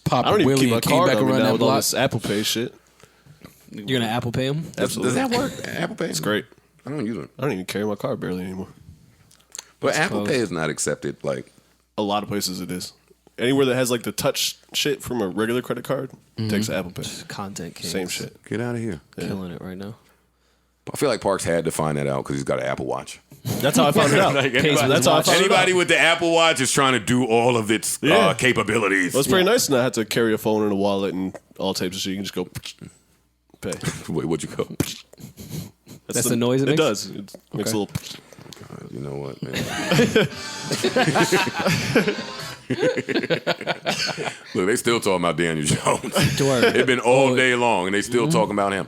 pop I don't even keep Willie my and came card back on me around now that with all block. this Apple Pay shit. You're going to Apple Pay him? Absolutely. Does that work? Apple Pay? It's great. I don't use it. I don't even carry my card barely anymore. But Apple Pay is not accepted. Like, A lot of places it is. Anywhere that has like the touch shit from a regular credit card takes Apple Pay. Content kings. Same shit. get out of here. Killing it right now. I feel like Parks had to find that out because he's got an Apple Watch. That's how I found it out. Like, Pays with That's his how I watch. found it out. Anybody with the Apple Watch is trying to do all of its Yeah. capabilities. Well, it's pretty nice to not have to carry a phone and a wallet and all types of shit. You can just go pay. Wait, what'd you go? That's the noise it makes? does. It makes a little. You know what, man? Look, they still talking about Daniel Jones. It's been all day long, and they still talking about him.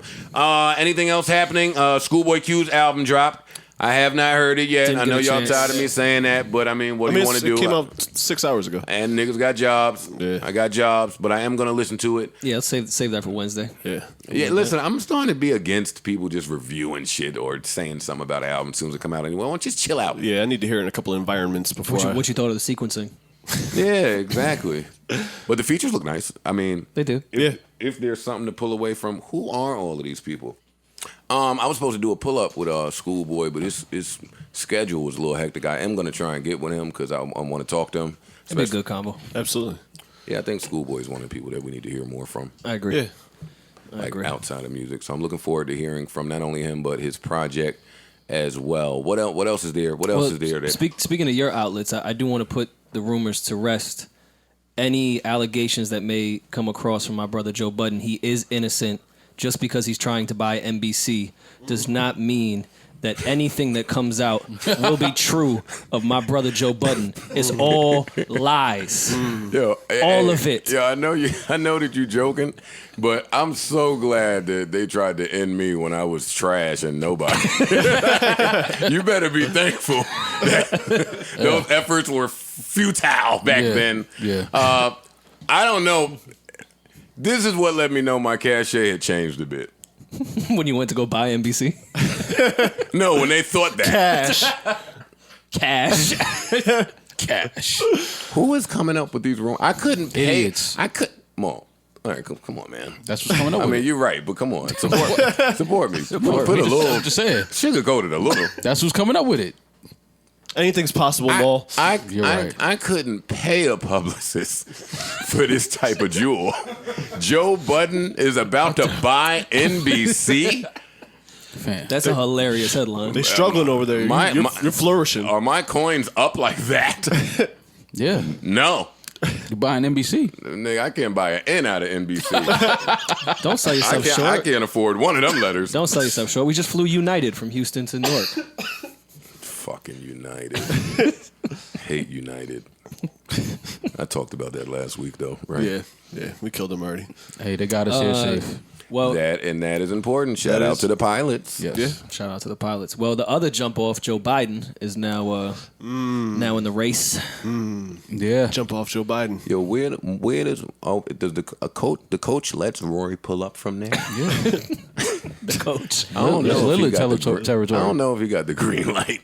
Anything else happening? Schoolboy Q's album dropped. I have not heard it yet. Didn't I get know a y'all chance. tired of me saying that, but I mean, what do you want to do? It came out 6 hours ago. And niggas got jobs. Yeah. I got jobs, but I am going to listen to it. Yeah, let's save that for Wednesday. Yeah. Yeah, listen, I'm starting to be against people just reviewing shit or saying something about an album as soon as it come out anyway. Why don't you just chill out? Yeah, I need to hear it in a couple of environments before What you thought of the sequencing? Yeah, exactly. But the features look nice. I mean, They do. if there's something to pull away from, who are all of these people? I was supposed to do a pull-up with Schoolboy, but his schedule was a little hectic. I am going to try and get with him because I want to talk to him. It'd be a good combo. Absolutely. Yeah, I think Schoolboy is one of the people that we need to hear more from. I agree. Yeah. Like agree. outside of music. So I'm looking forward to hearing from not only him but his project as well. What else is there? What else is there? That Speaking of your outlets, I do want to put the rumors to rest. Any allegations that may come across from my brother Joe Budden, he is innocent. Just because he's trying to buy NBC does not mean that anything that comes out will be true of my brother Joe Budden. It's all lies. Yo, all of it. Yeah, I know that you're joking, but I'm so glad that they tried to end me when I was trash and nobody. You better be thankful that those efforts were futile back then. Yeah. I don't know. This is what let me know my cachet had changed a bit. When you went to go buy NBC? No, when they thought that. Cash. Who is coming up with these rumors? I couldn't pay. Idiots. I could. All right, come on, man. That's what's coming up I with. mean, you're right, but come on, support me. Put me. a little. I'm just saying. Sugarcoated a little. That's who's coming up with it. Anything's possible, Maul. You're right. I couldn't pay a publicist for this type of jewel. Joe Budden is about to buy NBC. Man. That's a hilarious headline. They're struggling over there. You're flourishing. Are my coins up like that? Yeah. No. You're buying NBC. Nigga, I can't buy an N out of NBC. Don't sell yourself short. I can't afford one of them letters. Don't sell yourself short. We just flew United from Houston to Newark. Fucking United. Hate United. I talked about that last week, though, right? Yeah. We killed them already. Hey, they got us here safe. Well, That is important. Shout out to the pilots. Yes. Yeah. shout out to the pilots. Well, the other jump off, Joe Biden, is now now in the race. Yeah. Jump off Joe Biden. Yo, where does the coach lets Rory pull up from there? Yeah. The coach. I don't know if he got the territory. I don't know if he got the green light.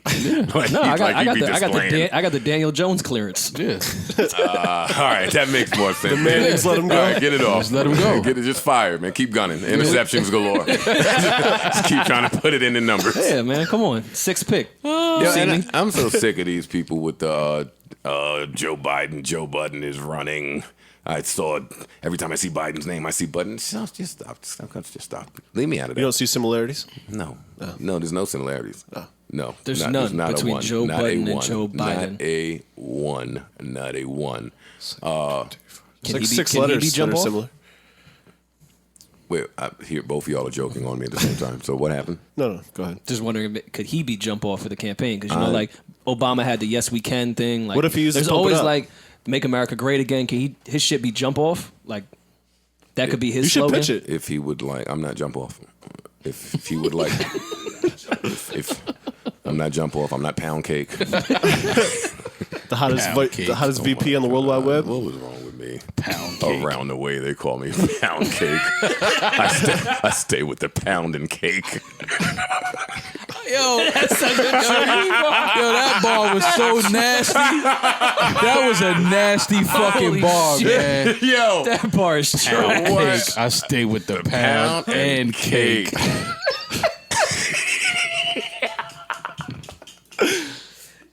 Like, No, I got I I got the Daniel Jones clearance. Yeah. all right, that makes more sense. The Mannings let him go. All right, get it off. Just let him go. Get it, just fire, man. Keep gunning. Interceptions galore. Just keep trying to put it in the numbers. Yeah, man, come on, 6th pick. Yeah, see and me? I'm so sick of these people with the Joe Budden is running. I saw every time I see Biden's name, I see Budden. Just stop. Leave me out of that. You don't see similarities? No, there's no similarities. No, There's none not between a one. Joe Not Budden a and Joe Biden. Not a one. It's like 6 can he letters be that jump are off? similar. Wait, I hear both of y'all are joking on me at the same time. So what happened? No, go ahead. Just wondering, could he be jump off for the campaign? Because like Obama had the "Yes We Can" thing. Like, What if he uses there's Pump It always Up? like "Make America Great Again." Can his shit be jump off? Like that could be his You should slogan. pitch it. If he would like, I'm not jump off. If he would like, if I'm not jump off, I'm not pound cake. The hottest VP on the World Wide Web. What was wrong with me? Pound cake. Around the way they call me pound cake. I stay with the pound and cake. Yo, that's such a that bar was so nasty. That was a nasty fucking Holy bar, shit. man. Yo, That bar is true. Pound What? cake. I stay with the pound and cake.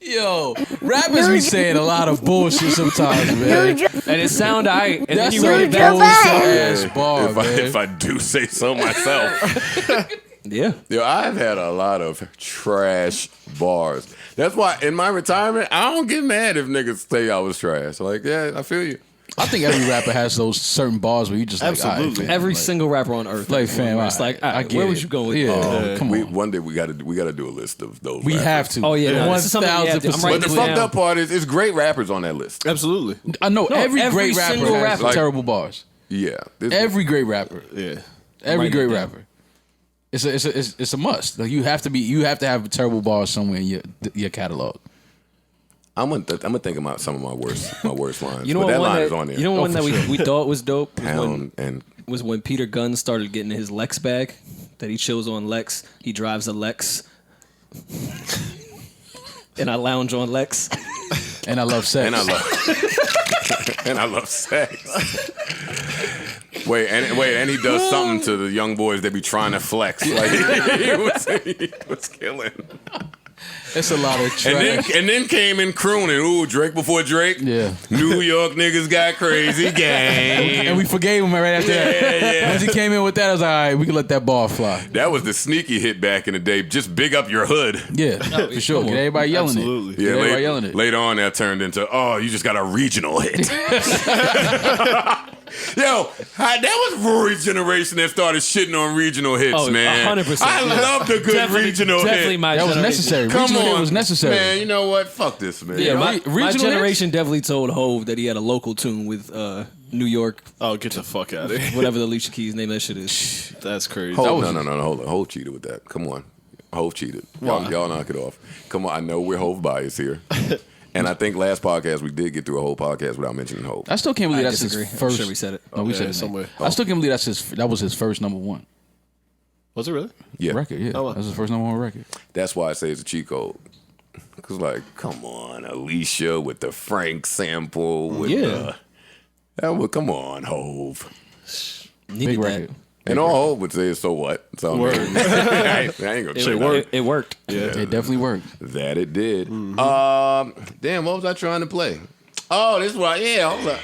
Yo, rappers be saying a lot of bullshit sometimes, man. And it sound alright. And That's then you a read it back. ass bar, man. if I do say so myself. Yeah. Yo, I've had a lot of trash bars. That's why in my retirement, I don't get mad if niggas say I was trash. Like, yeah, I feel you. I think every rapper has those certain bars where you just like, Absolutely. all right, fam, Every like, single rapper on earth. like fam, it's like, I get where it. was you going with Yeah, that? come on. One day we gotta do a list of those. We rappers. have to. Oh, yeah, no, this is something we have to- I'm 1,000%. writing But the it fucked down. up part is, it's great rappers on that list. Absolutely. I know every every great rapper single has rapper. Like- terrible bars. Yeah, Every great rapper. Yeah. Every writing great it down. rapper. It's a must. Like you have to have a terrible bar somewhere in your catalog. I'm gonna think about some of my worst lines. You know but what that one line that, is on there. You know one that for sure. we thought was dope Pound and was when Peter Gunn started getting his Lex bag that he chills on Lex. He drives a Lex. And I lounge on Lex. And I love sex. and I love sex. Wait, and he does something to the young boys that be trying to flex. Like he was killing. It's a lot of trash. And then came in crooning. Ooh, Drake before Drake. Yeah. New York niggas got crazy game. And we forgave him right after that. Yeah. Once he came in with that, I was like, all right, we can let that ball fly. That was the sneaky hit back in the day. Just big up your hood. Yeah, for sure. Get everybody yelling Absolutely. it. Yeah, Get everybody yelling it. Later on, that turned into, oh, you just got a regional hit. Yo, that was Rory's generation that started shitting on regional hits, Oh, man. 100%. I love the good regional hit. Definitely my That was generation. necessary. Come Regional hit on, was necessary. man. You know what? Fuck this, man. Yeah, my regional generation definitely told Hove that he had a local tune with New York, Oh, get the fuck out of here. whatever the Alicia Keys name of that shit is. That's crazy. Hold, no, hold on. Hove cheated with that. Come on. Hove cheated. Y'all knock it off. Come on. I know we're Hove biased here. And I think last podcast we did get through a whole podcast without mentioning Hove. I still can't believe I that's disagree. his I'm first. sure we said it. No, we Yeah, said it somewhere. I still can't believe that was his first number one Was it really? Yeah. record. Yeah, Oh, wow. that was his first number one record. That's why I say it's a cheat code. Cause like, come on, Alicia with the Frank sample. With Yeah. come on, Hove. Needed Big that. record. And all Hove would say is, so what? So I ain't gonna say It worked. It definitely worked. that. It did. Damn, what was I trying to play? Oh, this one. Yeah, hold up.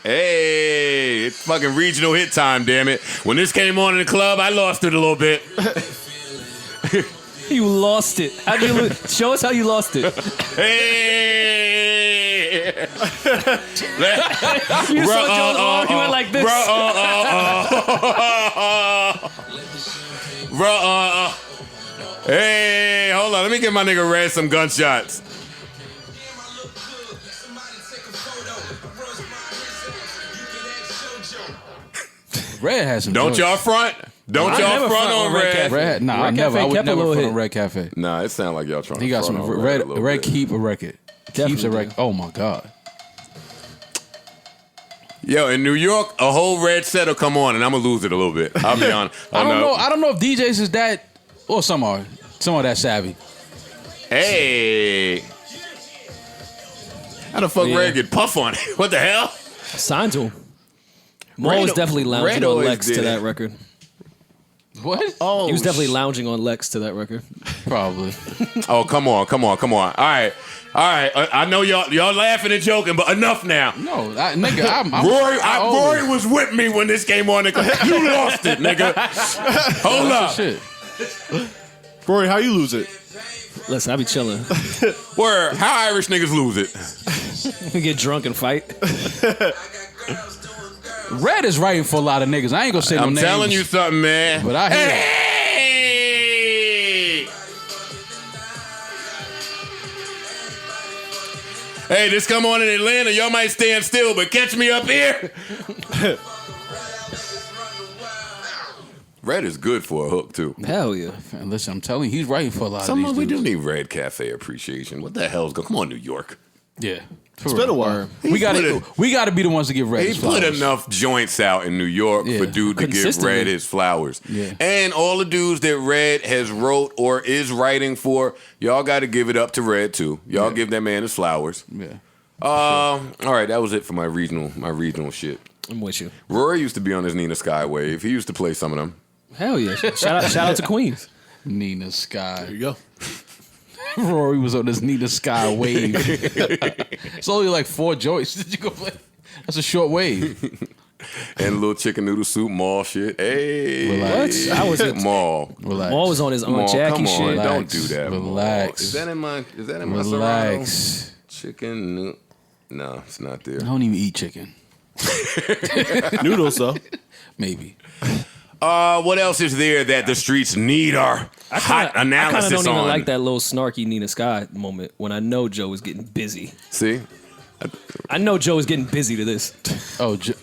Hey, it's fucking regional hit time, damn it. When this came on in the club, I lost it a little bit. You lost it. How'd you show us how you lost it. Hey! You saw Joe's arm, you went like this. Hey, hold on. Let me give my nigga Red some gunshots. Red has some. Don't joints. y'all front. Don't I y'all never front front on on Red Red. Cafe. Red, nah, Red I never. Cafe I would kept a never little put hit. on Red Cafe. Nah, it sounds like y'all trying He to got front some on Red. a little Red bit. keep a record. Keeps a Definitely record. Oh my god. Yo, in New York, a whole Red set will come on, and I'm gonna lose it a little bit. I'll be honest. I don't know. I don't know if DJs is that, or some are that savvy. Hey, how the fuck Yeah. Red get puff on it? What the hell? Signed to him. Mo Red- was definitely lounging Red on always Lex did to it. that record. What? Oh, He was definitely lounging on Lex to that record. Probably. Oh, come on. All right. I know y'all laughing and joking, but enough now. No, nigga. I'm Rory was with me when this came on. You lost it, nigga. Hold up. Shit. Rory, how you lose it? Listen, I be chilling. Word. How Irish niggas lose it? We get drunk and fight. Red is writing for a lot of niggas. I ain't gonna say no I'm names. telling you something, man. But I hear Hey, this come on in Atlanta. Y'all might stand still, but catch me up here. Red is good for a hook, too. Hell yeah. Man, listen, I'm telling you, he's writing for a lot Some of we these do dudes. need Red Cafe appreciation. What the hell's going? Come on, New York. Yeah. It's been a while. We got to be the ones to give Red He his put flowers. enough joints out in New York Yeah. for dude to give Consistently. Red his flowers. Yeah. And all the dudes that Red has wrote or is writing for, y'all got to give it up to Red too. Y'all give that man his flowers. Yeah. All right, that was it for my regional shit. I'm with you. Rory used to be on his Nina Skywave. He used to play some of them. Hell yeah. Shout out to Queens. Nina Sky. There you go. Rory was on this Nina Sky wave. It's only like 4 joints. Did you go play? That's a short wave. And little chicken noodle soup, mall shit. Hey. Relax. I was Mall. Relax. Maul was on his Mall, Aunt Jackie come on, shit. Relax. don't do that. Mall. Relax. Is that in my Serrano? Relax. Chicken noodle. No, it's not there. I don't even eat chicken. Noodles, though. Maybe. What else is there that the streets need our hot I kind of analysis don't even on? like that little snarky Nina Sky moment when I know Joe is getting busy. See? I know Joe is getting busy to this.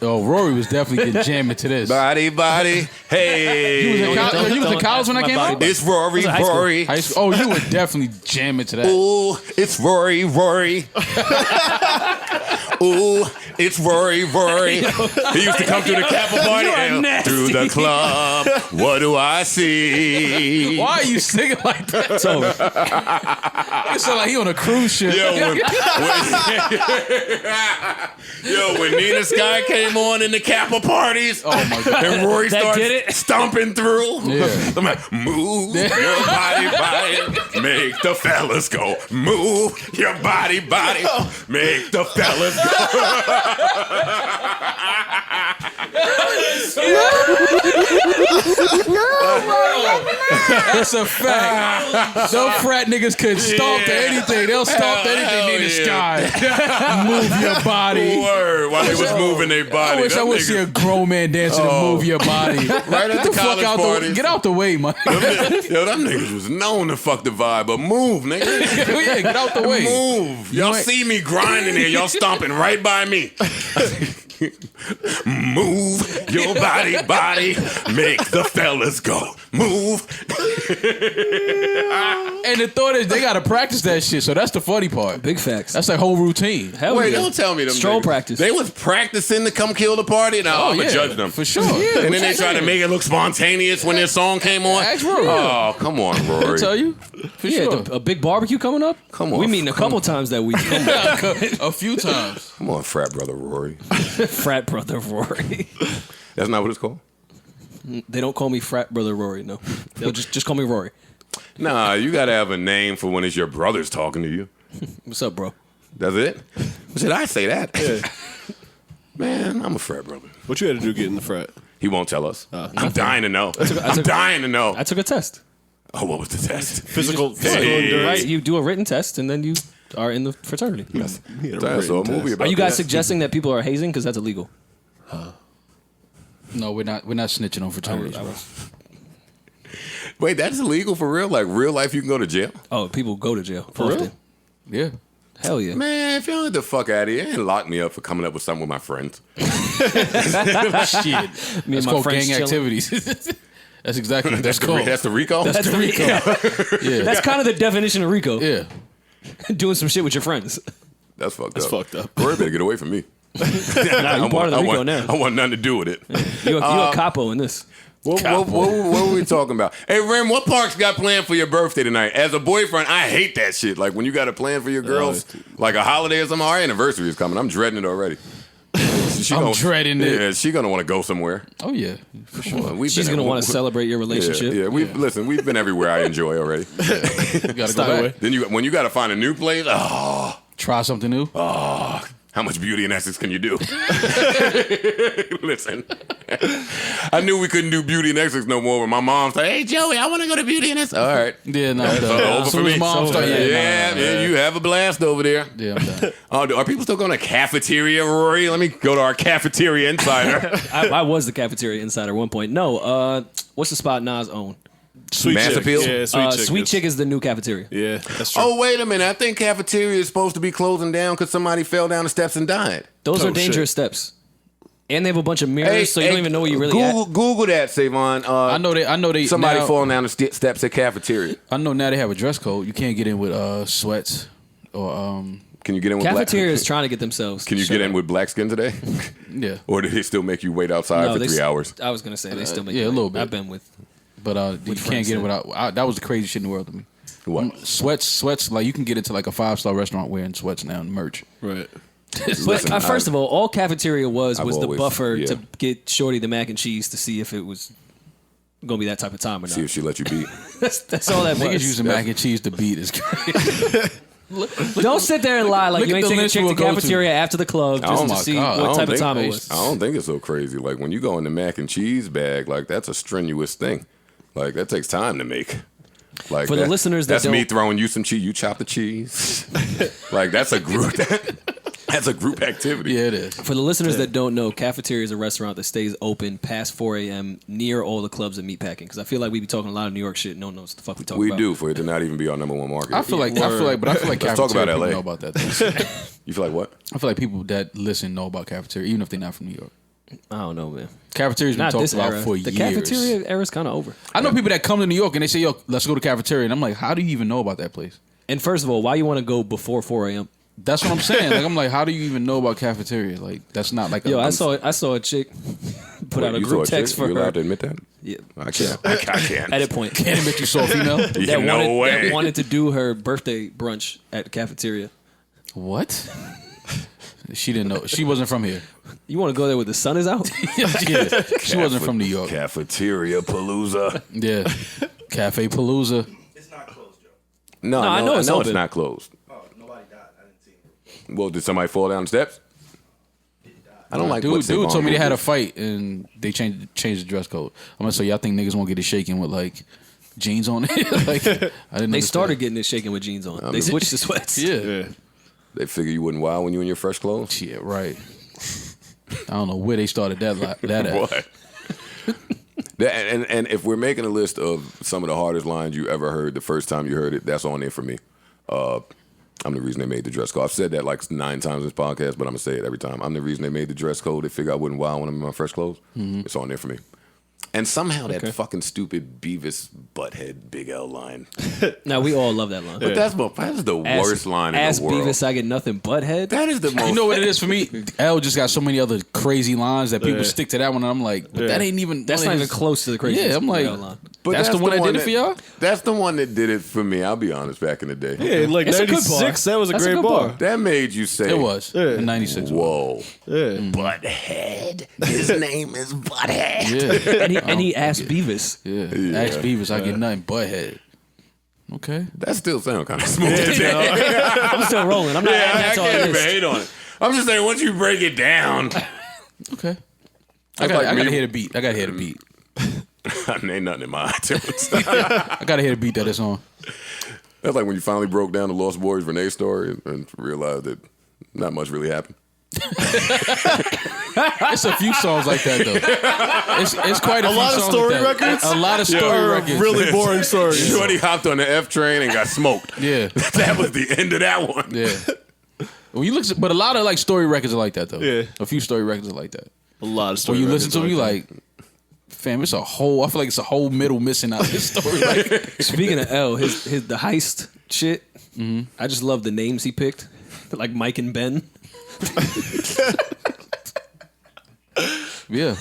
Rory was definitely getting jamming to this. Body, hey. You was in college when I came out? It's Rory, Was it high school? Rory. High school. Oh, you were definitely jamming to that. Ooh, it's Rory. Ooh, it's Rory. He used to come to the Kappa party and through the club. What do I see? Why are you singing like that? It's over. It sound like he on a cruise ship. When Nina Sky came on in the Kappa parties, Oh my God. and Rory That starts did it? stomping through. Yeah. I'm like, move your body, make the fellas go. Move your body, make the fellas go. That's a fact. Some frat niggas could stomp to anything. They'll stomp to anything in the sky. Move your body. Word, while they was moving their body. I wish I would see a grown man dancing to Move Your Body. Right at Get the the fuck college out parties. Get out the way, man. Yo, them niggas was known to fuck the vibe, but move, nigga. Yeah, get out the way. Move. Y'all see me grinding here. Y'all stomping right by me. Move your body, make the fellas go. Move. And the thought is they gotta practice that shit, so that's the funny part. Big facts. That's their whole routine. Hell Wait, yeah. don't tell me them Stroll niggas. practice. They was practicing to come kill the party. Now I'm gonna judge them for sure. And then they tried to make it look spontaneous when their song came on. Ask Rory. Oh, come on, Rory. I'll tell you. For sure. A big barbecue coming up? Come on. We meeting a couple times that week. A few times. Come on, frat brother Rory. Frat brother Rory. That's not what it's called? They don't call me frat brother Rory, no. They'll just call me Rory. Nah, you gotta have a name for when it's your brothers talking to you. What's up, bro? That's it? Should I say that? Yeah. Man, I'm a frat brother. What you had to do to get in the frat? He won't tell us. I'm dying to know. I'm dying to know. I took a test. Oh, what was the test? Physical Hey. endurance. Right? You do a written test and then you are in the fraternity. Yes. He had a I saw a written movie test. about Are you guys that. suggesting that people are hazing? Because that's illegal. No, we're not snitching on fraternities, bro. Wait, that's illegal for real? Like real life, you can go to jail? Oh, people go to jail. For real? Yeah. Hell yeah. Man, if y'all get the fuck out of here, and lock me up for coming up with something with my friends. Shit. Me That's and my called friends gang chilling. activities. That's exactly what that's called. That's the RICO? That's the RICO. Yeah. That's kind of the definition of RICO. Yeah. Doing some shit with your friends. That's fucked That's up. fucked up. Rory better get away from me. Nah, you part of the RICO now. I want nothing to do with it. You a capo in this. What were we talking about? Hey, Rim, what parks got planned for your birthday tonight? As a boyfriend, I hate that shit. Like when you got a plan for your girls, like a holiday or something. Our anniversary is coming. I'm dreading it already. I'm dreading it. Yeah, she gonna want to go somewhere. Oh yeah, for sure. She's going to want to celebrate your relationship. Yeah, we've been everywhere I enjoy already. You gotta go back. Then when you got to find a new place, Try something new. how much beauty and Essex can you do? Listen, I knew we couldn't do beauty and Essex no more. When my mom's like, "Hey Joey, I want to go to beauty and Essex." All right, Yeah, no. over for me. Mom started, Man, you have a blast over there. Yeah, I'm done. Oh, are people still going to cafeteria, Rory? Let me go to our cafeteria insider. I was the cafeteria insider at one point. No, what's the spot Nas owned? Sweet Mass chick. appeal? Yeah, Sweet Chick is the new cafeteria. Yeah, that's true. Oh, wait a minute. I think cafeteria is supposed to be closing down because somebody fell down the steps and died. Those Oh, are dangerous steps. And they have a bunch of mirrors, so you don't even know where you really Google that, Savon. I know they. Somebody now, falling down the steps at cafeteria. I know now they have a dress code. You can't get in with sweats or Can you get in with Cafeteria black? is trying to get themselves. Can you get in with black skin today? yeah. Or do they still make you wait outside for 3 hours? I was gonna say they still make yeah, you a wait. little bit. I've been with. But you can't get in without. That was the craziest shit in the world to me. What? Sweats. Like you can get into like a 5-star restaurant wearing sweats now and merch. Right. But first of all cafeteria was I've the always- buffer yeah. to get Shorty the mac and cheese to see if it was gonna be that type of time or See not. if she let you beat. That's all that Niggas was. using mac and cheese to beat is crazy. Don't sit there and lie like Look you at ain't the taking a list chick to we'll go to. cafeteria after the club just Oh to my see God. what I type don't of time it think- was. I don't think it's so crazy. Like when you go in the mac and cheese bag, like that's a strenuous thing. Like that takes time to make. Like For the listeners that that's me don't- throwing you some cheese. You chop the cheese. Like that's a group. That's a group activity. Yeah, it is. For the listeners that don't know, cafeteria is a restaurant that stays open past 4 a.m. near all the clubs and meatpacking. Because I feel like we be talking a lot of New York shit. No one knows what the fuck we talking We about. do for it to not even be our number one market. I feel like cafeteria Let's talk about people LA. know about that thing. You feel like what? I feel like people that listen know about cafeteria, even if they're not from New York. I don't know, man. Cafeteria's been Not talked this about era. for The years. cafeteria era's kind of over. I know people that come to New York and they say, "Yo, let's go to cafeteria," and I'm like, "How do you even know about that place?" And first of all, why you want to go before 4 a.m.? That's what I'm saying. Like, I'm like, how do you even know about cafeteria? Like, that's not like. Yo, I saw a chick put out a You saw group text chick? for You her. allowed to admit that? Yeah. I can't. I can't. Edit point. Can't admit you saw a female. That wanted to do her birthday brunch at the cafeteria. What? She didn't know. She wasn't from here. You want to go there when the sun is out? Yeah, she wasn't from New York. Cafeteria Palooza. Yeah, Cafe Palooza. It's not closed, Joe. No, I know it's open. not closed. Oh, nobody died. I didn't see it. Well, did somebody fall down the steps? I don't like Dude what's told me they had a fight and they changed the dress code. I'm gonna say y'all think niggas won't get it shaken with like jeans on it. Like I didn't. They understand. started getting it shaken with jeans on. They switched to sweats. Yeah. They figure you wouldn't wild when you in your fresh clothes. Yeah. Right. I don't know where they started that at. What? And if we're making a list of some of the hardest lines you ever heard the first time you heard it, that's on there for me. I'm the reason they made the dress code. I've said that like 9 times in this podcast, but I'm gonna say it every time. I'm the reason they made the dress code. They figure I wouldn't wild when I'm in my fresh clothes. It's on there for me. And somehow that fucking stupid Beavis Butthead Big L line. Now we all love that line. But that's the worst line in the world. Beavis, I get nothing but head. That is the most. You know what it is for me? L just got so many other crazy lines that people stick to that one, and I'm like, but that ain't even. That's not even close to the craziest. Yeah, I'm like, line. But that's the one that did it for y'all. That's the one that did it for me. I'll be honest. Back in the day, Yeah, in like It's a good 96, bar. that was a That's a great good bar. bar. that made you say It was in '96. Whoa. Yeah. Butthead. His name is Butthead. Yeah, And he asked Beavis. yeah. Ask Beavis, I get nothing but head. Okay. That still sounds kind of smooth. I'm still rolling. I'm not adding that I to our can't even list. hate on it. I'm just saying, once you break it down, Okay. like I gotta me- hear the beat. I gotta hear the beat. ain't nothing in my iTunes. I gotta hear the beat that it's on. That's like when you finally broke down the Lost Boys Renee story and realized that not much really happened. It's a few songs like that though. It's quite a few lot of songs story like that. records? A lot of story Or records. really boring stories. Shorty hopped on the F train and got smoked. Yeah. That was the end of that one. Yeah. When you listen, but a lot of like story records are like that though. Yeah. A few story records are like that. A lot of When stories. you listen to them, you like, fam, it's a whole. I feel like it's a whole middle missing out of this story. Like, Speaking of L, his the heist shit. I just love the names he picked, like Mike and Ben. yeah.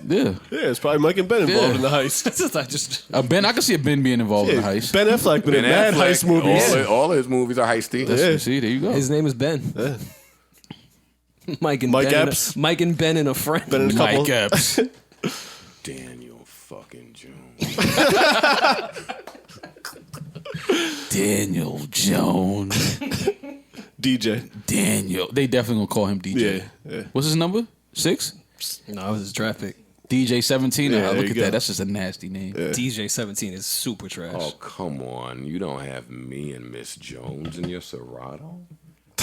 Yeah. Yeah, it's probably Mike and Ben involved Yeah. in the heist. I just Ben, I can see a Ben being involved in the heist. Ben Affleck been in mad Affleck, heist movies. All his movies are heisty. See, there you go. his name is Ben. Mike and Mike Ben. Epps. Mike and Ben and a friend. Ben and a couple. Mike Epps. Daniel fucking Jones. Daniel Jones. DJ. Daniel. They definitely gonna call him DJ. Yeah. What's his number? 6? No, it was his draft pick. DJ 17. Yeah, Ah, there look you at go. that. That's just a nasty name. DJ 17 is super trash. Oh, come on. You don't have me and Miss Jones in your Serato?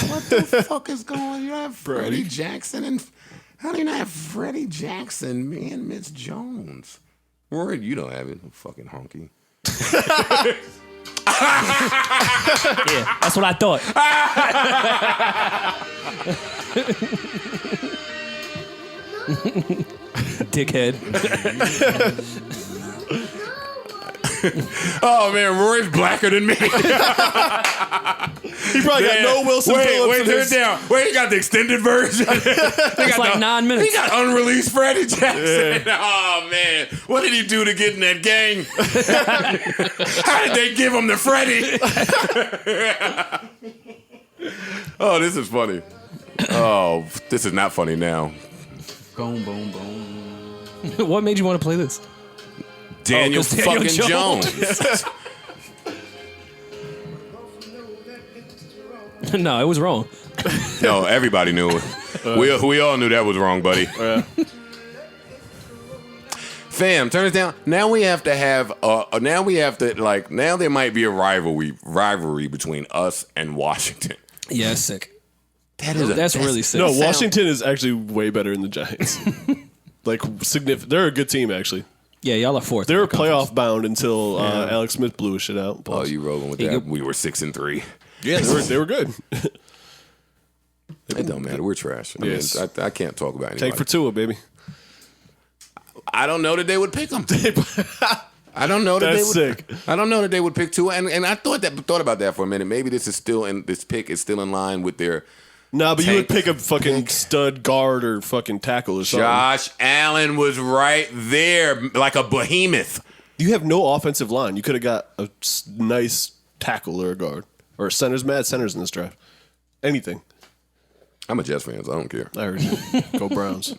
What the fuck is going on? You have Freddie Jackson and... How do you not have Freddie Jackson, me and Miss Jones? Word, you don't have it. Fucking honky. Yeah, that's what I thought. Dickhead. Oh, man, Roy's blacker than me. He probably got no Wilson Phillips Wait, in turn it his... down. Wait, he got the extended version. It's like 9 minutes. He got unreleased Freddie Jackson. Oh, man. What did he do to get in that gang? How did they give him to Freddie? Oh, this is funny. Oh, this is not funny now. Boom, boom, boom. What made you want to play this? Daniel 'cause Daniel fucking Jones. No, it was wrong. No, everybody knew it. We all knew that was wrong, buddy. Fam, turn it down. Now we have to have. Now there might be a rivalry between us and Washington. Yeah, it's sick. That's really sick. No, Washington is actually way better than the Giants. Like, significant. They're a good team, actually. Yeah, y'all are fourth. They were playoff bound until Alex Smith blew his shit out. Oh, you rolling with He that? could- We were 6-3. Yeah, they were good. It don't matter. We're trash. I Yes. mean, I can't talk about anybody. Tank for Tua, baby. I don't know that they would pick them. I don't know that That's they would. sick. I don't know that they would pick Tua, and I thought about that for a minute. Maybe this pick is still in line with their. No, but you would Tank pick a fucking stud guard or fucking tackle or something. Josh Allen was right there, like a behemoth. You have no offensive line. You could have got a nice tackle or a guard or a center's mad centers in this draft. Anything. I'm a Jets fan, so I don't care. I heard you. Go Browns.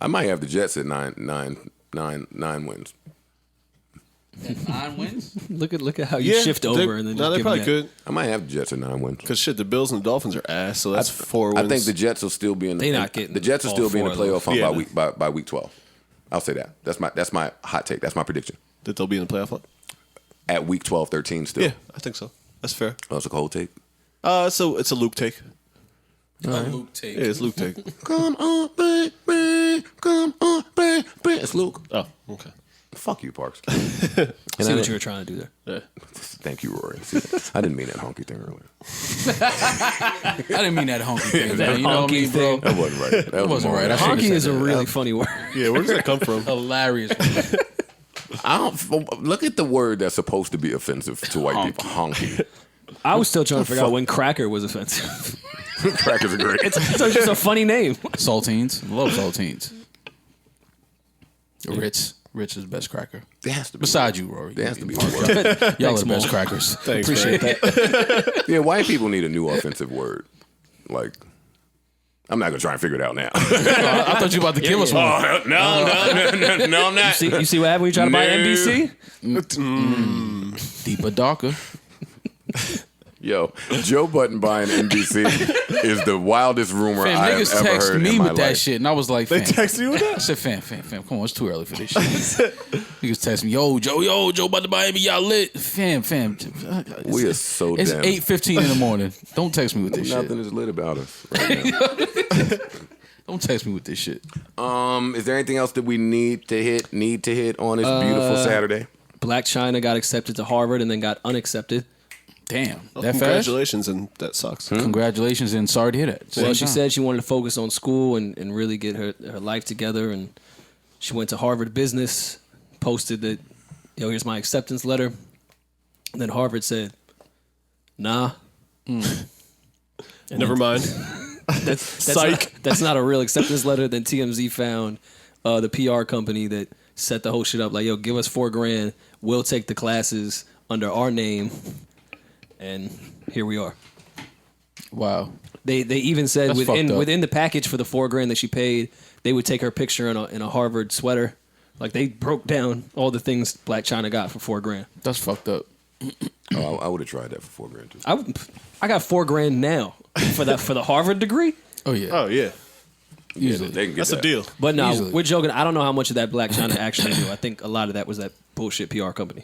I might have the Jets at nine wins. 9 wins? Look at how you shift over and then just they give probably them that. could. I might have the Jets at 9 wins. Because shit, the Bills and the Dolphins are ass, so that's 4 wins. I think the Jets will still be in. They not getting the Jets will all still be in the 4 of playoff hunt Yeah. by week 12. I'll say that. That's my hot take. That's my prediction. that they'll be in the playoff. At week 12, 13 still. Yeah, I think so. That's fair. Oh, it's a cold take. So it's a Luke take. Luke take. Yeah, it's Luke take. Come on, baby. Come on, baby. It's Luke. Oh, okay. Fuck you, Parks. See what you were trying to do there. Yeah. Thank you, Rory. I didn't mean that honky thing earlier. I didn't mean that honky thing. Man. You know what I mean, bro? That wasn't right. That wasn't right. I shouldn't Honky have is said a that. really funny word. Yeah, where does that come from? Hilarious. I don't look at the word that's supposed to be offensive to white people. Honky. I was still trying to figure out when cracker was offensive. Crackers are great. It's just a funny name. Saltines. Love saltines. Ritz is the best cracker. There has to be. Besides you, Rory. There has to be. Y'all are the best crackers. Thanks, Appreciate man. that. Yeah, white people need a new offensive word. Like, I'm not gonna try and figure it out now. I thought you were about to give us one. Oh, no, I'm not. You see what happened when you try to buy No. NBC? Deeper, darker. Yo, Joe Budden buying NBC is the wildest rumor Fam, I have niggas ever text heard me in my with that life. shit, and I was like, They fam. texted you with I that? said, fam, come on, it's too early for this shit. Niggas text me, Joe about to buy me, y'all lit. Fam. We are so It's damn. 8:15 in the morning. Don't text me with this Nothing shit. is lit about us right now. Don't text me with this shit. Is there anything else that we need to hit on this beautiful Saturday? Black China got accepted to Harvard and then got unaccepted. Damn, Well, that fast? congratulations, and that sucks. Congratulations, and sorry to hear that. Well, Same she time. said she wanted to focus on school and really get her life together. And she went to Harvard Business, posted that, here's my acceptance letter. And then Harvard said, nah. And Never mind. That's Psych. that's not a real acceptance letter. Then TMZ found the PR company that set the whole shit up. Like, give us $4,000. We'll take the classes under our name. And here we are. Wow. They even said That's fucked up. within the package for the $4,000 that she paid, they would take her picture in a Harvard sweater. Like, they broke down all the things Black China got for $4,000. That's fucked up. Oh, I would have tried that for $4,000 too. I got $4,000 now for the Harvard degree. Oh, yeah. Oh, yeah. Easily. They can get That's that. a deal. But no, Easily. we're joking. I don't know how much of that Black China actually knew. I think a lot of that was that bullshit PR company.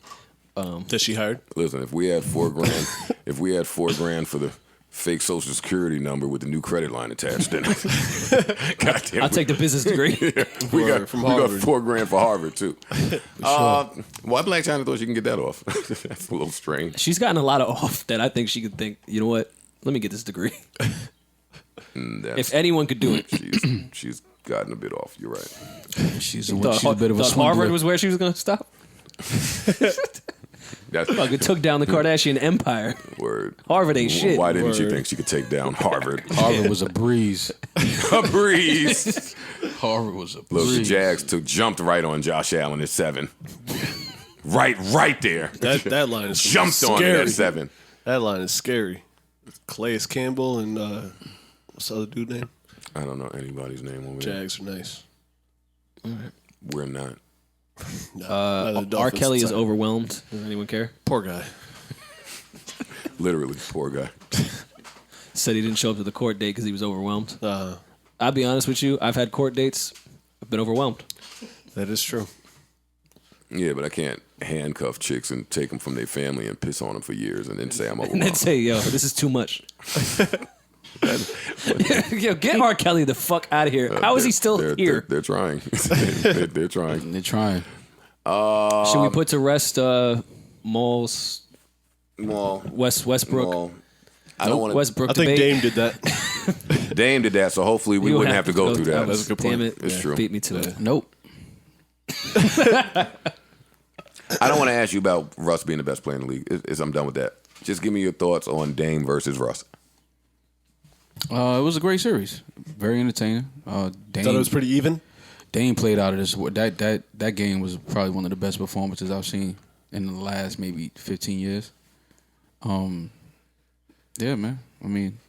That she hired? Listen, if we had $4,000, if we had $4,000 for the fake Social Security number with the new credit line attached, then goddamn, I'll take the business degree. we got from we got Harvard. $4,000 for Harvard too. Why Black China thought she can get that off? That's a little strange. She's gotten a lot of off that I think she could think, you know what? Let me get this degree. If anyone could do it. She's gotten a bit off. You're right. She's a bit of a thought swindler. Harvard was where she was going to stop. That's Fucking took down the Kardashian empire. word. Harvard ain't shit. Why didn't she Word. think she could take down Harvard? Harvard was a breeze. A breeze. Harvard was a Look, the breeze. Jags jumped right on Josh Allen at 7. Right there. That line is Jumped on scary. it at 7. That line is scary. Calais Campbell and what's the other dude name? I don't know anybody's name over there. Jags are nice. We're not. Neither R. Dolphins Kelly is type. overwhelmed. Does anyone care? Poor guy. Literally, poor guy. Said he didn't show up to the court date because he was overwhelmed. Uh, I'll be honest with you. I've had court dates. I've been overwhelmed. that is true. Yeah, but I can't handcuff chicks and take them from their family and piss on them for years and then say I'm And overwhelmed. then say, yo, this is too much. Yo, get R. Kelly the fuck out of here. How is he still here? They're trying. They're trying. They're trying. Should we put to rest Maul's Well, Westbrook? well, I don't want to. Westbrook I think debate? Dame did that. Dame did that, so hopefully we You wouldn't have to go through that. That's a good point. Damn it. It's true. Beat me to it. Nope. I don't want to ask you about Russ being the best player in the league. I'm done with that. Just give me your thoughts on Dame versus Russ. It was a great series. Very entertaining. Dame, Thought it was pretty even. Dame played out of this. That game was probably one of the best performances I've seen in the last maybe 15 years. Yeah, man. I mean,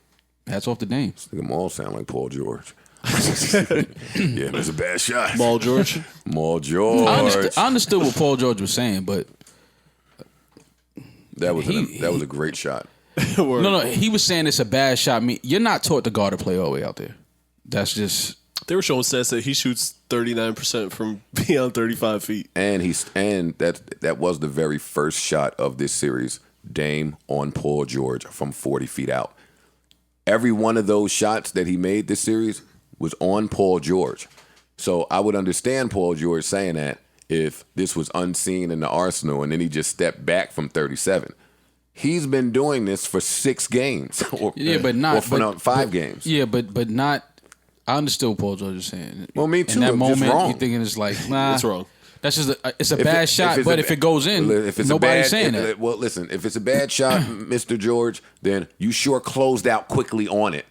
hats off to Dame. Them all sound like Paul George. Yeah, that's a bad shot. Maul George. Maul George. I understood what Paul George was saying, but that was a great shot. No, he was saying it's a bad shot. I mean, you're not taught to guard a play all the way out there. That's just. They were showing stats that he shoots 39% from beyond 35 feet. And that was the very first shot of this series. Dame on Paul George from 40 feet out. Every one of those shots that he made this series was on Paul George. So I would understand Paul George saying that if this was unseen in the arsenal and then he just stepped back from 37. He's been doing this for 6 games. Or 5 games. Yeah, but not. I understood what Paul George was saying. Well, me too. In that Just moment, wrong. you're thinking it's like, nah. It's wrong. That's just it's a bad shot, but if it goes in, nobody's saying that. Well, listen, if it's a bad shot, Mr. George, then you sure closed out quickly on it.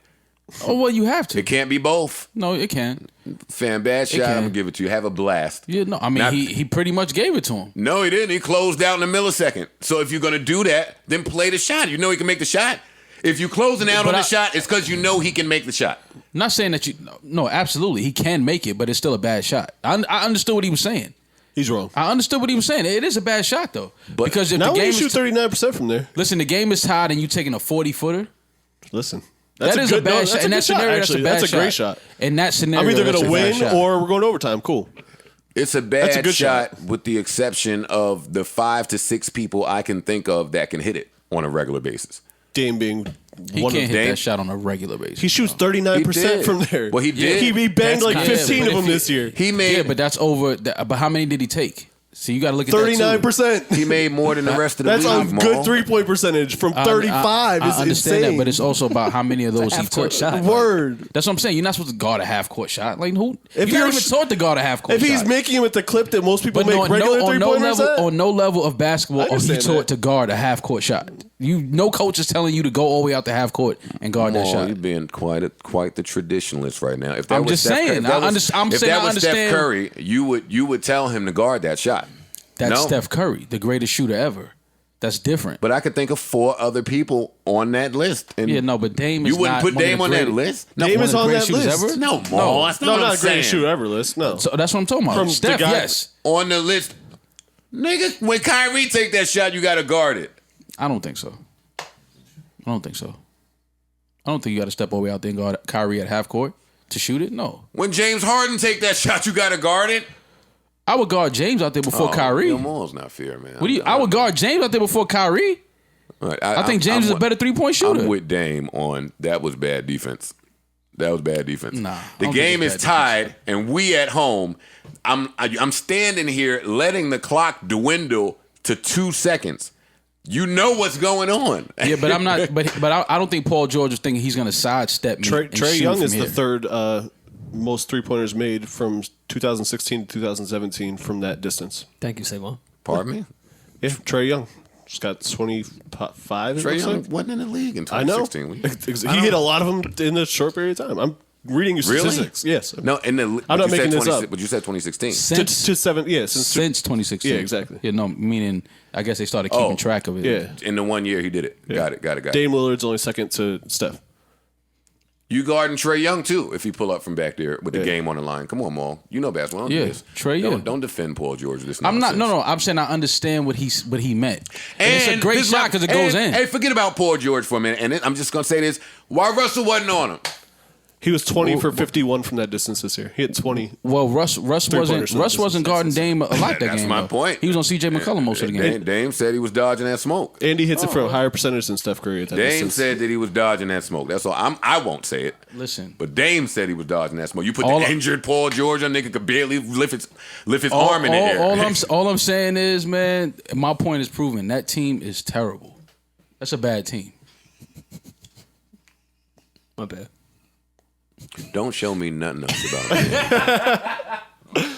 Oh, well, you have to. It can't be both. No, it can't. Fam, bad shot, I'm going to give it to you. Have a blast. Yeah, no, I mean, he pretty much gave it to him. No, he didn't. He closed out in a millisecond. So if you're going to do that, then play the shot. You know he can make the shot. If you're closing out on the shot, it's because you know he can make the shot. Not saying that no, absolutely. He can make it, but it's still a bad shot. I understood what he was saying. He's wrong. I understood what he was saying. It is a bad shot, though. But because if now the game you shoot 39% from there. Listen, the game is tied and you taking a 40-footer. Listen. That is a bad shot. In that scenario, that's a bad shot. That's a great shot. In that scenario, I'm either going to win or we're going to overtime. Cool. It's a bad shot with the exception of the 5 to 6 people I can think of that can hit it on a regular basis. Dame being he can't hit that shot on a regular basis. He shoots 39% from there. Well, he did. He banged like 15 of them this year. He made. Yeah, but that's over. But how many did he take? So you got to look at 39%. He made more than the rest of the league. That's a good 3-point percentage from 35. I understand that, but it's also about how many of those he took. Word. That's what I'm saying. You're not supposed to guard a half-court shot. Like who? If you're not even taught to guard a half-court shot. If he's making it with the clip that most people make regular three-pointers on no level of basketball, are you taught to guard a half-court shot? No coach is telling you to go all the way out the half court and guard that shot. You're being quite the traditionalist right now. If that I'm was just saying. If that was Steph Curry, you would tell him to guard that shot. That's Steph Curry, the greatest shooter ever. That's different. But I could think of 4 other people on that list. And but Dame is you wouldn't put Dame on that list. Dame is on that list. Ever? No, that's not a greatest shooter ever list. No, so that's what I'm talking about. From Steph, yes, on the list, nigga. When Kyrie take that shot, you got to guard it. I don't think so. I don't think you got to step all the way out there and guard Kyrie at half court to shoot it. No. When James Harden take that shot, you got to guard it. I would guard James out there before Kyrie. Your mall's not fair, man. I would guard James out there before Kyrie. Right, I think James is a better 3-point shooter. I'm with Dame on that was bad defense. That was bad defense. Nah, the game is tied, and we at home. I'm standing here letting the clock dwindle to 2 seconds. You know what's going on. Yeah, but I'm not. But I don't think Paul George is thinking he's going to sidestep me. Trae Young is the third most 3-pointers made from 2016 to 2017 from that distance. Thank you, Savon. Pardon me? Yeah, Trae Young. Just got 25. Trae Young wasn't in the league in 2016. I know. He hit a lot of them in a short period of time. I'm reading your statistics. Really? Yes. No, I'm not making this up. But you said 2016. Since 2016. Yeah, exactly. Yeah, no, meaning I guess they started keeping track of it. Yeah. In the 1 year he did it. Yeah. Got it. Dame Lillard's only second to Steph. You guarding Trae Young too if he pull up from back there with the game on the line. Come on, Maul. You know basketball. Don't do this. Trae. Don't defend Paul George. This I'm nonsense. not. No. I'm saying I understand what he meant. And it's a great shot because it goes in. Hey, forget about Paul George for a minute. And I'm just gonna say this: why Russell wasn't on him? He was 20 for 51 from that distance this year. He hit 20. Well, Russ wasn't guarding Dame a lot that game. That's my point. He was on C.J. McCollum most of the game. Dame said he was dodging that smoke. And he hits it from a higher percentage than Steph Curry at that Dame distance. said that he was dodging that smoke. That's all. I won't say it. Listen. But Dame said he was dodging that smoke. You put the injured Paul George on, nigga could barely lift his arm in the air. All I'm saying is, man, my point is proven. That team is terrible. That's a bad team. My bad. Don't show me nothing else about it.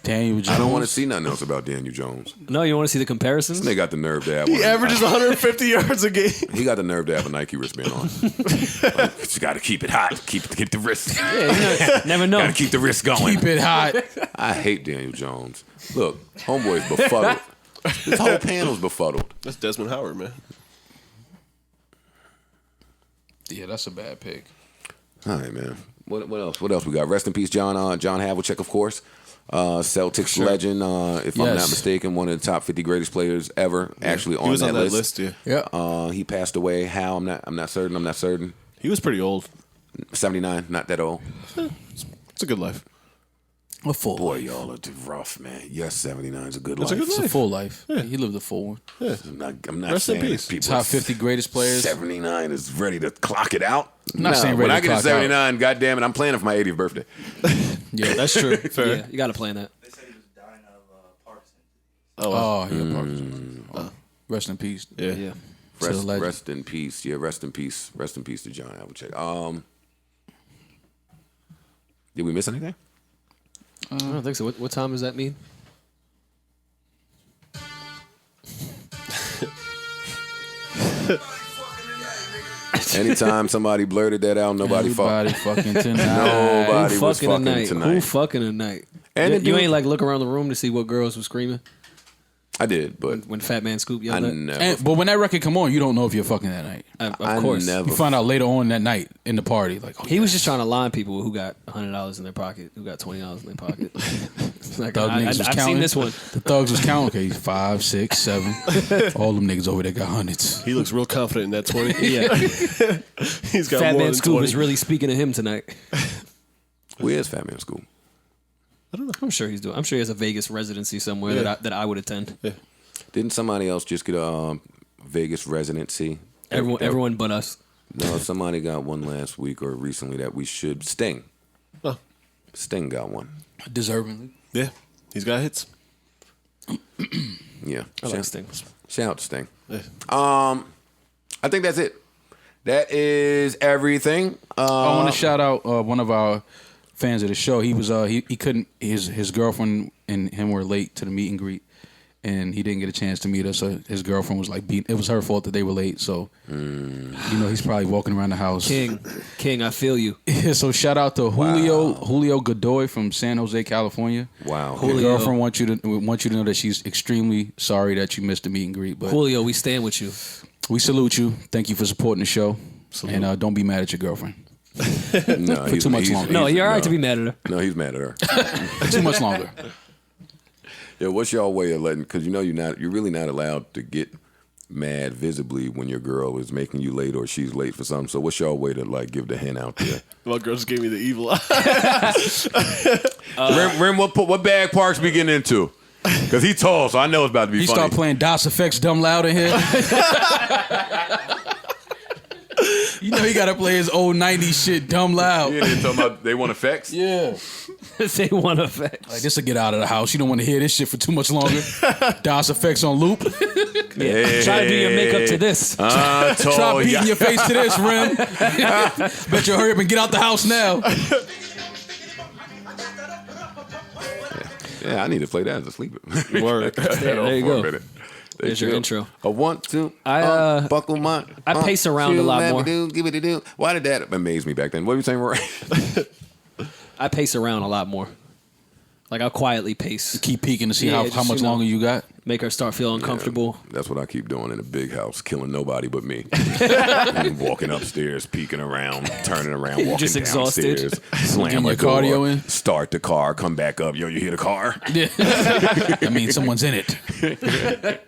Daniel Jones. I don't want to see nothing else about Daniel Jones. No, you want to see the comparisons? They got the nerve to have He one. averages 150 yards a game. He got the nerve to have a Nike wristband on. You got to keep it hot. Keep the wrist. Yeah, never know. Got to keep the wrist going. Keep it hot. I hate Daniel Jones. Look, homeboy's befuddled. This whole panel's befuddled. That's Desmond Howard, man. Yeah, that's a bad pick. All right, man. What else? What else we got? Rest in peace, John Havlicek, of course. Celtics legend, if I'm not mistaken, one of the top 50 greatest players ever. Actually, He was on on that list, yeah. Yeah. He passed away. How? I'm not certain. He was pretty old. 79, not that old. It's a good life. A full Boy, life. y'all are rough, man. Yes, 79 is a good It's life. a good It's a life. full life. Yeah. He lived a full one. I'm not Rest in saying peace. people Top 50 greatest players. 79 is ready to clock it out. I'm not saying ready when to I get to clock 79, goddamn it, I'm planning for my 80th birthday. Yeah, that's true. Yeah, you got to plan that. They said he was dying of Parkinson's. Oh, yeah, Parkinson's. Rest in peace. Yeah. Yeah. To the legend. Rest in peace. Yeah, rest in peace. Rest in peace to John Havlicek. Did we miss anything? I don't think so. What time does that mean? Anytime somebody blurted that out, nobody fucked. Everybody fucking tonight. Nobody Who was fucking fucking tonight? tonight. Who fucking tonight? And you, the you dude- ain't like look around the room to see what girls were screaming I did, but when Fat Man Scoop I yelled at? never. But when that record come on, you don't know if you're fucking that night. Of course. never. You find out later on that night in the party. Like, oh, He was just trying to line people who got $100 in their pocket, who got $20 in their pocket. It's like, Thug niggas was I've counting. seen this one. The thugs was counting. Okay, 5, 6, 7. All them niggas over there got hundreds. He looks real confident in that 20. Yeah. He's got Fat more Man than Scoop 20. is really speaking to him tonight. Where's Fat Man School? I'm sure he's doing. I'm sure he has a Vegas residency somewhere that I would attend. Yeah. Didn't somebody else just get a Vegas residency? Everyone but us. No, somebody got one last week or recently that we should. Sting. Oh. Sting got one. Deservingly. Yeah. He's got hits. Yeah. I like Sting. Shout out to Sting. Yeah. I think that's it. That is everything. I want to shout out one of our fans of the show. He was he couldn't his girlfriend and him were late to the meet and greet, and he didn't get a chance to meet us. So his girlfriend was like it was her fault that they were late. So you know he's probably walking around the house. King, I feel you. So shout out to Julio Godoy from San Jose, California. Wow. Your girlfriend wants you to know that she's extremely sorry that you missed the meet and greet. But Julio, we stand with you. we salute you. Thank you for supporting the show. And don't be mad at your girlfriend. No, For too much longer. No, you're all right to be mad at her. No, he's mad at her. Too much longer. Yeah, what's y'all way of letting? Because you know you're really not allowed to get mad visibly when your girl is making you late or she's late for something. So what's y'all way to like give the hint out there? My girl just gave me the evil eye. Rim, what bag Parks be getting into? Because he tall, so I know it's about to be You funny. start playing DOS effects dumb loud in here. You know he gotta play his old 90s shit dumb loud. Yeah, they talking about they want effects. Yeah. They want effects. Like this will get out of the house. You don't want to hear this shit for too much longer. DOS effects on loop. Try to do your makeup to this. Try beating your face to this, Rim. Bet you hurry up and get out the house now. Yeah, I need to play that as a sleeper. Word. There you go. There's your intro. A 1, 2. I buckle my. I pace around a lot more. Give it a do. Why did that amaze me back then? What were you saying, Rory? I pace around a lot more. Like I'll quietly pace. Keep peeking to see Yeah, how just, much you know. longer you got. Make her start feeling uncomfortable. That's what I keep doing in a big house, killing nobody but me. I'm walking upstairs, peeking around, turning around, walking Just exhausted. downstairs, slam Getting a your door, cardio in? start the car, come back up. Yo, you hear the car? Yeah. I mean, someone's in it.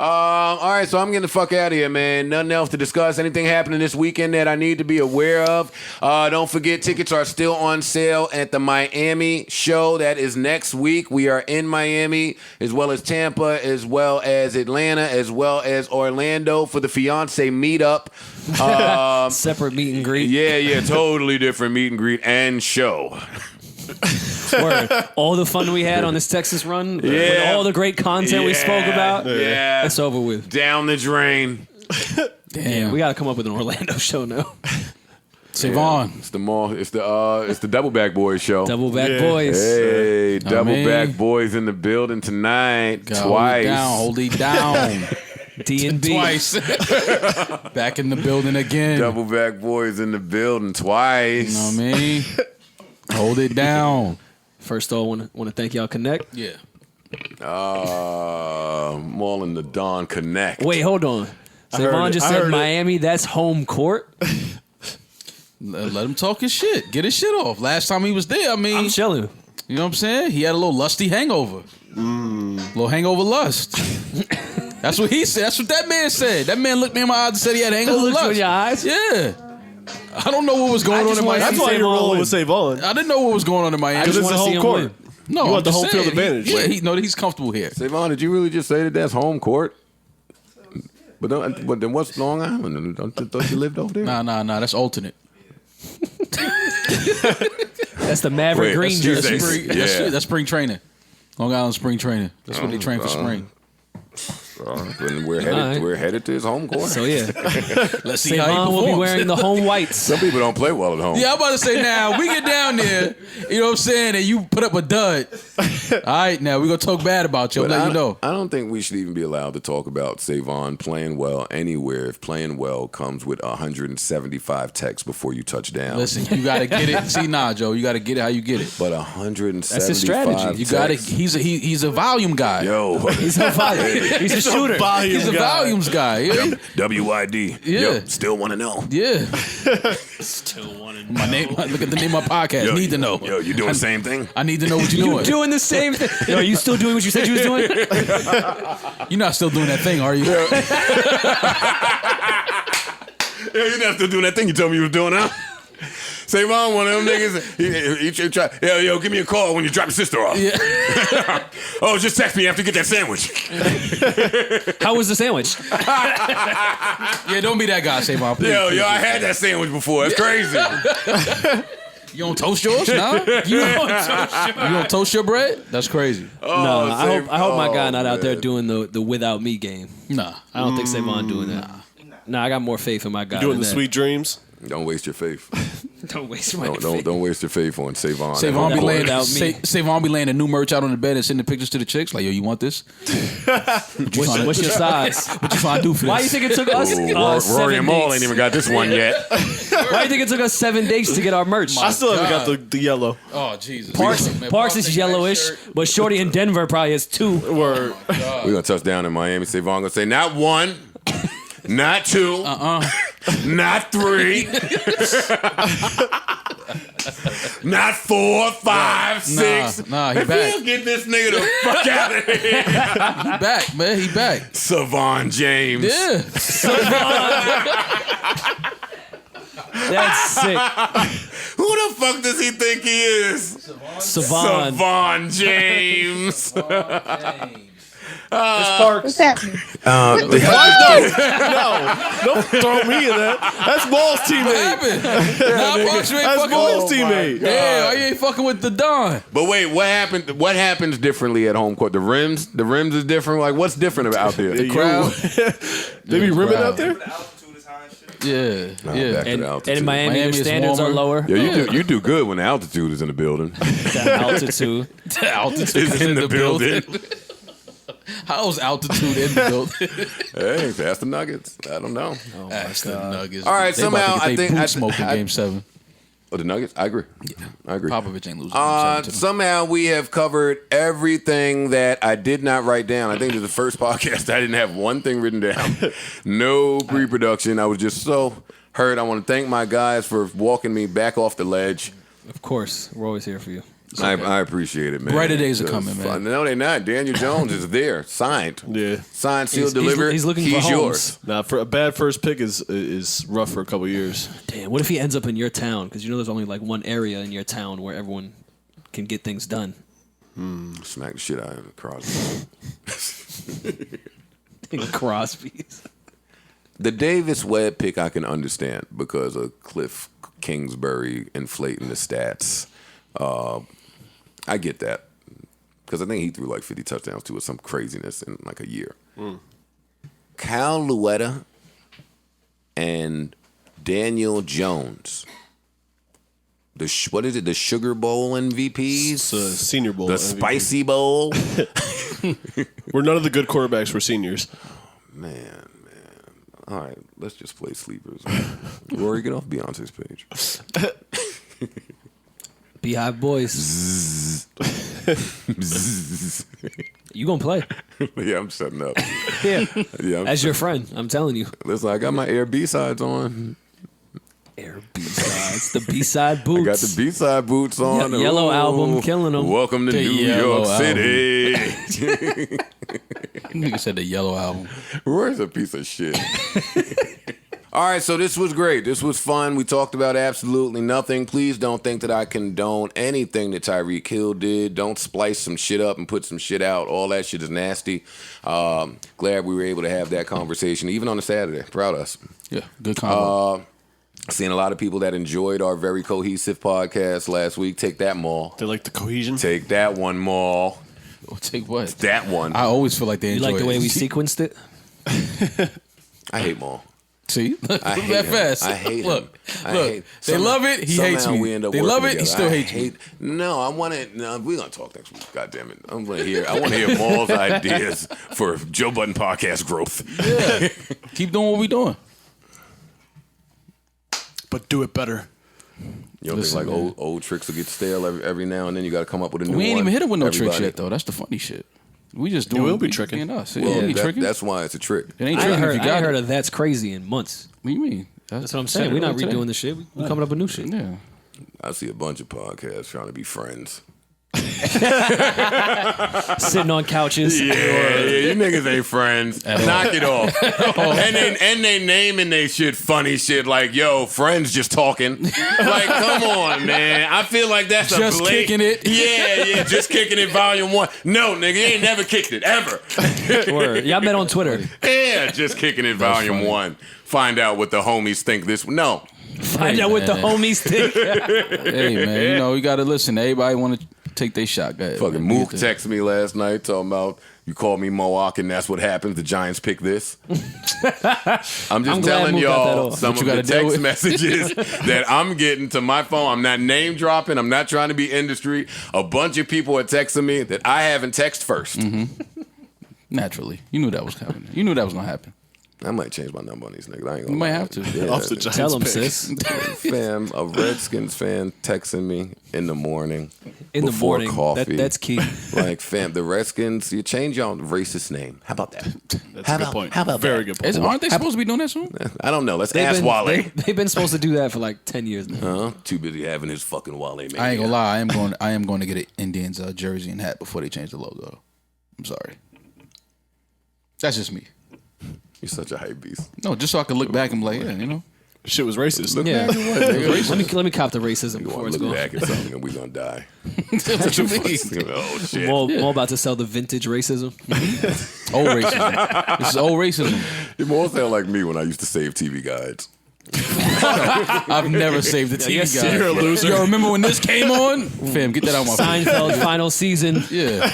All right, so I'm getting the fuck out of here, man. Nothing else to discuss. Anything happening this weekend that I need to be aware of? Don't forget, tickets are still on sale at the Miami show. That is next week. We are in Miami, as well as Tampa, as well as Atlanta, as well as Orlando for the fiance meetup. Separate meet and greet. Yeah, totally different meet and greet and show. Word. All the fun we had on this Texas run, with all the great content we spoke about, it's over with. Down the drain. Damn. We got to come up with an Orlando show now. Savon. It's the Double Back Boys show. Double Back Boys. Hey, Double mean? Back Boys in the building tonight. Hold Twice. it down. D&B. Twice. Back in the building again. Double Back Boys in the building twice. You know what I mean? Hold it down. First of all, want to thank y'all. Connect. Yeah. Mall and the Dawn Connect. Wait, hold on. Savon just said Miami. That's home court. Let him talk his shit. Get his shit off. Last time he was there, I mean, I'm chilling. you know what I'm saying? He had a little lusty hangover. Little hangover lust. That's what he said. That's what that man said. That man looked me in my eyes and said he had hangover Looked lust. you in your eyes? Yeah. I don't know what was going on in Miami. That's why you're rolling with Savon. I didn't know what was going on in Miami. Because it's wanna a see home him court. win. No, You want I'm the just home field saying. advantage. He's comfortable here. Savon, did you really just say that that's home court? But then what's Long Island? I thought you lived over there. Nah. That's alternate. That's the Maverick Wait, Green that's jersey. Tuesday. That's spring training. Long Island spring training. That's what they train for spring. Then we're headed to his home court. So yeah, Let's see how he Savon will be performs. wearing the home whites. Some people don't play well at home. Yeah, I'm about to say now, we get down there, you know what I'm saying, and you put up a dud. All right, now we're going to talk bad about you. I'll let you know. I don't think we should even be allowed to talk about Savon playing well anywhere if playing well comes with 175 texts before you touch down. Listen, you got to get it. See, Joe, you got to get it how you get it. But 175 That's his strategy. You got to. texts. He's a volume guy. Yo. He's a volume. He's a shooter. He's a volumes guy. Yeah. WID. Yeah. Yo, still want to know. Yeah. Still want to know. My name. Look at the name of my podcast. Need to know. Yo, you doing the same thing? I need to know what you're doing. Doing the same thing. Yo, are you still doing what you said you was doing? You're not still doing that thing, are you? Yeah, you're not still doing that thing you told me you was doing, huh? Savon, one of them niggas, he try, yo, give me a call when you drop your sister off. Yeah. Oh, just text me after you get that sandwich. How was the sandwich? Yeah, don't be that guy, Savon. Please, Yo, please, I please. had that sandwich before. It's crazy. You don't toast yours? Nah? You don't toast your bread? That's crazy. No, I hope my guy not out there doing the without me game. Nah. I don't think Savon doing that. Nah, I got more faith in my guy. Doing than the that. sweet dreams. Don't waste your faith. Don't waste my faith. Don't waste your faith on Savon. Savon be laying without me. Savon be laying the new merch out on the bed and sending pictures to the chicks. Like, yo, you want this? What's your size? What you trying to do for this? Why you think it took us Rory 7 and Maul days? ain't even got this one yet. Why you think it took us 7 days to get our merch? I still haven't got the yellow. Oh, Jesus. Parks is yellowish, but Shorty in Denver probably has 2. Word. We're going to touch down in Miami. Savon going to say, not 1, not 2, not 3, not 4, 5, 6. Nah, he If back. you get this nigga the fuck out of here. He back, man. He back. Savon James. Yeah. That's sick. Who the fuck does he think he is? Savon. Savon James. What's happening? No, don't throw me in that. That's Maul's What teammate. happened? Nah, Parks, you ain't That's fucking Maul's with teammate. Damn, why you ain't fucking with the Don? But wait, what happened? What happens differently at home court? The rims is different. Like, what's different out there? The crowd. They be rimming out there? The altitude is high and shit. Yeah. Nah, Yeah. back to And the altitude. in Miami, Miami your is standards are warmer. lower. Yeah, you do good when the altitude is in the building. The altitude. The altitude Is in the building. How's altitude in the building? Hey, that's the Nuggets. I don't know. That's the Nuggets. All right, They about to somehow get I they think- boot I- smoked in I- Game 7. Oh, the Nuggets? I agree. I agree. Popovich ain't losing Game 7 to them. Somehow we have covered everything that I did not write down. I think this is the first podcast I didn't have one thing written down. No pre-production. I was just so hurt. I want to thank my guys for walking me back off the ledge. Of course, we're always here for you. I appreciate it, man. Brighter days are It was coming, man. fun. No, they're not. Daniel Jones is there, signed. Yeah. Signed, sealed, He's- delivered. he's looking for He's homes. yours. Nah, for a bad first pick is rough for a couple years. Damn, what if he ends up in your town? Because you know there's only like one area in your town where everyone can get things done. Smack the shit out of Crosby. Crosby's. The Davis Webb pick I can understand because of Cliff Kingsbury inflating the stats. I get that because I think he threw like 50 touchdowns too or some craziness in like a year. Cal Luetta and Daniel Jones what is it? The Sugar Bowl MVPs? It's a Senior Bowl. The MVP. Spicy Bowl? We're none of the good quarterbacks. We're seniors. Man. All right, let's just play sleepers. Rory, get off Beyonce's page. Beehive Boys. You gonna play? Yeah, I'm setting up. Yeah. Yeah, As your friend, I'm telling you. listen, I got my Air B-sides on. Air B-sides. The B-side boots. I got the B-side boots on. Yellow Ooh. album, killing them. Welcome to The New Yellow York City. Nigga said the Yellow Album. Roy's a piece of shit. All right, so this was great. This was fun. We talked about absolutely nothing. Please don't think that I condone anything that Tyreek Hill did. Don't splice some shit up and put some shit out. All that shit is nasty. Glad we were able to have that conversation, even on a Saturday. Proud of us. Yeah, good combo. Seen a lot of people that enjoyed our very cohesive podcast last week. Take that, Maul. They like the cohesion. Take that one, Maul. Take what? That one. I always feel like they You enjoy like the it. way we sequenced it? I hate Maul. See? Look I hate that him. fast. I hate Look, him. I look. hate- They somehow- love it. He hates somehow me. we end up They working love it. He together. still I hates me. hate- No, I want to. No, we're gonna talk next week. God damn it! I want to hear Maul's ideas for Joe Budden podcast growth. Yeah. Keep doing what we doing. But do it better. You know, Listen, think like man. old tricks will get stale every now and then. You got to come up with a new one. We ain't even hit it with no tricks Everybody- yet, though. That's the funny shit. We just doing. we'll be we tricking. being us. Well, Yeah, we tricking. that's why it's a trick. It ain't I tricking ain't if heard, you I got ain't heard it. of That's Crazy in months. What do you mean? That's what I'm saying. We're not redoing the shit. We coming up with new shit. Yeah. I see a bunch of podcasts trying to be friends. Sitting on couches. Yeah, you niggas ain't friends. Knock it off. and they naming they shit funny shit like, yo, friends just talking. Like, come on, man. I feel like that's Just a blatant. kicking it. Yeah, just kicking it volume 1. No, nigga, you ain't never kicked it, ever. Word. Y'all met on Twitter. Yeah, just kicking it volume funny. 1. Find out what the homies think this. No. Find out what the homies think. Hey, man. You know, you got to listen. Everybody want to take their shot. Go ahead. Fucking man. Mook texted me last night talking about, you called me Mohawk and that's what happens. The Giants pick this. I'm just I'm glad telling Mook got that y'all off. some What of you the gotta deal text with? messages that I'm getting to my phone. I'm not name dropping. I'm not trying to be industry. A bunch of people are texting me that I haven't texted first. Naturally. You knew that was happening. You knew that was going to happen. I might change my number on these niggas. I ain't gonna You might lie. have to. Yeah, Off the Giants Tell them, pick. sis. fam, a Redskins fan texting me in the morning In the before morning. coffee. That's key. Like, fam, the Redskins, you change your racist name. How about that? That's a good point. How about Very that? good point. Aren't they supposed to be doing that soon? I don't know. Let's ask Wale. They've been supposed to do that for like 10 years now. Too busy having his fucking Wale mania. I ain't gonna lie. I am going to get an Indians jersey and hat before they change the logo. I'm sorry. That's just me. You're such a hype beast. No, just so I can look back and be like, yeah, you know. Shit was racist. Yeah. Let me cop the racism You before want it's to look gone. back at something and we gonna die. What you mean? Oh shit. More about to sell the vintage racism. Old racism. This is old racism. You more sound like me when I used to save TV guides. I've never saved the TV yes, guy. you're a loser. Yo, remember when this came on? Fam, get that out of my face. Seinfeld final season. Yeah.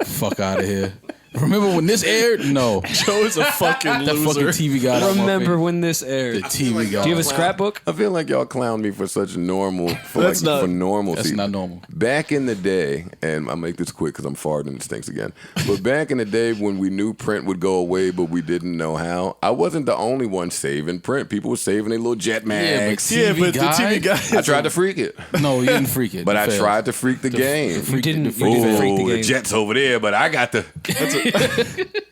Fuck out of here. Remember when this aired? No. Joe is a fucking That fucking loser. TV guy. out of my Remember face. when this the aired? TV guy? Do you have a scrapbook? I feel like y'all clown me for such normal, for That's like not- for normalcy. That's not normal. Back in the day, and I'll make this quick because I'm farting and it stinks again. But back in the day when we knew print would go away, but we didn't know how, I wasn't the only one saving print. People were saving their little jet mags. Yeah, but the TV guy. I tried to freak it, No, you didn't freak it. but You I failed. tried to freak the game. You didn't freak Oh, the the game. Jets over there, but I got the.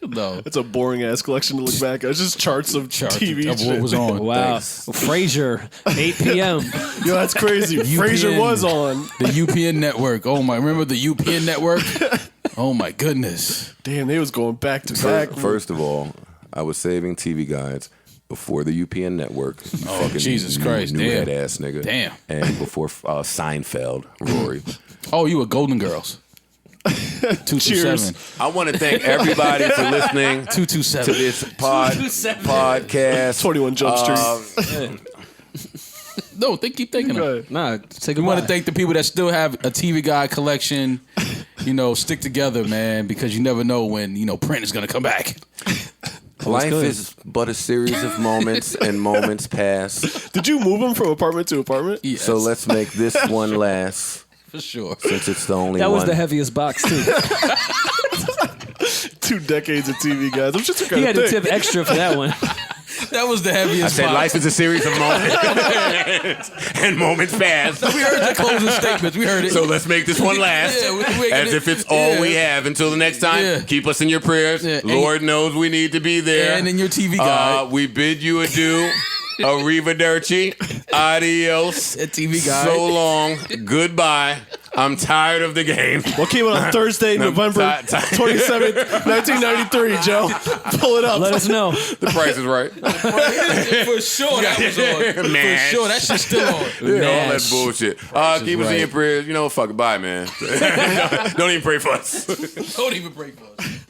No. It's a boring ass collection to look back at. It's just charts of TV of shit. what was on. Wow. Thanks. Frasier, 8 p.m. Yo, that's crazy. Frasier was on. The UPN network. Oh my! Remember the UPN network? Oh my goodness! Damn, they was going back to back. First of all, I was saving TV guides before the UPN network. Oh, Jesus Christ, new damn. head ass nigga. Damn. And before Seinfeld, Rory. Oh, you were Golden Girls. 227. I want to thank everybody for listening 227. to this podcast. 21 Jump Street. No, keep thinking of it. Nah, say We want to goodbye. thank the people that still have a TV Guide collection. You know, stick together, man, because you never know when, you know, print is going to come back. Life good? is but a series of moments, and moments pass. Did you move him from apartment to apartment? Yes, So let's make this one last, for sure. since it's the only That one. was the heaviest box too. 2 decades of TV, guys. I'm just He kind had of to tip extra for that one. That was the heaviest. I said box. life is a series of moments, and moments pass. We heard your closing statements. We heard it. So let's make this one last, Yeah, we're making as it- if it's all yeah. we have. Until the next time, Yeah. keep us in your prayers. Yeah, and- Lord knows we need to be there. And in your TV guide. We bid you adieu. Arrivederci. Adios. A TV guide. So long. Goodbye. I'm tired of the game. What came out on Thursday, November 27th, 1993, Joe? Pull it up. Let us know. The price is right. For sure, that was on. Man. For sure, that shit's still on. Yeah, all that bullshit. Keep us in right. your prayers. You know, fuck it. Bye, man. Don't even pray for us. Don't even pray for us.